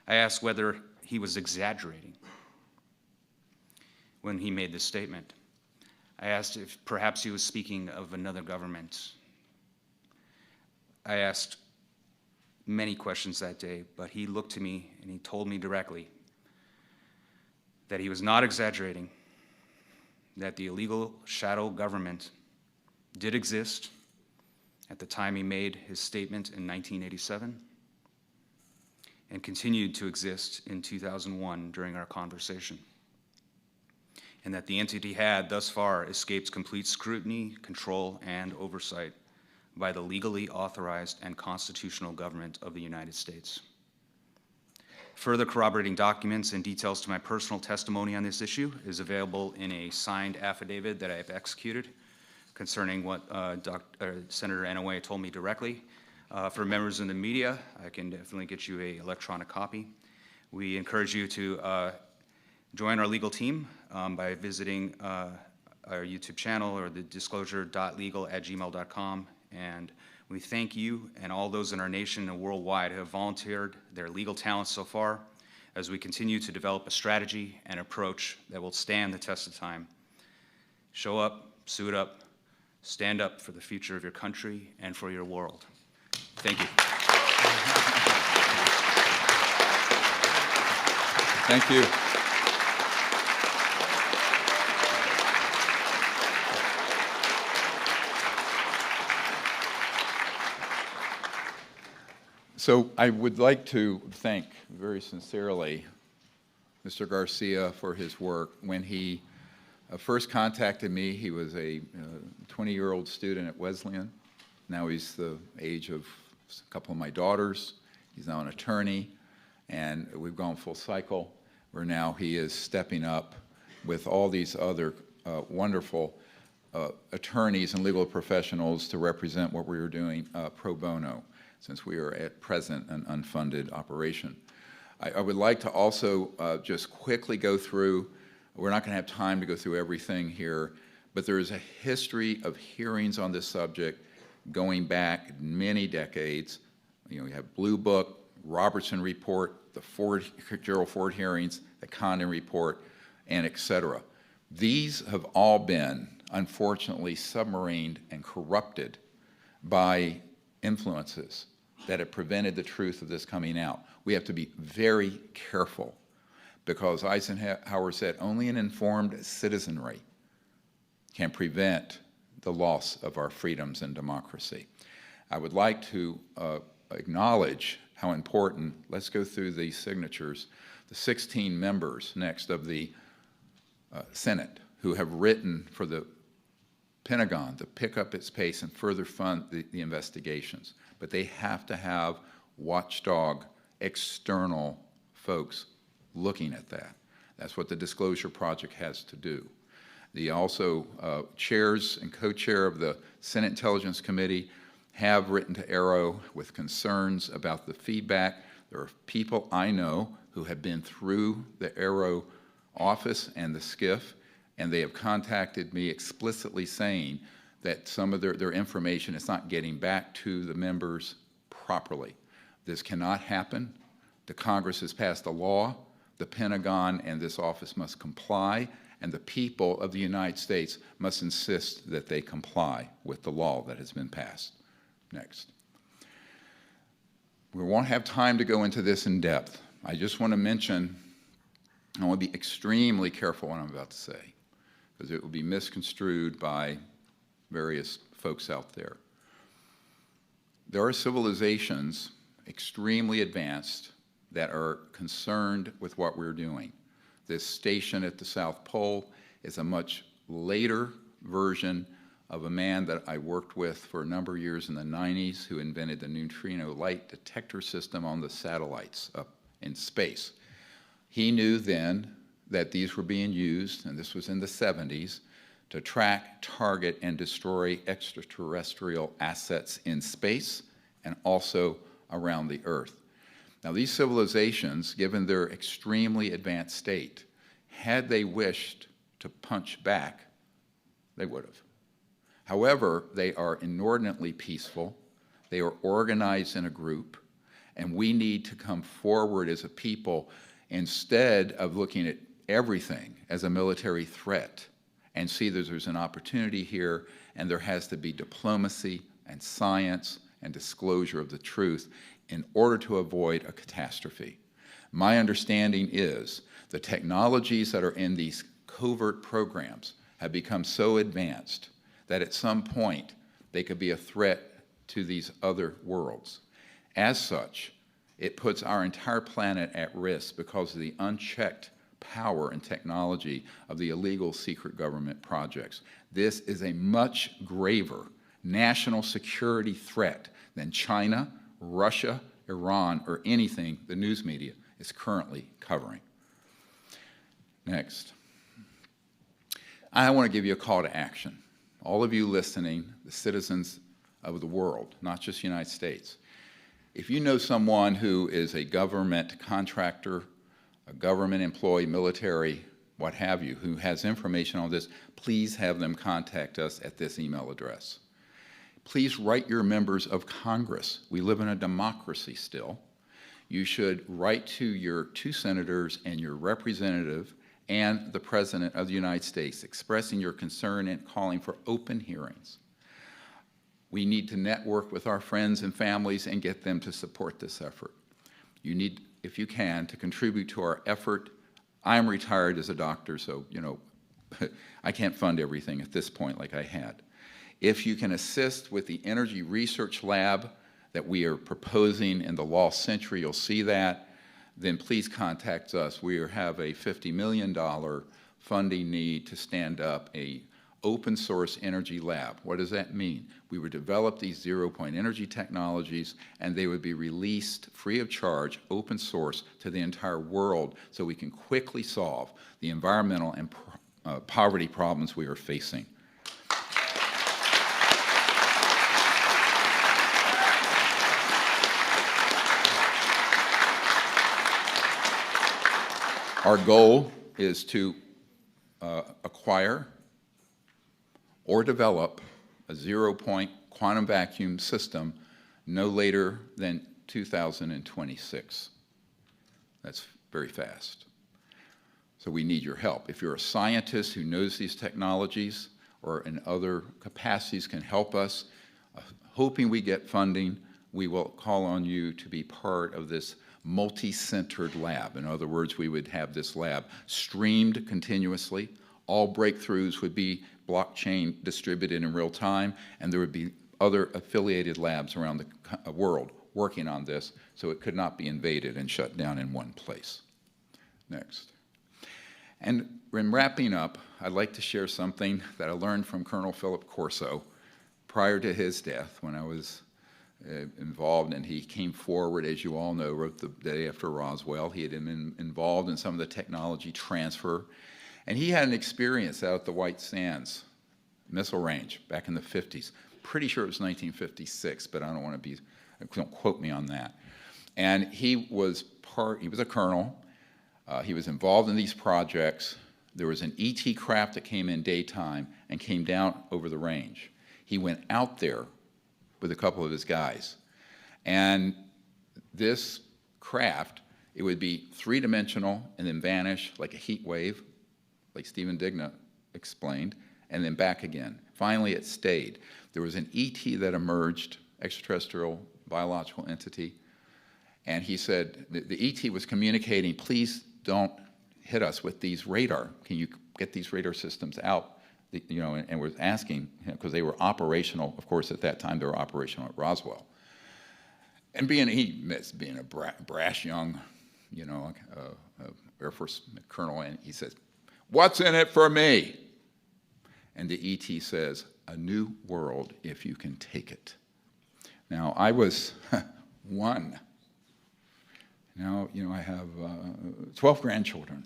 I asked whether he was exaggerating when he made this statement. I asked if perhaps he was speaking of another government. I asked many questions that day, but he looked to me and he told me directly that he was not exaggerating, that the illegal shadow government did exist at the time he made his statement in 1987 and continued to exist in 2001 during our conversation, and that the entity had thus far escaped complete scrutiny, control, and oversight by the legally authorized and constitutional government of the United States. Further corroborating documents and details to my personal testimony on this issue is available in a signed affidavit that I have executed concerning what Senator Inouye told me directly. For members in the media, I can definitely get you an electronic copy. We encourage you to join our legal team by visiting our YouTube channel or the disclosure.legal@gmail.com. And we thank you and all those in our nation and worldwide who have volunteered their legal talents so far as we continue to develop a strategy and approach that will stand the test of time. Show up, suit up, stand up for the future of your country and for your world. Thank you. Thank you. So I would like to thank very sincerely Mr. Garcia for his work. When he first contacted me, he was a 20-year-old student at Wesleyan. Now he's the age of a couple of my daughters. He's now an attorney, and we've gone full cycle, where now he is stepping up with all these other wonderful attorneys and legal professionals to represent what we are doing pro bono, since we are at present an unfunded operation. I would like to also just quickly go through, we're not going to have time to go through everything here, but there is a history of hearings on this subject going back many decades. You know, we have Blue Book, Robertson Report, the Gerald Ford hearings, the Condon Report, and et cetera. These have all been, unfortunately, submarined and corrupted by influences that have prevented the truth of this coming out. We have to be very careful, because Eisenhower said only an informed citizenry can prevent the loss of our freedoms and democracy. I would like to acknowledge how important, let's go through these signatures, the 16 members next of the Senate who have written for the Pentagon to pick up its pace and further fund the investigations. But they have to have watchdog external folks looking at that. That's what the Disclosure Project has to do. The also chairs and co-chair of the Senate Intelligence Committee have written to AARO with concerns about the feedback. There are people I know who have been through the AARO office and the SCIF, and they have contacted me explicitly saying that some of their information is not getting back to the members properly. This cannot happen. The Congress has passed a law. The Pentagon and this office must comply, and the people of the United States must insist that they comply with the law that has been passed. Next. We won't have time to go into this in depth. I just want to mention, I want to be extremely careful what I'm about to say, because it will be misconstrued by various folks out there. There are civilizations extremely advanced that are concerned with what we're doing. This station at the South Pole is a much later version of a man that I worked with for a number of years in the 90s who invented the neutrino light detector system on the satellites up in space. He knew then that these were being used, and this was in the 70s, to track, target, and destroy extraterrestrial assets in space and also around the Earth. Now, these civilizations, given their extremely advanced state, had they wished to punch back, they would have. However, they are inordinately peaceful, they are organized in a group, and we need to come forward as a people instead of looking at everything as a military threat and see that there's an opportunity here, and there has to be diplomacy and science and disclosure of the truth in order to avoid a catastrophe. My understanding is the technologies that are in these covert programs have become so advanced that at some point they could be a threat to these other worlds. As such, it puts our entire planet at risk because of the unchecked power and technology of the illegal secret government projects. This is a much graver national security threat than China, Russia, Iran, or anything the news media is currently covering. Next. I want to give you a call to action. All of you listening, the citizens of the world, not just the United States. If you know someone who is a government contractor, a government employee, military, what have you, who has information on this, please have them contact us at this email address. Please write your members of Congress. We live in a democracy still. You should write to your 2 senators and your representative and the President of the United States, expressing your concern and calling for open hearings. We need to network with our friends and families and get them to support this effort. You need, if you can, to contribute to our effort. I'm retired as a doctor, so, you know, I can't fund everything at this point like I had. If you can assist with the Energy Research Lab that we are proposing in the Lost Century, you'll see that, then please contact us. We have a $50 million funding need to stand up a open source energy lab. What does that mean? We would develop these zero-point energy technologies, and they would be released free of charge, open source, to the entire world so we can quickly solve the environmental and poverty problems we are facing. Our goal is to acquire or develop a zero-point quantum vacuum system no later than 2026. That's very fast. So we need your help. If you're a scientist who knows these technologies or in other capacities can help us, hoping we get funding, we will call on you to be part of this multi-centered lab. In other words, we would have this lab streamed continuously. All breakthroughs would be blockchain distributed in real time, and there would be other affiliated labs around the world working on this, so it could not be invaded and shut down in one place. Next. And in wrapping up, I'd like to share something that I learned from Colonel Philip Corso prior to his death when I was involved, and he came forward, as you all know, wrote the day after Roswell. He had been involved in some of the technology transfer, and he had an experience out at the White Sands missile range back in the 50s. Pretty sure it was 1956, but I don't want to be, don't quote me on that. And he was a colonel. He was involved in these projects. There was an ET craft that came in daytime and came down over the range. He went out there with a couple of his guys. And this craft, it would be three-dimensional and then vanish like a heat wave, like Stephen Digna explained, and then back again. Finally, it stayed. There was an ET that emerged, extraterrestrial biological entity, and he said, the ET was communicating, please don't hit us with these radar. Can you get these radar systems out? You know, and was asking, because they were operational, of course, at that time they were operational at Roswell. And he missed being a brash young, you know, Air Force colonel, and he says, what's in it for me? And the ET says, a new world if you can take it. Now, I was one. Now, you know, I have 12 grandchildren.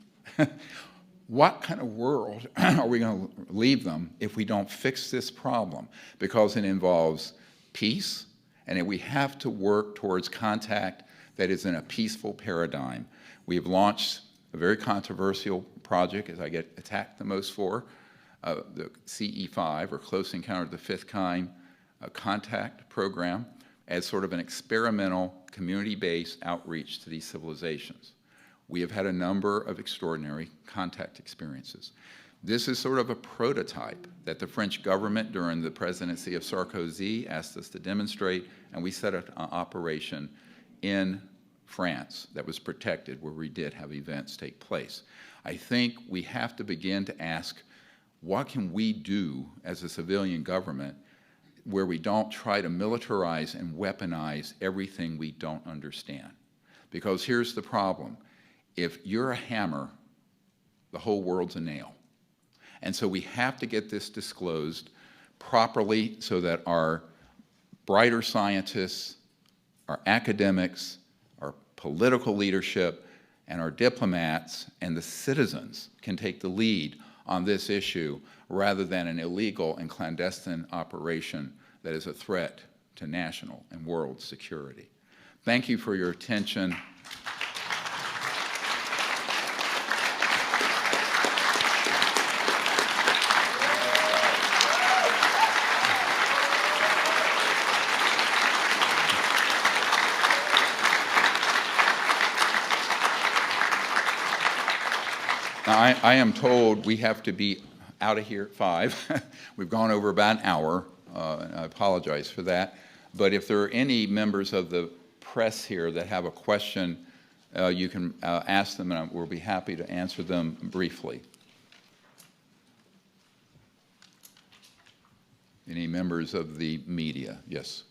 What kind of world are we going to leave them if we don't fix this problem? Because it involves peace, and we have to work towards contact that is in a peaceful paradigm. We have launched a very controversial project, as I get attacked the most for, the CE5, or Close Encounter of the Fifth Kind contact program, as sort of an experimental community-based outreach to these civilizations. We have had a number of extraordinary contact experiences. This is sort of a prototype that the French government during the presidency of Sarkozy asked us to demonstrate, and we set up an operation in France that was protected where we did have events take place. I think we have to begin to ask, what can we do as a civilian government where we don't try to militarize and weaponize everything we don't understand? Because here's the problem. If you're a hammer, the whole world's a nail. And so we have to get this disclosed properly so that our brighter scientists, our academics, our political leadership, and our diplomats and the citizens can take the lead on this issue rather than an illegal and clandestine operation that is a threat to national and world security. Thank you for your attention. I am told we have to be out of here at 5. We've gone over about an hour, and I apologize for that. But if there are any members of the press here that have a question, you can ask them, and we'll be happy to answer them briefly. Any members of the media? Yes.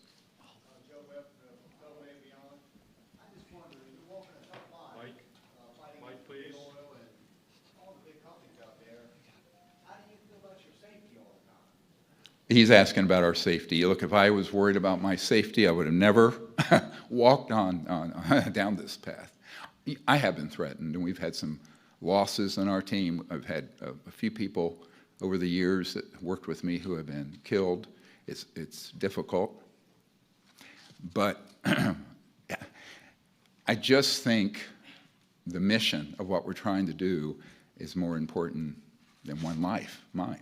He's asking about our safety. Look, if I was worried about my safety, I would have never walked on down this path. I have been threatened, and we've had some losses on our team. I've had a few people over the years that worked with me who have been killed. It's difficult. But I just think the mission of what we're trying to do is more important than one life, mine.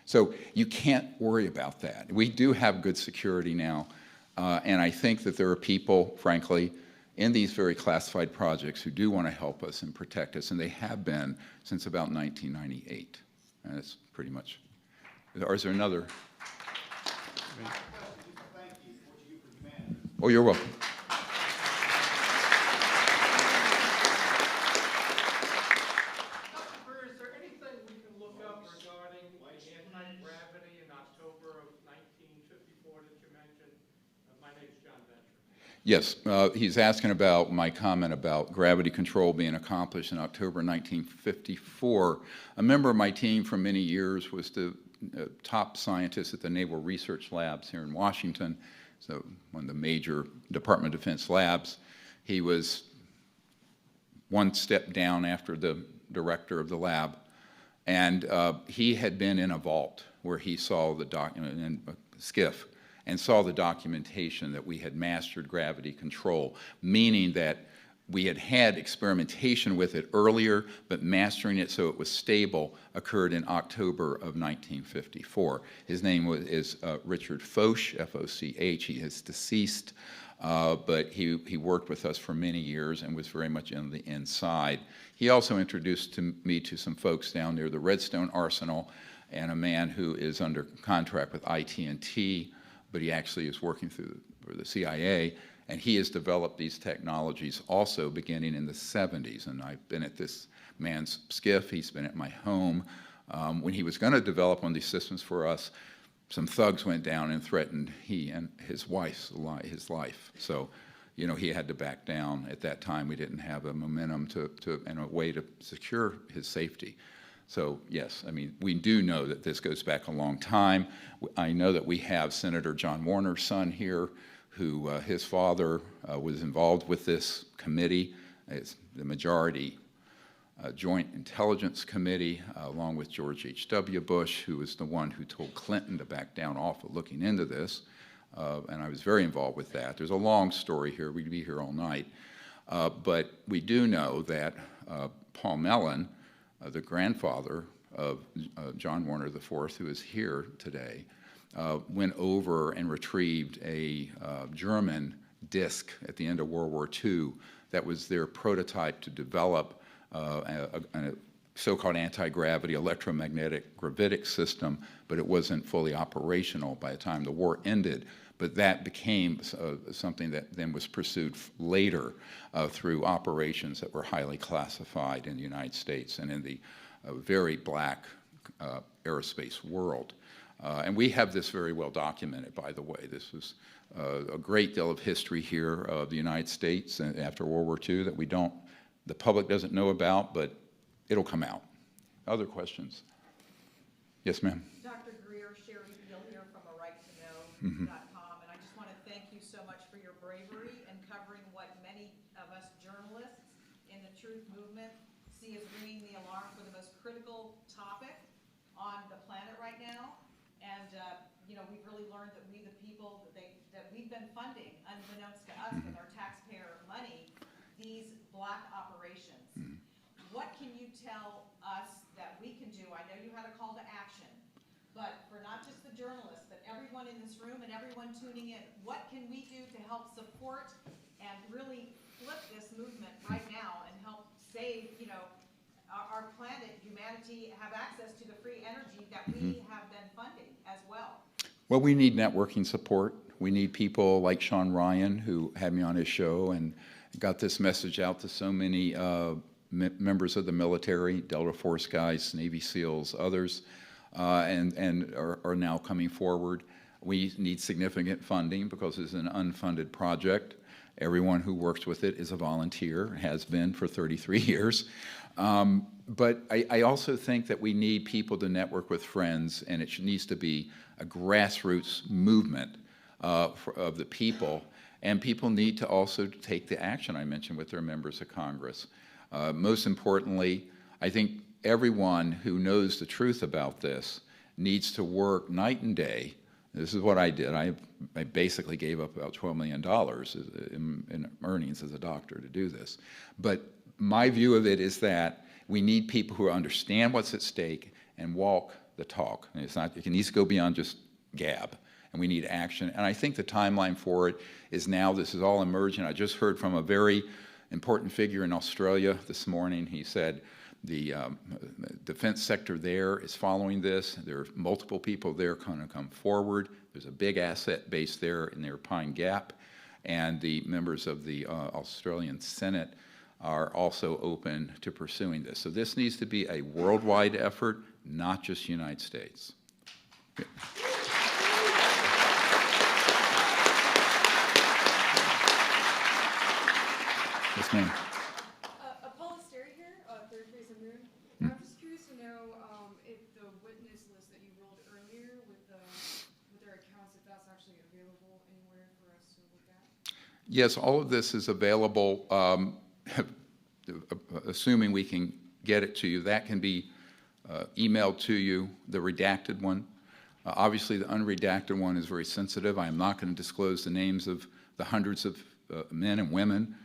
So you can't worry about that. We do have good security now, and I think that there are people, frankly, in these very classified projects who do want to help us and protect us, and they have been since about 1998. And it's pretty much. Or is there another? Oh, you're welcome. Yes, he's asking about my comment about gravity control being accomplished in October 1954. A member of my team for many years was the top scientist at the Naval Research Labs here in Washington, so one of the major Department of Defense labs. He was one step down after the director of the lab, and he had been in a vault where he saw the document in a skiff and saw the documentation that we had mastered gravity control, meaning that we had had experimentation with it earlier, but mastering it so it was stable occurred in October of 1954. His name is Richard Foch, F-O-C-H. He is deceased, but he worked with us for many years and was very much in the inside. He also introduced me to some folks down near the Redstone Arsenal and a man who is under contract with IT&T, but he actually is working for the CIA, and he has developed these technologies also beginning in the 70s. And I've been at this man's skiff. He's been at my home. When he was going to develop one of these systems for us, some thugs went down and threatened he and his wife's life. So, you know, he had to back down. At that time, we didn't have a momentum and a way to secure his safety. So, yes, I mean, we do know that this goes back a long time. I know that we have Senator John Warner's son here, who his father was involved with this committee. It's the majority Joint Intelligence Committee, along with George H.W. Bush, who was the one who told Clinton to back down off of looking into this. And I was very involved with that. There's a long story here. We'd be here all night. But we do know that Paul Mellon, the grandfather of John Warner IV, who is here today, went over and retrieved a German disc at the end of World War II that was their prototype to develop a so-called anti-gravity electromagnetic gravitic system, but it wasn't fully operational by the time the war ended. But that became something that then was pursued later through operations that were highly classified in the United States and in the very black aerospace world. And we have this very well documented, by the way. This was a great deal of history here of the United States after World War II that the public doesn't know about, but it'll come out. Other questions? Yes, ma'am. Dr. Greer, Sherry Beal here from ARightToKnow.com, and I just want to thank you so much for your bravery in covering what many of us journalists in the truth movement see as ringing the alarm for the most critical topic on the planet right now. And, we've really learned that we, the people, that we've been funding, unbeknownst to us with our taxpayer money, these black operations. What can you tell us that we can do? I know you had a call to action, but for not just the journalists, but everyone in this room and everyone tuning in, what can we do to help support and really flip this movement right now and help save, our planet, humanity, have access to the free energy that we have been funding as well? Well, we need networking support. We need people like Sean Ryan, who had me on his show and got this message out to so many members of the military, Delta Force guys, Navy SEALs, others, and are now coming forward. We need significant funding because it's an unfunded project. Everyone who works with it is a volunteer, has been for 33 years. But I also think that we need people to network with friends, and it needs to be a grassroots movement of the people. And people need to also take the action I mentioned with their members of Congress. Most importantly, I think everyone who knows the truth about this needs to work night and day. This is what I did. I basically gave up about $12 million in earnings as a doctor to do this. But my view of it is that we need people who understand what's at stake and walk the talk. And it's not, it needs to go beyond just gab, and we need action. And I think the timeline for it is now. This is all emerging. I just heard from a very important figure in Australia this morning. He said the defense sector there is following this. There are multiple people there going to come forward. There's a big asset base there in their Pine Gap, and the members of the Australian Senate are also open to pursuing this. So this needs to be a worldwide effort, not just United States. Yeah. Yes, ma'am. Paula Sterry here, Third Face of Moon. I'm just curious to know if the witness list that you rolled earlier with their accounts, if that's actually available anywhere for us to look at? Yes, all of this is available, assuming we can get it to you. That can be emailed to you, the redacted one. Obviously, the unredacted one is very sensitive. I am not going to disclose the names of the hundreds of men and women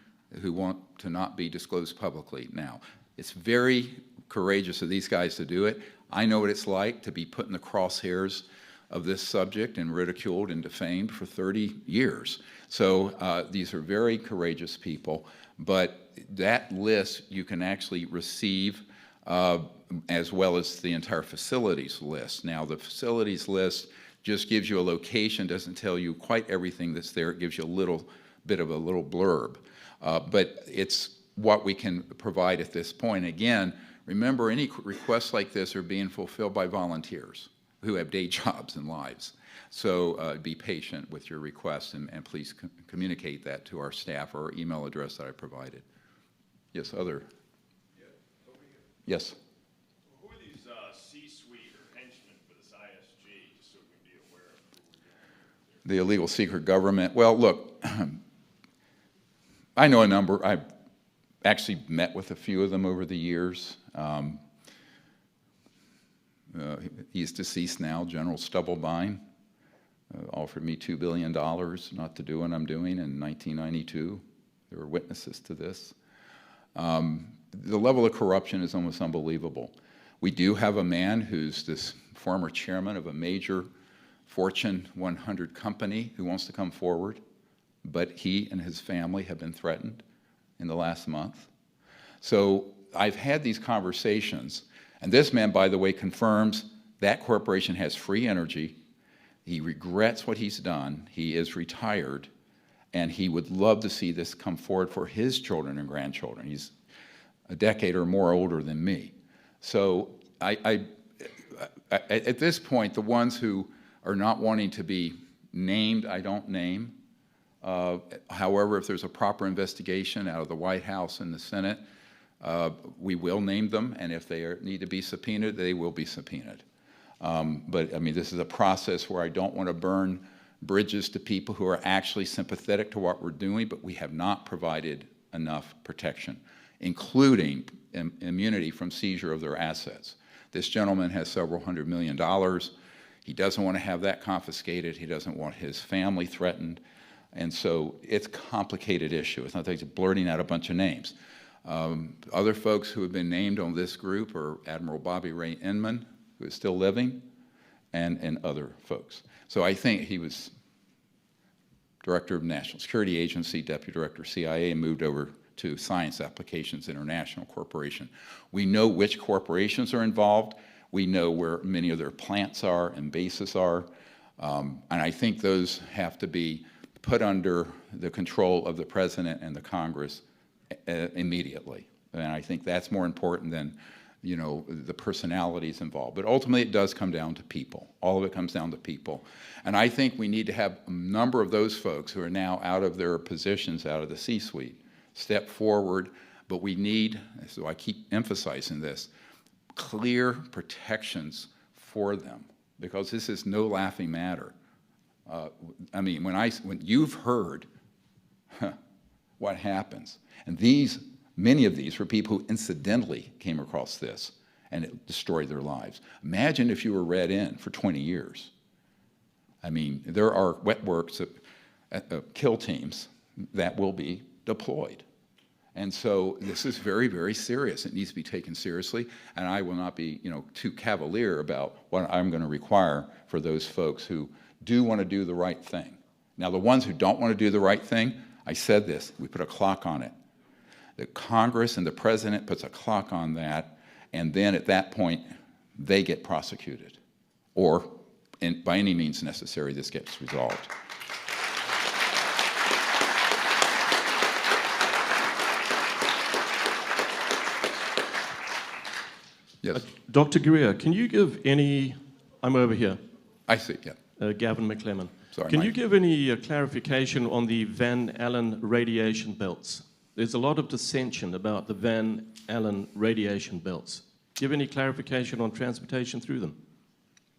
who want to not be disclosed publicly. Now, it's very courageous of these guys to do it. I know what it's like to be put in the crosshairs of this subject and ridiculed and defamed for 30 years. So these are very courageous people, but that list you can actually receive as well as the entire facilities list. Now, the facilities list just gives you a location, doesn't tell you quite everything that's there. It gives you a little bit of a little blurb. But it's what we can provide at this point. Again, remember, any requests like this are being fulfilled by volunteers who have day jobs and lives. So be patient with your requests, and please communicate that to our staff or our email address that I provided. Yes, other? Yeah, over here. Yes. Who are these C-suite or henchmen for this ISG, just so we can be aware of who we're dealing with? The illegal secret government. Well, look, I know a number. I've actually met with a few of them over the years. He's deceased now, General Stubblebine, offered me $2 billion not to do what I'm doing in 1992. There were witnesses to this. The level of corruption is almost unbelievable. We do have a man who's this former chairman of a major Fortune 100 company who wants to come forward, but he and his family have been threatened in the last month. So I've had these conversations, and this man, by the way, confirms that corporation has free energy. He regrets what he's done. He is retired, and he would love to see this come forward for his children and grandchildren. He's a decade or more older than me. So at this point, the ones who are not wanting to be named, I don't name. However, if there's a proper investigation out of the White House and the Senate, we will name them, and if they need to be subpoenaed, they will be subpoenaed. But I mean, this is a process where I don't want to burn bridges to people who are actually sympathetic to what we're doing, but we have not provided enough protection, including immunity from seizure of their assets. This gentleman has several $100 million. He doesn't want to have that confiscated. He doesn't want his family threatened. And so it's a complicated issue. It's not like he's blurting out a bunch of names. Other folks who have been named on this group are Admiral Bobby Ray Inman, who is still living, and other folks. So I think he was Director of National Security Agency, Deputy Director of CIA, and moved over to Science Applications International Corporation. We know which corporations are involved. We know where many of their plants are and bases are. And I think those have to be put under the control of the President and the Congress immediately. And I think that's more important than, you know, the personalities involved. But ultimately, it does come down to people. All of it comes down to people. And I think we need to have a number of those folks who are now out of their positions, out of the C-suite, step forward. But we need, so I keep emphasizing this, clear protections for them, because this is no laughing matter. I mean, when you've heard what happens, and many of these were people who incidentally came across this, and it destroyed their lives. Imagine if you were read in for 20 years. I mean, there are wet works, kill teams that will be deployed. And so this is very, very serious. It needs to be taken seriously, and I will not be, you know, too cavalier about what I'm going to require for those folks who do want to do the right thing. Now, the ones who don't want to do the right thing, I said this, we put a clock on it. The Congress and the President puts a clock on that, and then at that point, they get prosecuted. Or, by any means necessary, this gets resolved. Yes. Dr. Greer, can you give any, I'm over here. I see, yeah. Gavin McClellan. Sorry, can Mike. you give any clarification on the Van Allen radiation belts? There's a lot of dissension about the Van Allen radiation belts. Give any clarification on transportation through them?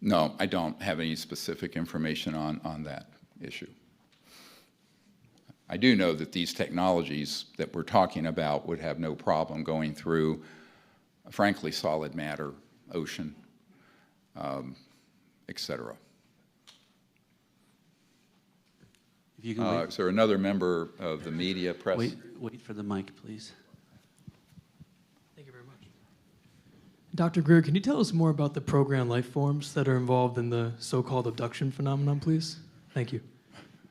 No, I don't have any specific information on that issue. I do know that these technologies that we're talking about would have no problem going through, frankly, solid matter, ocean, et cetera. If you can wait. Is there another member of the media press? Wait for the mic, please. Thank you very much. Dr. Greer, can you tell us more about the programmed life forms that are involved in the so-called abduction phenomenon, please? Thank you.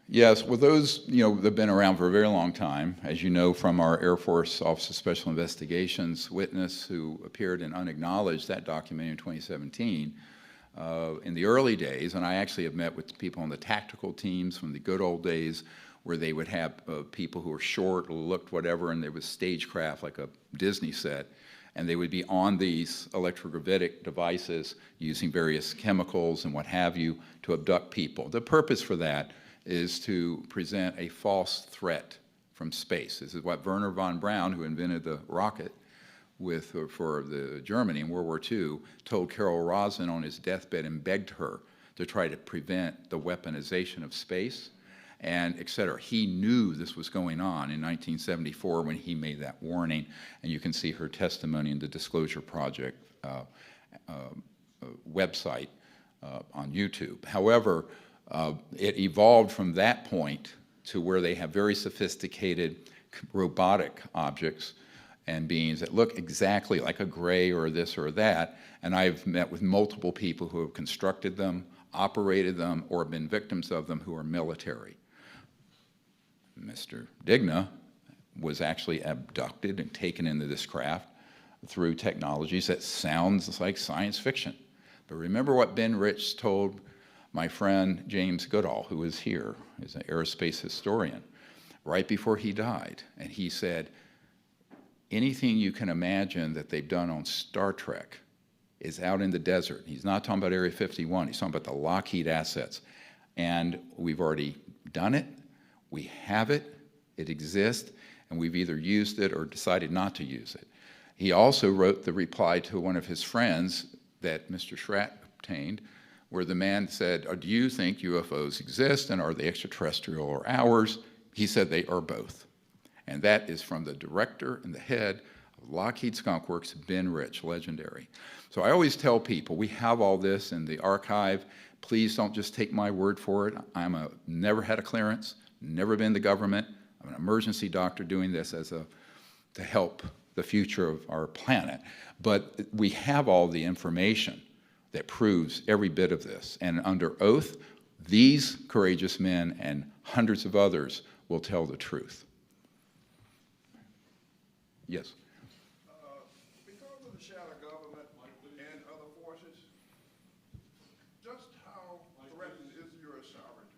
Yes, well, those, you know, they've been around for a very long time. As you know from our Air Force Office of Special Investigations witness who appeared in Unacknowledged, that document in 2017, in the early days, and I actually have met with people on the tactical teams from the good old days where they would have people who were short or looked whatever, and there was stagecraft like a Disney set, and they would be on these electrogravitic devices using various chemicals and what have you to abduct people. The purpose for that is to present a false threat from space. This is what Wernher von Braun, who invented the rocket for Germany in World War II, told Carol Rosin on his deathbed and begged her to try to prevent the weaponization of space, and et cetera. He knew this was going on in 1974 when he made that warning, and you can see her testimony in the Disclosure Project website on YouTube. However, it evolved from that point to where they have very sophisticated robotic objects and beings that look exactly like a gray or this or that, and I've met with multiple people who have constructed them, operated them, or been victims of them who are military. Mr. Digna was actually abducted and taken into this craft through technologies that sounds like science fiction. But remember what Ben Rich told my friend James Goodall, who is here, is an aerospace historian, right before he died. And he said, anything you can imagine that they've done on Star Trek is out in the desert. He's not talking about Area 51. He's talking about the Lockheed assets. And we've already done it. We have it. It exists. And we've either used it or decided not to use it. He also wrote the reply to one of his friends that Mr. Schratt obtained, where the man said, do you think UFOs exist, and are they extraterrestrial or ours? He said they are both. And that is from the director and the head Lockheed Skunk Works, Ben Rich, legendary. So I always tell people, we have all this in the archive. Please don't just take my word for it. Never had a clearance, never been to government. I'm an emergency doctor doing this to help the future of our planet. But we have all the information that proves every bit of this. And under oath, these courageous men and hundreds of others will tell the truth. Yes? Because of the shadow government and other forces, just how threatened is U.S. sovereignty?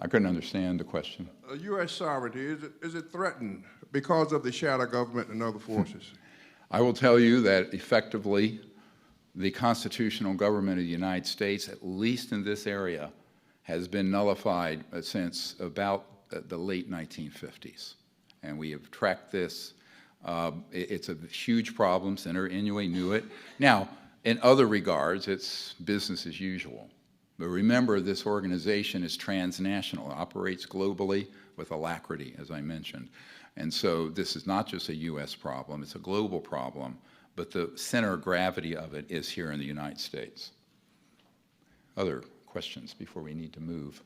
I couldn't understand the question. U.S. sovereignty, is it threatened because of the shadow government and other forces? I will tell you that effectively, the constitutional government of the United States, at least in this area, has been nullified since about the late 1950s. And we have tracked this. It's a huge problem. Senator Inouye knew it. Now, in other regards, it's business as usual. But remember, this organization is transnational. It operates globally with alacrity, as I mentioned. And so this is not just a U.S. problem. It's a global problem. But the center of gravity of it is here in the United States. Other questions before we need to move?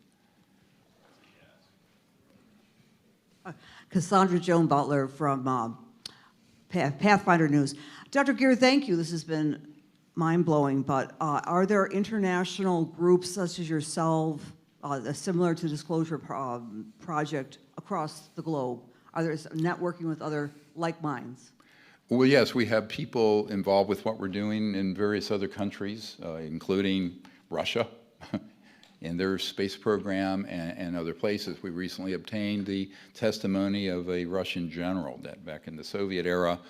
Cassandra Joan Butler from Pathfinder News. Dr. Greer, thank you. This has been mind-blowing, but are there international groups such as yourself, similar to Disclosure Project, across the globe? Are there networking with other like minds? Well, yes, we have people involved with what we're doing in various other countries, including Russia in their space program and other places. We recently obtained the testimony of a Russian general that back in the Soviet era,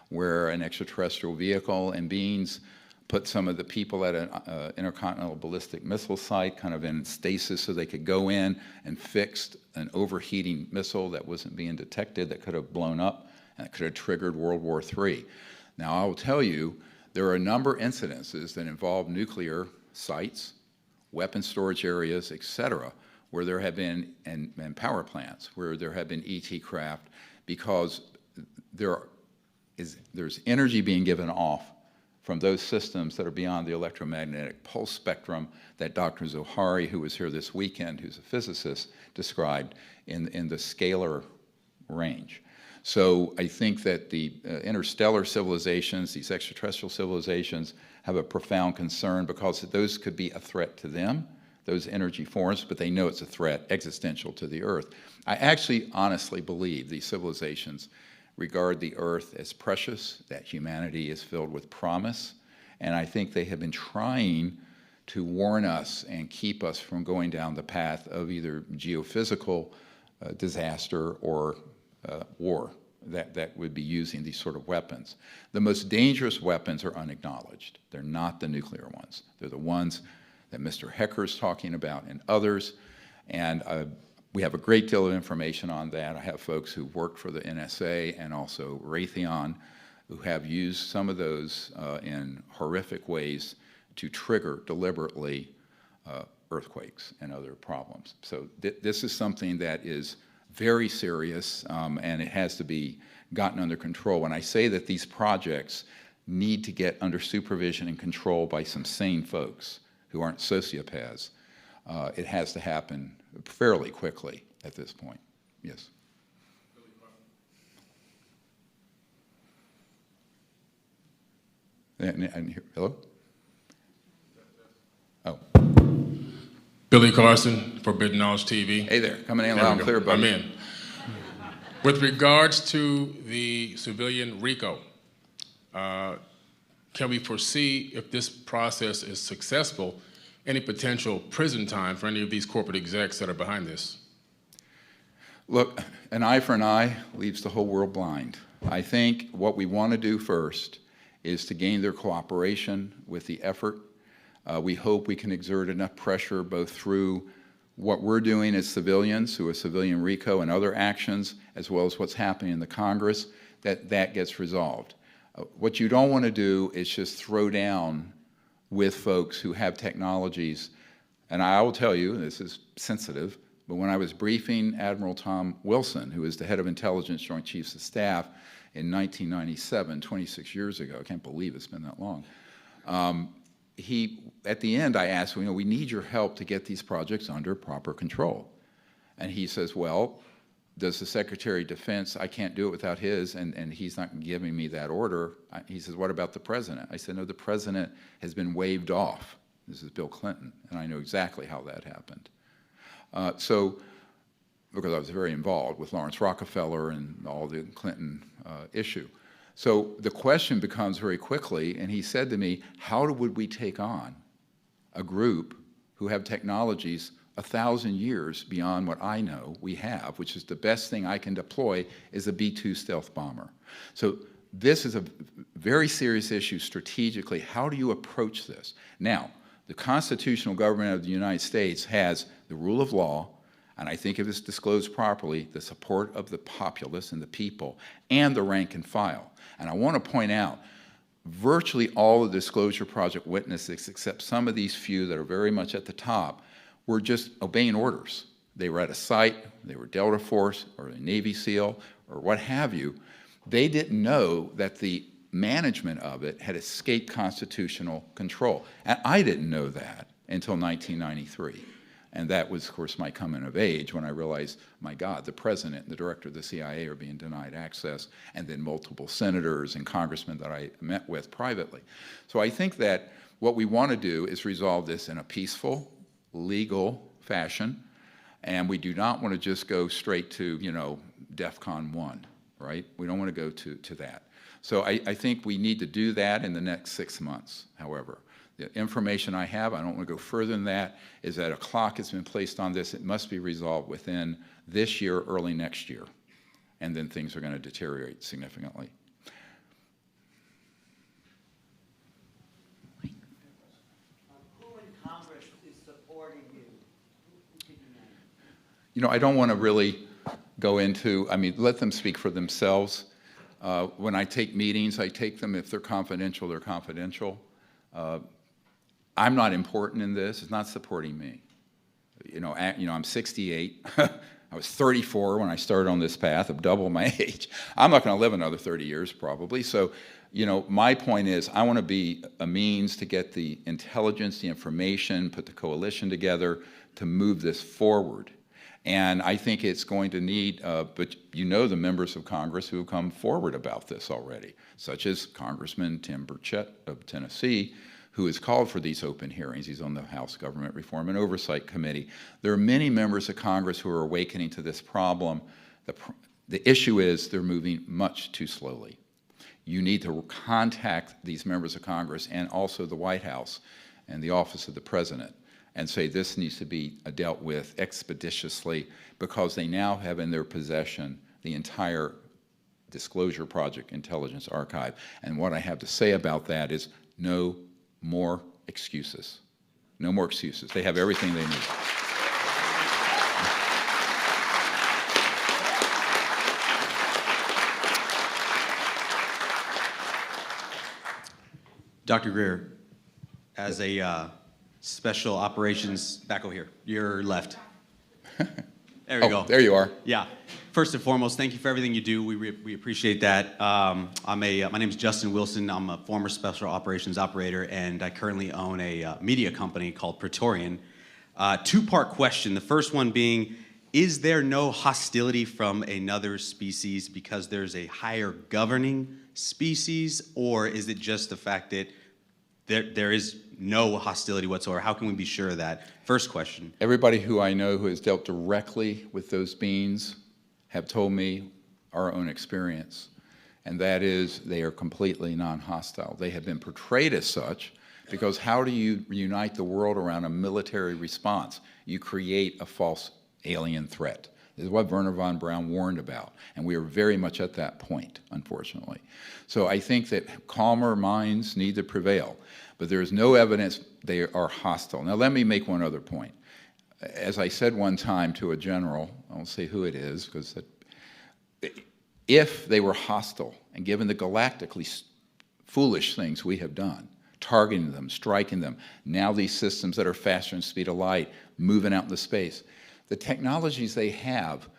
where an extraterrestrial vehicle and beings put some of the people at an intercontinental ballistic missile site kind of in stasis so they could go in and fixed an overheating missile that wasn't being detected that could have blown up and it could have triggered World War III. Now, I will tell you, there are a number of incidences that involve nuclear sites, weapon storage areas, et cetera, where there have been, and power plants, where there have been ET craft, because there's energy being given off from those systems that are beyond the electromagnetic pulse spectrum that Dr. Zohari, who was here this weekend, who's a physicist, described in the scalar range. So I think that the interstellar civilizations, these extraterrestrial civilizations, have a profound concern because those could be a threat to them, those energy forms, but they know it's a threat existential to the Earth. I actually honestly believe these civilizations regard the Earth as precious, that humanity is filled with promise, and I think they have been trying to warn us and keep us from going down the path of either geophysical disaster or war that would be using these sort of weapons. The most dangerous weapons are unacknowledged. They're not the nuclear ones. They're the ones that Mr. Hecker is talking about and others, and we have a great deal of information on that. I have folks who worked for the NSA and also Raytheon who have used some of those in horrific ways to trigger deliberately earthquakes and other problems. So this is something that is very serious, and it has to be gotten under control. When I say that these projects need to get under supervision and control by some sane folks who aren't sociopaths, it has to happen fairly quickly at this point. Yes. Hello? Oh. Billy Carson, Forbidden Knowledge TV. Hey there, coming in loud and clear, buddy. I'm in. With regards to the civilian RICO, can we foresee, if this process is successful, any potential prison time for any of these corporate execs that are behind this? Look, an eye for an eye leaves the whole world blind. I think what we want to do first is to gain their cooperation with the effort. We hope we can exert enough pressure both through what we're doing as civilians, through a civilian RICO and other actions, as well as what's happening in the Congress, that gets resolved. What you don't want to do is just throw down with folks who have technologies. And I will tell you, this is sensitive, but when I was briefing Admiral Tom Wilson, who is the head of Intelligence Joint Chiefs of Staff, in 1997, 26 years ago. I can't believe it's been that long. At the end, I asked, you know, we need your help to get these projects under proper control. And he says, well, does the Secretary of Defense, I can't do it without his, and he's not giving me that order. He says, what about the President? I said, no, the President has been waived off. This is Bill Clinton, and I know exactly how that happened. Because I was very involved with Lawrence Rockefeller and all the Clinton issue. So the question becomes very quickly, and he said to me, how would we take on a group who have technologies 1,000 years beyond what I know we have, which is the best thing I can deploy is a B-2 stealth bomber. So this is a very serious issue strategically. How do you approach this? Now, the constitutional government of the United States has the rule of law, and I think if it's disclosed properly, the support of the populace and the people, and the rank and file. And I want to point out, virtually all of the Disclosure Project witnesses, except some of these few that are very much at the top, were just obeying orders. They were at a site, they were Delta Force, or a Navy SEAL, or what have you. They didn't know that the management of it had escaped constitutional control. And I didn't know that until 1993. And that was, of course, my coming of age when I realized, my God, the president and the director of the CIA are being denied access, and then multiple senators and congressmen that I met with privately. So I think that what we want to do is resolve this in a peaceful, legal fashion, and we do not want to just go straight to, you know, DEFCON 1, right? We don't want to go to that. So I think we need to do that in the next 6 months, however. The information I have, I don't want to go further than that, is that a clock has been placed on this. It must be resolved within this year, early next year, and then things are going to deteriorate significantly. Who in Congress is supporting you? Who could you name? You know, I don't want to really go into, I mean, let them speak for themselves. When I take meetings, I take them, if they're confidential, they're confidential. I'm not important in this. It's not supporting me. You know, I'm 68. I was 34 when I started on this path. I've doubled my age. I'm not going to live another 30 years probably. So, you know, my point is I want to be a means to get the intelligence, the information, put the coalition together to move this forward. And I think it's going to need, but you know the members of Congress who have come forward about this already, such as Congressman Tim Burchett of Tennessee, who has called for these open hearings. He's on the House Government Reform and Oversight Committee. There are many members of Congress who are awakening to this problem. The issue is they're moving much too slowly. You need to contact these members of Congress and also the White House and the Office of the President and say this needs to be dealt with expeditiously because they now have in their possession the entire Disclosure Project intelligence archive. And what I have to say about that is no more excuses. No more excuses. They have everything they need. Dr. Greer, as a special operations, back over here, your left. There we go. There you are. Yeah. First and foremost, thank you for everything you do. We appreciate that. My name is Justin Wilson. I'm a former special operations operator, and I currently own a media company called Praetorian. Two-part question. The first one being, is there no hostility from another species because there's a higher governing species, or is it just the fact that there is no hostility whatsoever? How can we be sure of that? First question. Everybody who I know who has dealt directly with those beings have told me our own experience, and that is they are completely non-hostile. They have been portrayed as such because how do you unite the world around a military response? You create a false alien threat. This is what Wernher von Braun warned about, and we are very much at that point, unfortunately. So I think that calmer minds need to prevail, but there is no evidence they are hostile. Now let me make one other point. As I said one time to a general, I won't say who it is, because if they were hostile, and given the galactically foolish things we have done, targeting them, striking them, now these systems that are faster than the speed of light, moving out into space, the technologies they have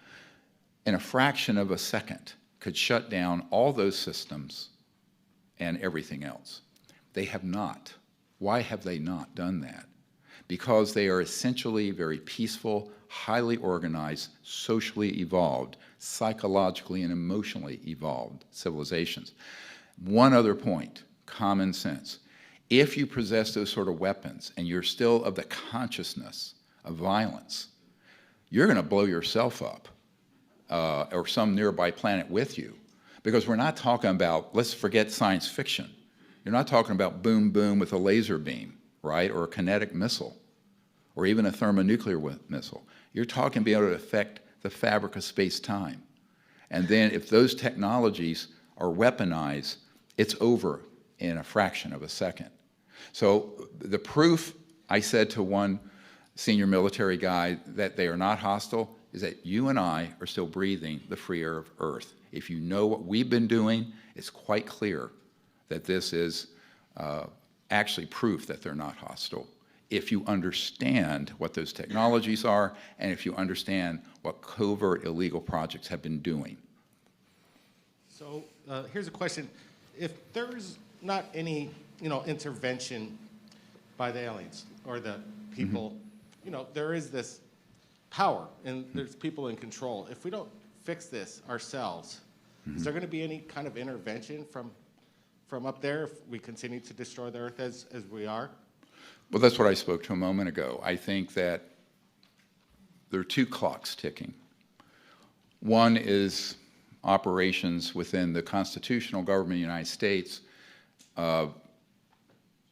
in a fraction of a second could shut down all those systems and everything else. They have not. Why have they not done that? Because they are essentially very peaceful, highly organized, socially evolved, psychologically and emotionally evolved civilizations. One other point, common sense. If you possess those sort of weapons and you're still of the consciousness of violence, you're going to blow yourself up or some nearby planet with you. Because we're not talking about, let's forget science fiction. You're not talking about boom, boom with a laser beam, right, or a kinetic missile, or even a thermonuclear missile. You're talking being able to affect the fabric of space-time. And then if those technologies are weaponized, it's over in a fraction of a second. So the proof, I said to one senior military guy, that they are not hostile is that you and I are still breathing the free air of Earth. If you know what we've been doing, it's quite clear that this is actually proof that they're not hostile. If you understand what those technologies are, and if you understand what covert illegal projects have been doing. So here's a question. If there's not any, intervention by the aliens or the people, there is this power and there's people in control. If we don't fix this ourselves, is there going to be any kind of intervention from up there if we continue to destroy the Earth as we are? Well, that's what I spoke to a moment ago. I think that there are two clocks ticking. One is operations within the constitutional government of the United States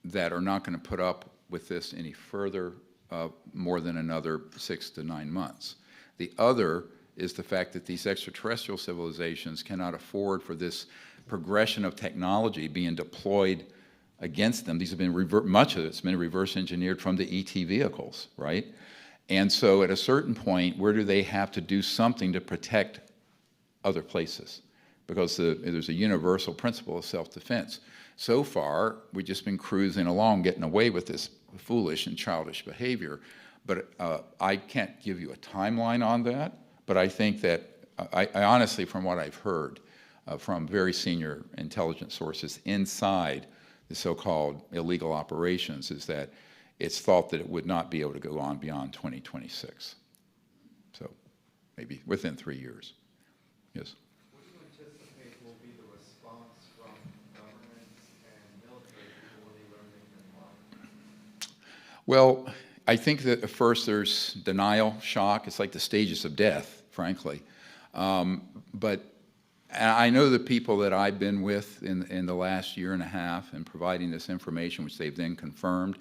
that are not going to put up with this any further, more than another 6 to 9 months. The other is the fact that these extraterrestrial civilizations cannot afford for this progression of technology being deployed against them. These have been, much of it's been reverse engineered from the ET vehicles, right? And so at a certain point, where do they have to do something to protect other places? Because there's a universal principle of self-defense. So far, we've just been cruising along, getting away with this foolish and childish behavior. But I can't give you a timeline on that, but I think that, I honestly, from what I've heard from very senior intelligence sources inside the so-called illegal operations, is that it's thought that it would not be able to go on beyond 2026. So maybe within 3 years. Yes? What do you anticipate will be the response from governments and military people when they learn they've been lied? Well, I think that at first there's denial, shock. It's like the stages of death, frankly. But I know the people that I've been with in the last year and a half and providing this information, which they've then confirmed,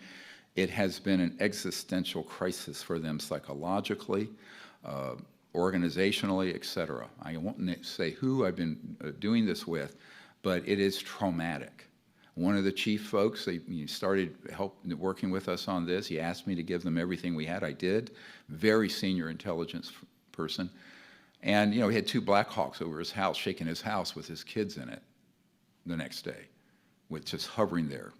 it has been an existential crisis for them psychologically, organizationally, et cetera. I won't say who I've been doing this with, but it is traumatic. One of the chief folks, he started working with us on this. He asked me to give them everything we had. I did. Very senior intelligence person. And, he had 2 Black Hawks over his house, shaking his house with his kids in it the next day, with just hovering there,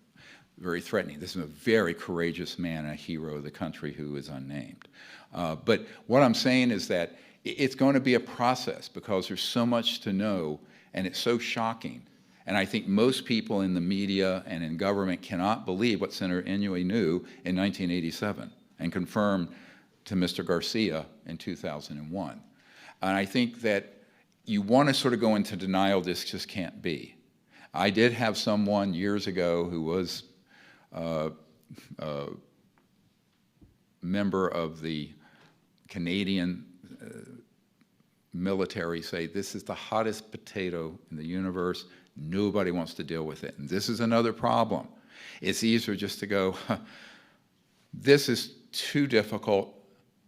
very threatening. This is a very courageous man, a hero of the country who is unnamed. But what I'm saying is that it's going to be a process because there's so much to know, and it's so shocking. And I think most people in the media and in government cannot believe what Senator Inouye knew in 1987 and confirmed to Mr. Garcia in 2001. And I think that you want to sort of go into denial, this just can't be. I did have someone years ago who was a member of the Canadian military say, this is the hottest potato in the universe. Nobody wants to deal with it. And this is another problem. It's easier just to go, this is too difficult,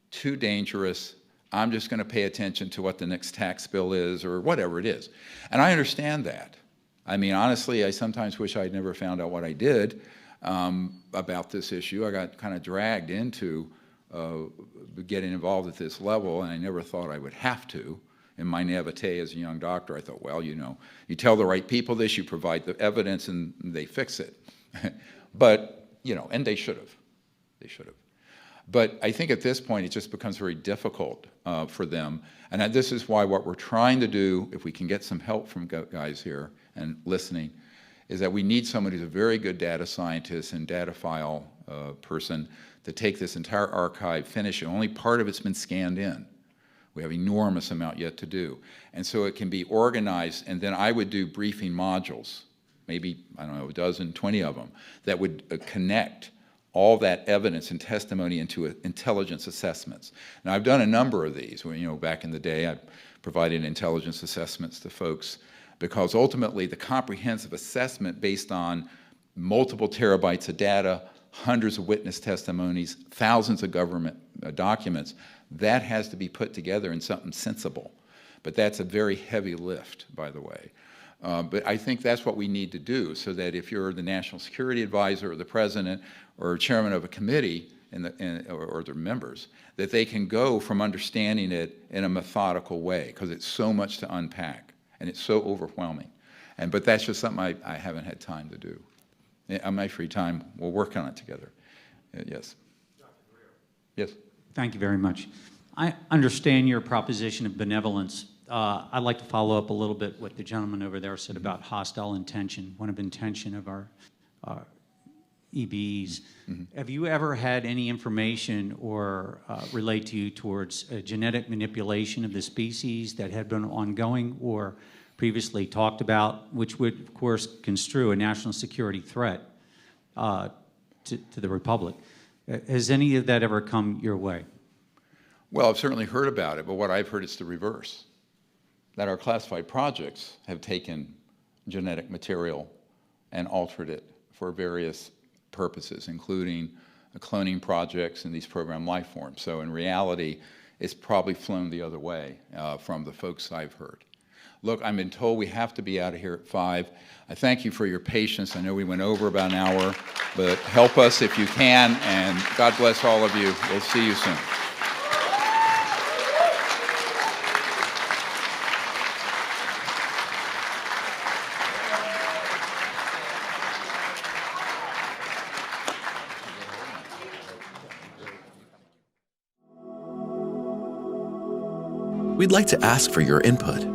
too dangerous. I'm just going to pay attention to what the next tax bill is or whatever it is. And I understand that. I mean, honestly, I sometimes wish I'd never found out what I did about this issue. I got kind of dragged into getting involved at this level, and I never thought I would have to. In my naivete as a young doctor, I thought, well, you tell the right people this, you provide the evidence, and they fix it. But, and they should have. They should But I think at this point, it just becomes very difficult for them. And this is why what we're trying to do, if we can get some help from guys here and listening, is that we need someone who's a very good data scientist and data file person to take this entire archive, finish it. Only part of it's been scanned in. We have enormous amount yet to do. And so it can be organized, and then I would do briefing modules, maybe, I don't know, a dozen, 20 of them, that would connect all that evidence and testimony into intelligence assessments. Now, I've done a number of these. You know, back in the day, I provided intelligence assessments to folks because ultimately the comprehensive assessment based on multiple terabytes of data, hundreds of witness testimonies, thousands of government documents, that has to be put together in something sensible. But that's a very heavy lift, by the way. But I think that's what we need to do so that if you're the national security advisor or the president or chairman of a committee or their members, that they can go from understanding it in a methodical way because it's so much to unpack and it's so overwhelming. But that's just something I haven't had time to do. On my free time, we'll work on it together. Yes. Yes. Thank you very much. I understand your proposition of benevolence. I'd like to follow up a little bit what the gentleman over there said about hostile intention, one of intention of our EBs. Have you ever had any information or relate to you towards genetic manipulation of the species that had been ongoing or previously talked about, which would, of course, construe a national security threat to the Republic? Has any of that ever come your way? Well, I've certainly heard about it, but what I've heard is the reverse, that our classified projects have taken genetic material and altered it for various purposes, including cloning projects and these program life forms. So in reality, it's probably flown the other way from the folks I've heard. Look, I've been told we have to be out of here at 5. I thank you for your patience. I know we went over about an hour, but help us if you can, and God bless all of you. We'll see you soon. We'd like to ask for your input.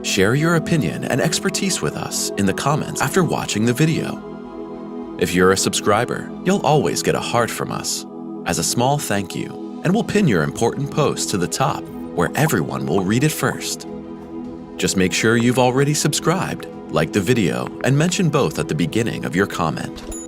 Share your opinion and expertise with us in the comments after watching the video. If you're a subscriber, you'll always get a heart from us as a small thank you, and we'll pin your important post to the top where everyone will read it first. Just make sure you've already subscribed, like the video, and mention both at the beginning of your comment.